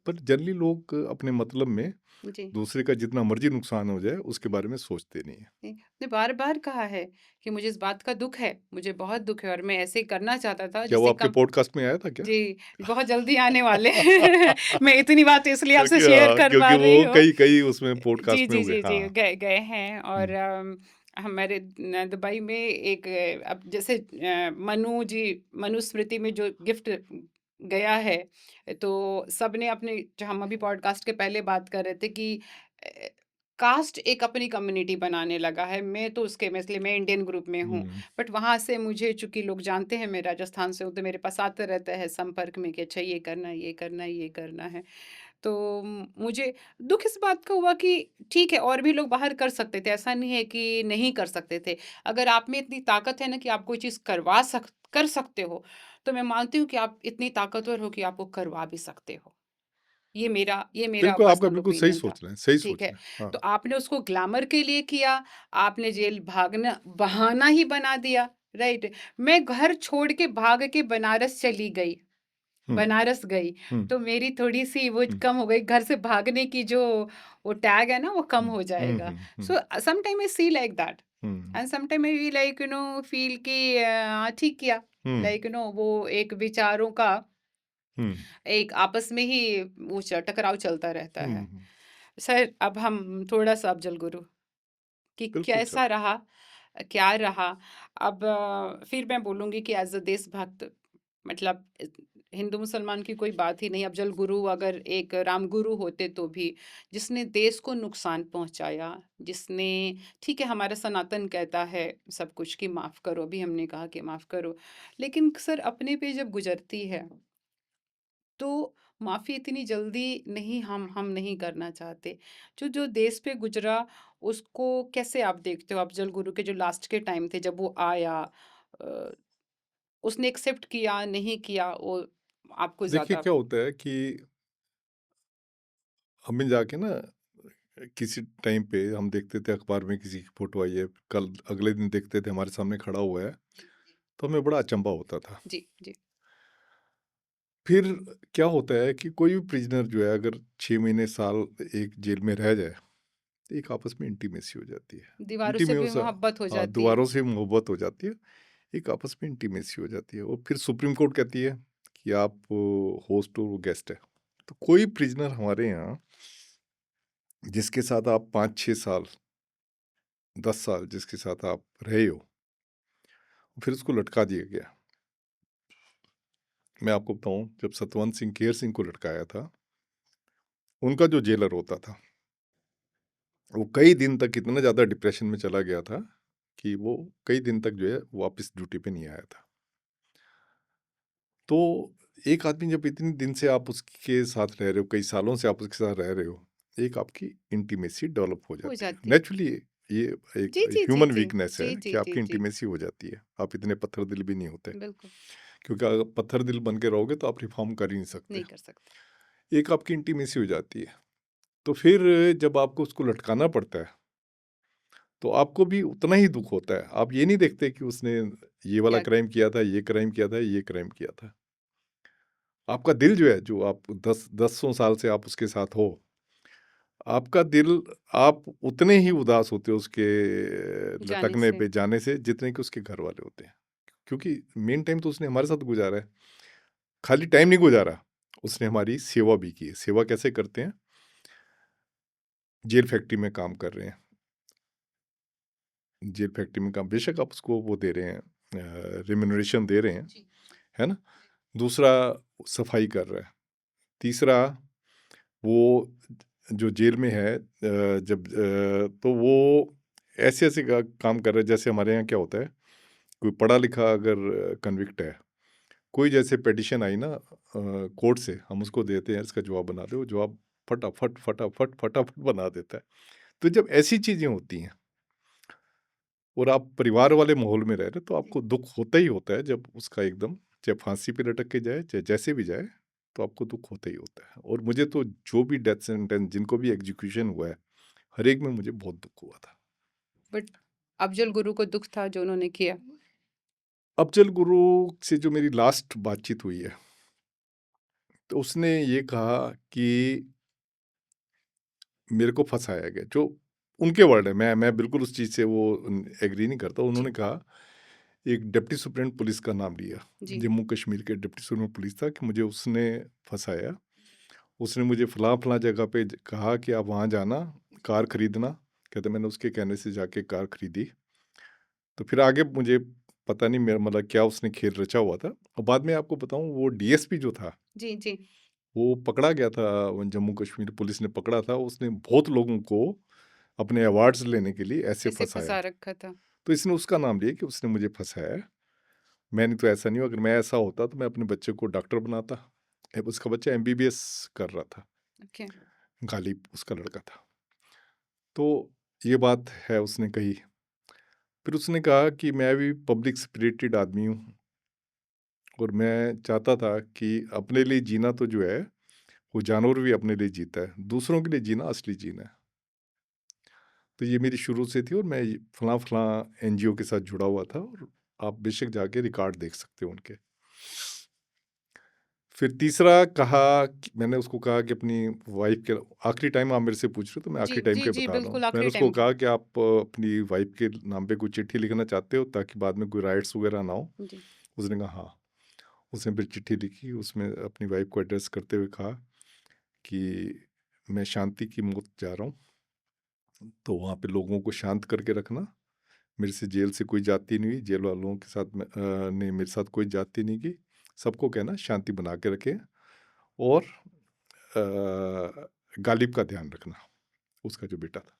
पर जनरली लोग अपने मतलब में जी दूसरे का जितना मर्जी नुकसान हो जाए उसके बारे में सोचते नहीं है। ने बार बार कहा है कि मुझे इस बात का दुख है, मुझे बहुत दुख है, और मैं ऐसे ही करना चाहता था क्या वो जिससे आपके कम। पॉडकास्ट में आया था क्या? जी, बहुत जल्दी आने वाले हैं। मैं इतनी बात इसलिए आपसे क्योंकि शेयर कर क्योंकि पा वो रही हूँ। कई कई उसमें जी पॉडकास्ट में जी हुए। जी जी हाँ। गए गए हैं, और हम्म, हमारे दुबई में एक अब जैसे मनुस्मृति में जो गिफ्ट गया है, तो सबने अपने, जो हम अभी पॉडकास्ट के पहले बात कर रहे थे कि कास्ट एक अपनी कम्युनिटी बनाने लगा है। मैं तो उसके में, इसलिए मैं इंडियन ग्रुप में हूँ, बट वहाँ से मुझे चूँकि लोग जानते हैं मैं राजस्थान से हूँ, तो मेरे पास आते रहता है संपर्क में कि अच्छा ये करना है, ये करना है, ये करना है। तो मुझे दुःख इस बात का हुआ कि ठीक है, और भी लोग बाहर कर सकते थे, ऐसा नहीं है कि नहीं कर सकते थे। अगर आप में इतनी ताकत है ना कि आप कोई चीज़ कर सकते हो, तो मैं मानती हूँ कि आप इतनी ताकतवर हो कि आप वो करवा भी सकते हो। ये मेरा बिल्कुल, आपका पर्सनल बिल्कुल सही ओपिनियन था। सोच रहे हैं, सही ठीक सोच है, रहे हैं। हाँ, तो आपने उसको ग्लैमर के लिए किया, आपने जेल भागना बहाना ही बना दिया, राइट? मैं घर छोड़ के भाग के बनारस चली गई, हुँ, बनारस गई, हुँ, तो मेरी थोड़ी-सी वो हुँ, कम हो गई, घर से भागने की जो वो टैग है ना, वो कम हुँ, हो हुँ, जाएगा। हुँ, हुँ, so some time I see like that hmm, and some time I we like feel कि ठीक किया, हुँ, लाइक वो एक विचारों का हुँ, एक आपस में ही वो टकराव चलता रहता हुँ, है। हुँ, सर, अब हम थोड़ा-सा अफ़ज़ल गुरु कि बिल्कुल सर। कैसा रहा, क्या रहा? अब फिर मैं बोलूँगी कि एज़ अ देशभक्त, मतलब हिंदू मुसलमान की कोई बात ही नहीं। अफ़ज़ल गुरु अगर एक राम गुरु होते तो भी, जिसने देश को नुकसान पहुँचाया, जिसने, ठीक है हमारा सनातन कहता है सब कुछ कि माफ़ करो, अभी हमने कहा कि माफ़ करो, लेकिन सर अपने पे जब गुज़रती है तो माफ़ी इतनी जल्दी नहीं, हम नहीं करना चाहते। जो जो देश पे गुज़रा उसको कैसे आप देखते हो? अफ़ज़ल गुरु के जो लास्ट के टाइम थे जब वो आया, अ, उसने एक्सेप्ट किया, नहीं किया, वो आपको देखिए ज़्यादा क्या होता है कि हमें जाके ना किसी टाइम पे हम देखते थे अखबार में किसी की फ़ोटो आई है, कल अगले दिन देखते थे हमारे सामने खड़ा हुआ है, जी, जी। तो हमें बड़ा अचंभा होता था। जी, जी। फिर क्या होता है कि कोई भी प्रिज़नर जो है अगर 6 महीने, साल एक जेल में रह जाए, तो एक आपस में इंटीमेसी हो जाती है। दीवारों से भी इंटीमेसी मोहब्बत हो हाँ, जाती है। दोबारों से मोहब्बत हो जाती है, एक आपस में इंटीमेसी हो जाती है और फिर सुप्रीम कोर्ट कहती है कि आप होस्ट हो, वो गेस्ट है। तो कोई प्रिज़नर हमारे यहाँ जिसके साथ आप 5-6 साल, 10 साल जिसके साथ आप रहे हो, फिर उसको लटका दिया गया। मैं आपको बताऊँ जब सतवंत सिंह, केहर सिंह को लटकाया था, उनका जो जेलर होता था, वो कई दिन तक इतना ज़्यादा डिप्रेशन में चला गया था कि वो कई दिन तक जो है वापस ड्यूटी पे नहीं आया था। तो एक आदमी जब इतने दिन से आप उसके साथ रह रहे हो, कई सालों से आप उसके साथ रह रहे हो, एक आपकी इंटीमेसी डेवलप हो हो जाती है। जाती है। नेचुरली ये एक जी, जी, जी, ह्यूमन जी। वीकनेस है जी, कि जी, जी, आपकी जी। इंटीमेसी हो जाती है। आप इतने पत्थर दिल भी नहीं होते, बिल्कुल, क्योंकि अगर पत्थर दिल बन के रहोगे तो आप रिफ़ॉर्म कर ही नहीं सकते। नहीं कर सकते। एक आपकी इंटीमेसी हो जाती है। तो फिर जब आपको उसको लटकाना पड़ता है, तो आपको भी उतना ही दुःख होता है। आप ये नहीं देखते कि उसने ये वाला क्या क्राइम किया था, ये क्राइम किया था, ये क्राइम किया था। आपका दिल जो है, जो आप 10 साल से आप उसके साथ हो, आपका दिल, आप उतने ही उदास होते हो उसके जाने लटकने से? पे, जाने से, जितने कि उसके घर वाले होते हैं। क्योंकि मेन टाइम तो उसने हमारे साथ गुज़ारा है। खाली टाइम नहीं गुज़ारा, उसने हमारी सेवा भी की है। सेवा कैसे करते हैं? जेल फैक्ट्री में काम कर रहे हैं। जेल फैक्ट्री में काम, बेशक आप उसको वो दे रहे हैं, रिम्यूनरेशन दे रहे हैं, जी, है ना? दूसरा, सफाई कर रहा है। तीसरा, वो जो जेल में है, तो वो ऐसे-ऐसे काम कर रहा है जैसे हमारे यहाँ क्या होता है, कोई पढ़ा लिखा अगर कन्विक्ट है, कोई जैसे पिटीशन आई ना कोर्ट से, हम उसको देते हैं इसका जवाब बना दो, वो जवाब फटाफट, फटाफट, फटाफट बना देता है। तो जब ऐसी चीज़ें होती हैं और आप परिवार वाले माहौल में रह रहे, तो जी। आपको दुःख होता ही होता है जब उसका एकदम, चाहे फांसी पे लटक के जाए, चाहे जैसे भी जाए, तो आपको दुःख होता ही होता है। और मुझे तो जो भी डेथ सेंटेंस जिनको भी एग्जीक्यूशन हुआ है, हर एक में मुझे बहुत दुःख हुआ था। बट अफ़ज़ल गुरु को दुःख था जो उन्होंने किया। अफ़ज़ल गुरु से जो मेरी लास्ट बातचीत हुई है, तो उसने ये कहा कि मेरे को फँसाया गया। जो उनके वर्ड है, मैं बिल्कुल उस चीज़ से वो एग्री नहीं करता। जी, उन्होंने कहा, एक डिप्टी सुप्रीटेंडेंट पुलिस का नाम लिया, जी। जम्मू कश्मीर के डिप्टी सुप्रीटेंडेंट पुलिस था, कि मुझे उसने फँसाया। उसने मुझे फलाँ-फलाँ जगह पे कहा कि आप वहाँ जाना, कार खरीदना। कहते मैंने उसके कहने से जाके कार खरीदी। तो फिर आगे मुझे पता नहीं मेरा मतलब क्या उसने खेल रचा हुआ था। और बाद में आपको बताऊँ, वो डीएसपी जो था, जी, जी। वो पकड़ा गया था, वो जम्मू कश्मीर पुलिस ने पकड़ा था। उसने बहुत लोगों को अपने अवार्ड्स लेने के लिए ऐसे ऐसे फंसाया। फँसा रखा था। तो इसने उसका नाम लिया कि उसने मुझे फंसाया है। मैंने तो ऐसा नहीं हुआ, अगर मैं ऐसा होता तो मैं अपने बच्चे को डॉक्टर बनाता। अब उसका बच्चा एमबीबीएस कर रहा था, ओके। गालिब उसका लड़का था। तो ये बात है उसने कही। फिर उसने कहा कि मैं भी पब्लिक स्पिरिटेड आदमी हूँ और मैं चाहता था कि अपने लिए जीना तो जो है, वो जानवर भी अपने लिए जीता है, दूसरों के लिए जीना असली जीना है। तो ये मेरी शुरू से थी और मैं फलां एनजीओ के साथ जुड़ा हुआ था और आप बेशक जाके रिकॉर्ड देख सकते हो उनके। फिर तीसरा कहा कि मैंने उसको कहा कि अपनी वाइफ के आखिरी टाइम आप मेरे से पूछ रहे हो तो मैं जी, आखिरी टाइम जी, के जी, बता रहा बिल्कुल हूँ। मैंने आखिरी उसको टाइम का। कहा कि आप अपनी वाइफ के नाम पे कोई चिट्ठी लिखना चाहते हो ताकि बाद में कोई राइट्स वगैरह ना हो। जी। उसने कहा हाँ। उसने फिर चिट्ठी लिखी, उसमें अपनी वाइफ को एड्रेस करते हुए कहा कि मैं शांति की मौत जा रहा हूँ, तो वहाँ पे लोगों को शांत करके रखना। मेरे से जेल से कोई जाती नहीं हुई, जेल वालों के साथ ने मेरे साथ कोई जाती नहीं की। सबको कहना शांति बना के रखें और गालिब का ध्यान रखना, उसका जो बेटा था।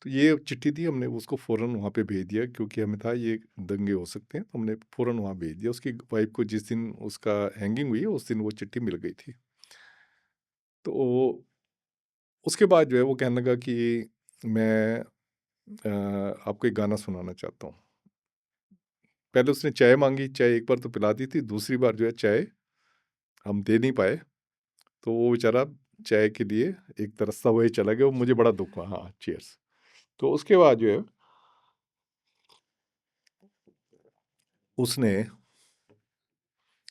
तो ये चिट्ठी थी, हमने उसको फ़ौरन वहाँ पे भेज दिया क्योंकि हमें था ये दंगे हो सकते हैं, तो हमने फ़ौरन वहाँ भेज दिया। उसकी वाइफ को जिस दिन उसका हैंगिंग हुई है, उस दिन वो चिट्ठी मिल गई थी। तो उसके बाद जो है वो कहने लगा कि मैं आपको एक गाना सुनाना चाहता हूँ। पहले उसने चाय माँगी, चाय एक बार तो पिला दी थी, दूसरी बार जो है चाय हम दे नहीं पाए, तो वो बेचारा चाय के लिए एक तरसता हुआ ही चला गया, वो मुझे बड़ा दुःख हुआ। हाँ, चीयर्स। तो उसके बाद जो है उसने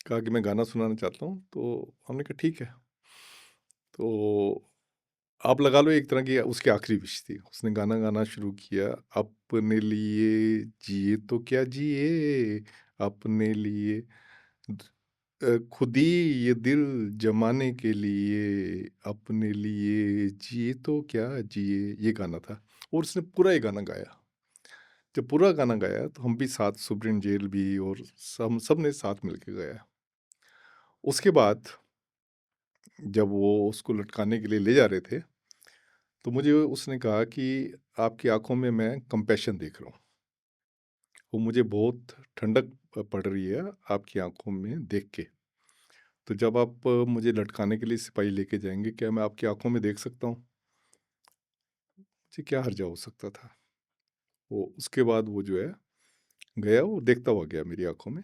कहा कि मैं गाना सुनाना चाहता हूँ, तो हमने कहा ठीक है। तो आप लगा लो एक तरह की उसकी आखिरी विश थी। उसने गाना गाना शुरू किया, अपने लिए जिए तो क्या जिए, अपने लिए खुद ही ये दिल जमाने के लिए, अपने लिए जिए तो क्या जिए, ये गाना था। और उसने पूरा ये गाना गाया। जब पूरा गाना गाया तो हम भी साथ, सुप्रीम जेल भी और सब ने साथ मिलके गाया। उसके बाद जब वो उसको लटकाने के लिए ले जा रहे थे, तो मुझे उसने कहा कि आपकी आँखों में मैं कंपैशन देख रहा हूँ। वो मुझे बहुत ठंडक पड़ रही है आपकी आँखों में देख के। तो जब आप मुझे लटकाने के लिए सिपाही लेके जाएँगे, क्या मैं आपकी आँखों में देख सकता हूँ? मुझे क्या हर्जा हो सकता था? वो उसके बाद वो जो है गया, वो देखता हुआ गया मेरी आँखों में।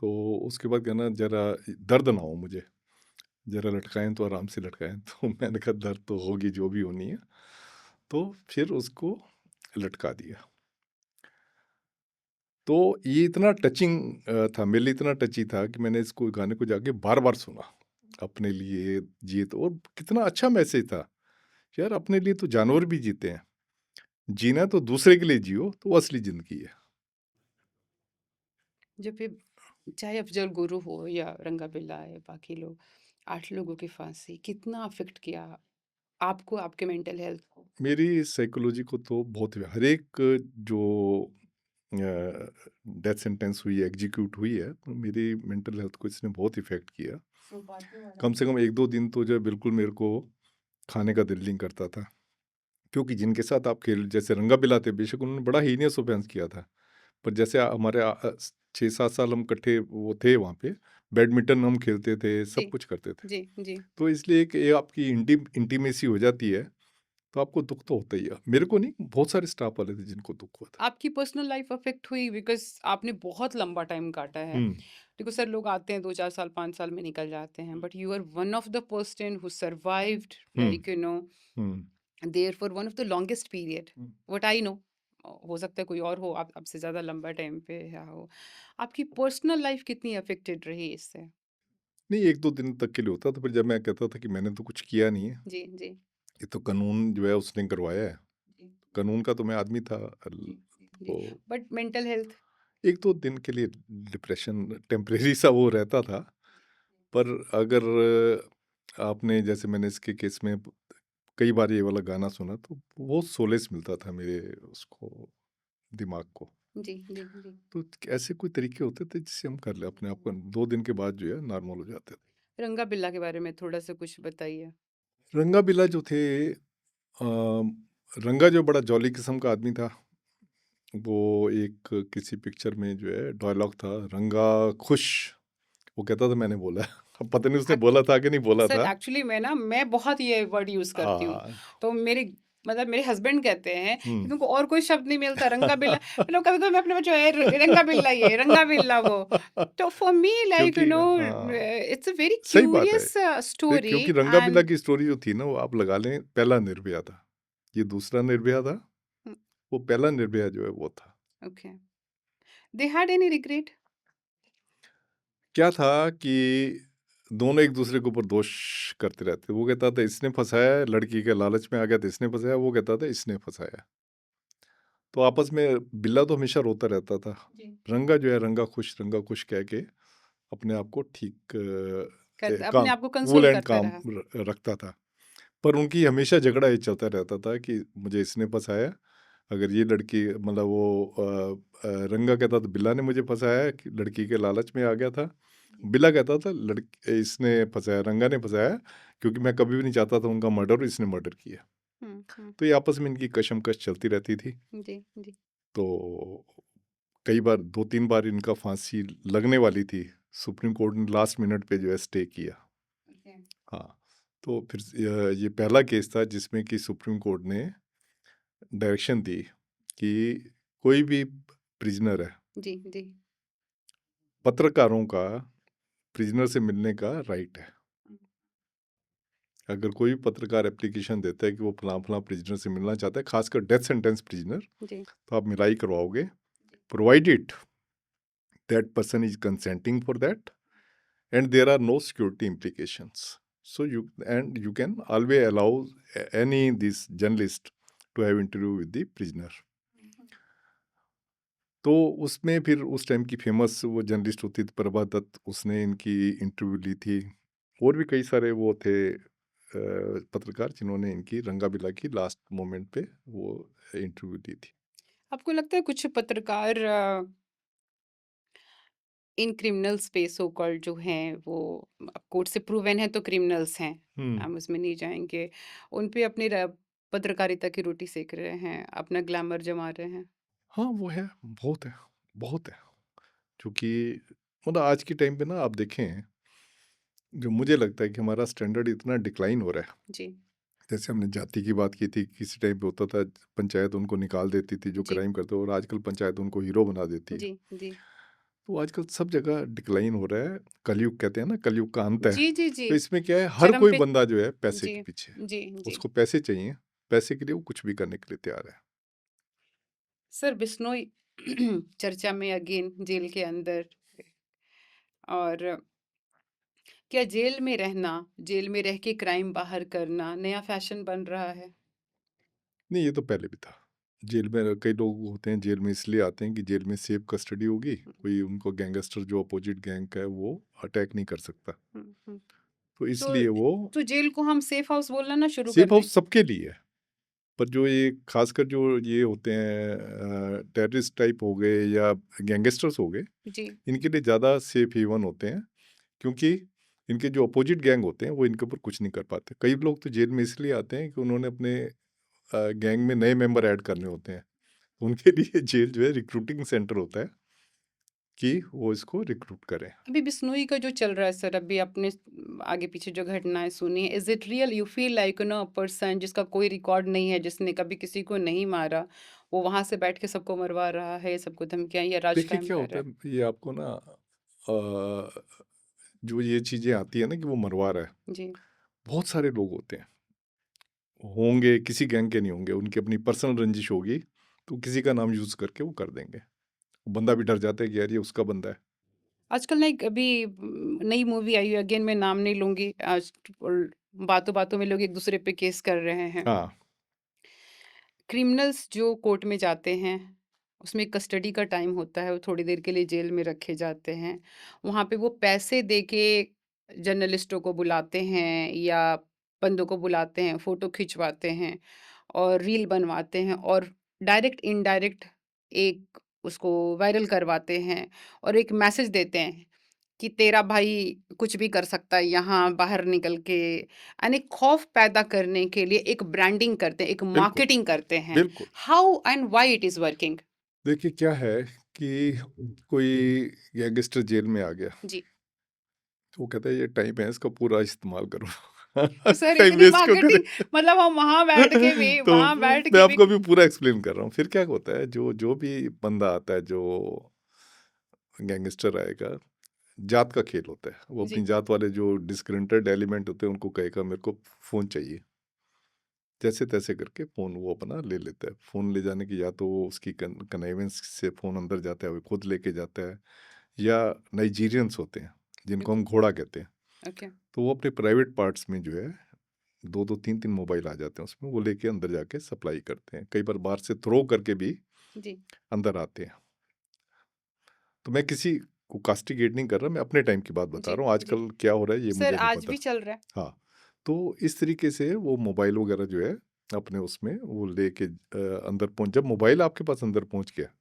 तो उसके बाद कहना ज़रा दर्द ना हो मुझे, ज़रा लटकाएँ तो आराम से लटकाएँ। तो मैंने कहा दर्द तो होगी जो भी होनी है। तो फिर उसको लटका दिया। तो ये इतना टचिंग था, मेरे लिए इतना टची था कि मैंने इसको गाने को जाके बार-बार सुना। अपने लिए जिए तो, और कितना अच्छा मैसेज था। यार अपने लिए तो जानवर भी जीते हैं। जीना तो दूसरे के लिए जियो, तो वो असली ज़िंदगी है। जब ये चाहे अफ़ज़ल गुरु हो या रंगा बिल्ला या बाकी लोग, 8 लोगों की फांसी कितना अफ़ेक्ट किया आपको, आपके मेंटल हेल्थ को? मेरी साइकोलॉजी को तो बहुत हर एक जो डेथ सेंटेंस हुई है, एग्ज़ीक्यूट हुई है, तो मेरी मेंटल हेल्थ को इसने बहुत इफ़ेक्ट किया। कम से कम 1-2 दिन तो जो है बिल्कुल मेरे को खाने का दिल नहीं करता था। क्योंकि जिनके साथ आप खेल, जैसे रंगा बिल्ला थे, बेशक उन्होंने बड़ा हीनियस ऑफेंस किया था। पर जैसे हमारे 6-7 साल हम इकट्ठे वो थे वहाँ पे, बैडमिंटन हम खेलते थे, जी, सब कुछ करते थे। जी, जी। तो इसलिए एक ये आपकी इंटीमेसी हो जाती है, तो आपको दुःख तो होता ही है। मेरे को नहीं, बहुत सारे स्टाफ वाले थे जिनको दुःख हुआ था। आपकी पर्सनल लाइफ़ अफ़ेक्ट हुई बिकॉज़ आपने बहुत लंबा टाइम काटा है। हुँ, देखो सर, लोग आते हैं 2-4 साल, 5 साल में निकल जाते हैं, but you are one of the person who survived hmm, like hmm, there for one of the longest period, hmm. What I know. हो सकता है कोई और हो, आप आपसे ज़्यादा लंबा टाइम पे रहा हो। आपकी पर्सनल लाइफ़ कितनी अफ़ेक्टेड रही इससे? नहीं, 1-2 दिन तक के लिए होता था, फिर जब मैं कहता था कि मैंने तो कुछ किया नहीं है, जी, जी। ये तो कानून जो है उसने करवाया है। जी, कानून का तो मैं आदमी था। जी, जी। तो बट मेंटल हेल्थ? 1-2 दिन के लिए डिप्रेशन टेम्परेरी सा वो रहता था। पर अगर आपने, जैसे मैंने इसके केस में कई बार ये वाला गाना सुना, तो बहुत सोलेस मिलता था मेरे उसको दिमाग को। जी, जी, जी। तो ऐसे कोई तरीके होते थे जिससे हम कर ले अपने आप को, 2 दिन के बाद जो है नॉर्मल हो जाते थे। रंगा बिल्ला के बारे में थोड़ा-सा कुछ बताइए? रंगा बिल्ला जो थे, रंगा जो बड़ा जॉली किस्म का आदमी था, वो एक किसी पिक्चर में जो है डायलॉग था, रंगा खुश, वो कहता था मैंने बोला है। अब पता नहीं उसने बोला था कि नहीं बोला सर था। एक्चुअली मैं बहुत ये वर्ड यूज करती हूँ, हाँ। तो मेरे हस्बैंड कहते हैं कि हम्म। तुमको और कोई शब्द नहीं मिलता, रंगा बिल्ला। मतलब कभी कभी मैं अपने बच्चों रंगा बिल्ला, ये रंगा बिल्ला वो। तो फॉर मी लाइक क्योंकि हाँ, इट्स अ वेरी सही बात है। क्यूरियस स्टोरी क्योंकि रंगा बिल्ला एंड की स्टोरी जो थी ना, वो आप लगा लें, पहला निर्भया था, ये दूसरा निर्भया था, वो पहला निर्भया जो है वो था। Okay, they had any regret? क्या था कि दोनों एक दूसरे के ऊपर दोष करते रहते। वो कहता था इसने फंसाया, लड़की के लालच में आ गया तो इसने फंसाया, वो कहता था इसने फंसाया। तो आपस में बिल्ला तो हमेशा रोता रहता था, रंगा जो है रंगा खुश कह के अपने आप को ठीक अपने काम, आप को कूल कंसोल एंड करता काम रहा। रखता था। पर उनकी हमेशा झगड़ा ये चलता रहता था कि मुझे इसने फंसाया, अगर ये लड़की मतलब वो रंगा कहता था बिल्ला ने मुझे फंसाया, कि लड़की के लालच में आ गया था। बिल्ला कहता था लड़की इसने फंसाया, रंगा ने फंसाया, क्योंकि मैं कभी भी नहीं चाहता था उनका मर्डर, इसने मर्डर किया। तो ये आपस में इनकी कशमकश चलती रहती थी। जी जी। तो कई बार 2-3 बार इनका फांसी लगने वाली थी, सुप्रीम कोर्ट ने लास्ट मिनट पे जो है स्टे किया। हाँ, तो फिर ये पहला केस था जिसमें कि सुप्रीम कोर्ट ने डायरेक्शन दी कि कोई भी प्रिजनर है, जी जी। पत्रकारों का प्रिजनर से मिलने का राइट है। अगर कोई भी पत्रकार एप्लीकेशन देता है कि वो फलां फलां प्रिजनर से मिलना चाहता है, खासकर डेथ सेंटेंस प्रिजनर, जी तो आप मिलाई करवाओगे, provided that person is consenting for that and there are no security implications. So you can always allow any this journalist to have interview with the prisoner. तो उसमें फिर उस टाइम की famous वो जर्नलिस्ट होती थी प्रभा दत्त, उसने इनकी इंटरव्यू ली थी। और भी कई सारे वो थे पत्रकार जिन्होंने इनकी रंगाबिला की लास्ट मोमेंट पे वो इंटरव्यू दी थी। आपको लगता है कुछ पत्रकार in criminal space so called जो हैं वो कोर्ट से प्रूवन है तो क्रिमिनल्स हैं, हम उसमें नहीं जाएंगे, उन पे अपनी पत्रकारिता की रोटी सेक रहे हैं, अपना ग्लैमर जमा रहे हैं? हाँ, वो है, बहुत है, बहुत है। क्योंकि मतलब आज के टाइम पे ना आप देखें, जो मुझे लगता है कि हमारा स्टैंडर्ड इतना डिक्लाइन हो रहा है। जी जैसे हमने जाति की बात की थी, किसी टाइम पे होता था पंचायत उनको निकाल देती थी जो जी क्राइम करते, और आजकल पंचायत उनको हीरो बना देती है। जी जी तो आजकल सब जगह डिक्लाइन हो रहा है, कलयुग कहते हैं ना, कलयुग का अंत है। जी जी जी। तो इसमें क्या है, हर चरम कोई पे। बंदा जो है पैसे जी के पीछे है। जी जी। उसको पैसे चाहिए, पैसे के लिए वो कुछ भी करने के लिए तैयार है। सर बिश्नोई चर्चा में अगेन जेल के अंदर, और क्या जेल में रहना, जेल में रह के क्राइम बाहर करना नया फैशन बन रहा है? नहीं, ये तो पहले भी था। जेल में कई लोग होते हैं, जेल में इसलिए आते हैं कि जेल में सेफ कस्टडी होगी, कोई उनको गैंगस्टर जो अपोजिट गैंग का है वो अटैक नहीं कर सकता। हम्म। तो तो इसलिए वो तो जेल को हम सेफ हाउस बोलना ना शुरू कर सेफ दें? हाउस सबके लिए है। पर जो ये खासकर जो ये होते हैं टेररिस्ट टाइप हो गए या गैंगस्टर्स हो गए, जी इनके लिए ज़्यादा सेफ हेवन होते हैं, क्योंकि इनके जो अपोजिट गैंग होते हैं वो इनके ऊपर कुछ नहीं कर पाते। कई लोग तो जेल में इसलिए आते हैं कि उन्होंने अपने गैंग में नए मेंबर ऐड करने होते हैं। उनके लिए जेल जो है रिक्रूटिंग सेंटर होता है कि वो इसको रिक्रूट करें। अभी बिश्नोई का जो चल रहा है सर, अभी आपने आगे पीछे जो घटनाएं सुनी, is it real? You feel like no person जिसका कोई रिकॉर्ड नहीं है, जिसने कभी किसी को नहीं मारा, वो वहां से बैठ के सबको मरवा रहा है, सबको धमकियां या राज देखिए कायम क्या कर होता रहा है? है, ये आपको ना जो ये चीज़ें आती है ना कि वो मरवा रहा है, जी बहुत सारे लोग होते हैं, होंगे किसी गैंग के नहीं होंगे, उनकी अपनी पर्सनल रंजिश होगी, तो किसी का नाम यूज़ करके वो कर देंगे। बंदा भी डर जाता है कि यार ये उसका बंदा है। आजकल ना एक अभी नई मूवी आई है, अगेन मैं नाम नहीं लूंगी आज, और बातों बातों में लोग एक दूसरे पे केस कर रहे हैं। हाँ, क्रिमिनल्स जो कोर्ट में जाते हैं, उसमें कस्टडी का टाइम होता है, वो थोड़ी देर के लिए जेल में रखे जाते हैं, वहाँ पे वो पैसे दे के जर्नलिस्टों को बुलाते हैं या बंदों को बुलाते हैं, फोटो खिंचवाते हैं और रील बनवाते हैं, और डायरेक्ट इनडायरेक्ट एक उसको वायरल करवाते हैं और एक मैसेज देते हैं कि तेरा भाई कुछ भी कर सकता है यहाँ बाहर निकल के, यानी खौफ पैदा करने के लिए एक ब्रांडिंग करते हैं, एक बिल्कुल, मार्केटिंग करते हैं। बिल्कुल। How and why it is working? देखिए क्या है कि कोई गैंगस्टर जेल में आ गया, जी। तो वो कहता है ये टाइम है इसका पूरा इस्तेमाल करो। तो सर टाइम इतनी वेस्ट क्यों करें? मार्केटिंग, मतलब हम वहां बैठ के भी तो वहां बैठ मैं के भी आपको अभी पूरा एक्सप्लेन कर रहा हूँ। फिर क्या होता है, जो जो भी बंदा आता है, जो गैंगस्टर आएगा, जात का खेल होता है। वो अपनी जी। जात वाले जो डिस्क्रिमिनेटेड एलिमेंट होते हैं उनको कहेगा मेरे को फ़ोन चाहिए। जैसे तैसे करके फ़ोन वो अपना ले लेता है। फ़ोन ले जाने की या तो वो उसकी कन्वेंस से फ़ोन अंदर जाता है, वो खुद लेके जाता है, या नाइजीरियंस होते हैं जिनको हम घोड़ा कहते हैं। ओके। तो वो अपने प्राइवेट पार्ट्स में जो है 2-2 3-3 मोबाइल आ जाते हैं उसमें, वो लेके अंदर जाके सप्लाई करते हैं। कई बार बाहर से थ्रो करके भी जी अंदर आते हैं। तो मैं किसी को कास्टिगेट नहीं कर रहा, मैं अपने टाइम की बात बता जी रहा हूँ। जी। आजकल क्या हो रहा है ये सर मुझे नहीं आज पता। भी चल रहा है। हाँ, तो इस तरीके से वो मोबाइल वगैरह जो है अपने उसमें वो लेके अंदर पहुँच, जब मोबाइल आपके पास अंदर पहुँच गया,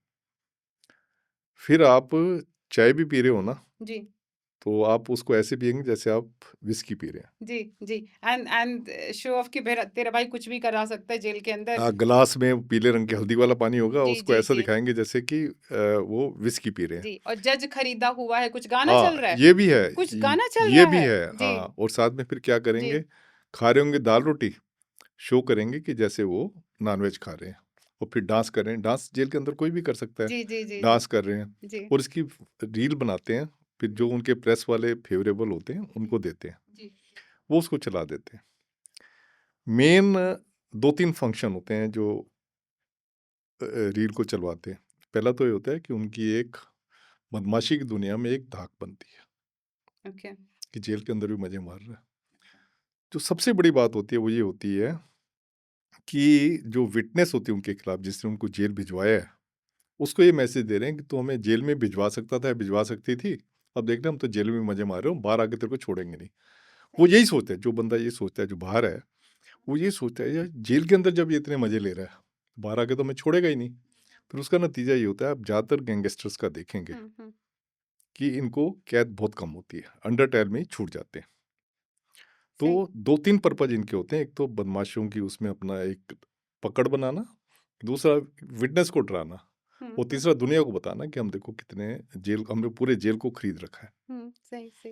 फिर आप चाय भी पी रहे हो ना, जी तो आप उसको ऐसे पिएँगे जैसे आप व्हिस्की पी रहे हैं। जी जी। एंड शो ऑफ कि तेरा भाई कुछ भी करा सकता है जेल के अंदर। ग्लास में पीले रंग के हल्दी वाला पानी होगा, जी उसको जी ऐसा जी दिखाएँगे जैसे कि वो व्हिस्की पी रहे हैं। जी। और जज खरीदा हुआ है, कुछ गाना हाँ, चल रहा है, ये भी है, कुछ गाना चल ये रहा भी है। है। जी हाँ, और साथ में फिर क्या जी करेंगे, खा रहे होंगे दाल-रोटी, शो करेंगे कि जैसे वो नॉन-वेज खा रहे हैं, और फिर डांस कर रहे हैं। डांस जेल के अंदर कोई भी कर सकता है, जी जी जी जी डांस कर रहे हैं, जी और इसकी रील बनाते हैं, फिर जो उनके प्रेस वाले फेवरेबल होते हैं, उनको देते हैं, जी वो उसको चला देते हैं। मेन 2-3 फंक्शन होते हैं जो रील को चलवाते हैं। पहला तो ये होता है कि उनकी एक बदमाशी की दुनिया में एक धाक बनती है, ओके। कि जेल के अंदर भी मज़े मार रहा है। जो सबसे बड़ी बात होती है वो ये होती है कि जो विटनेस होती है उनके खिलाफ, जिसने उनको जेल भिजवाया है, उसको ये मैसेज दे रहे हैं कि तू हमें जेल में भिजवा सकता था, भिजवा सकती थी, अब देख ले हम तो जेल में मज़े मार रहे हो, बाहर आके तेरे को छोड़ेंगे नहीं। वो यही सोचता है, जो बंदा ये सोचता है, जो बाहर है, वो ये सोचता है यार जेल के अंदर जब ये इतने मज़े ले रहा है, बाहर आके तो हमें छोड़ेगा ही नहीं। फिर उसका नतीजा ये होता है, आप ज़्यादातर गैंगस्टर्स का देखेंगे हम्म। कि इनको कैद बहुत कम होती है, अंडर ट्रायल में ही छूट जाते हैं। तो सही। 2-3 पर्पज़ इनके होते हैं, एक तो बदमाशियों की उसमें अपना एक पकड़ बनाना, दूसरा विटनेस को डराना, और हम्म। तीसरा दुनिया को बताना कि हम देखो कितने जेल, हमने पूरे जेल को खरीद रखा है। सही सही।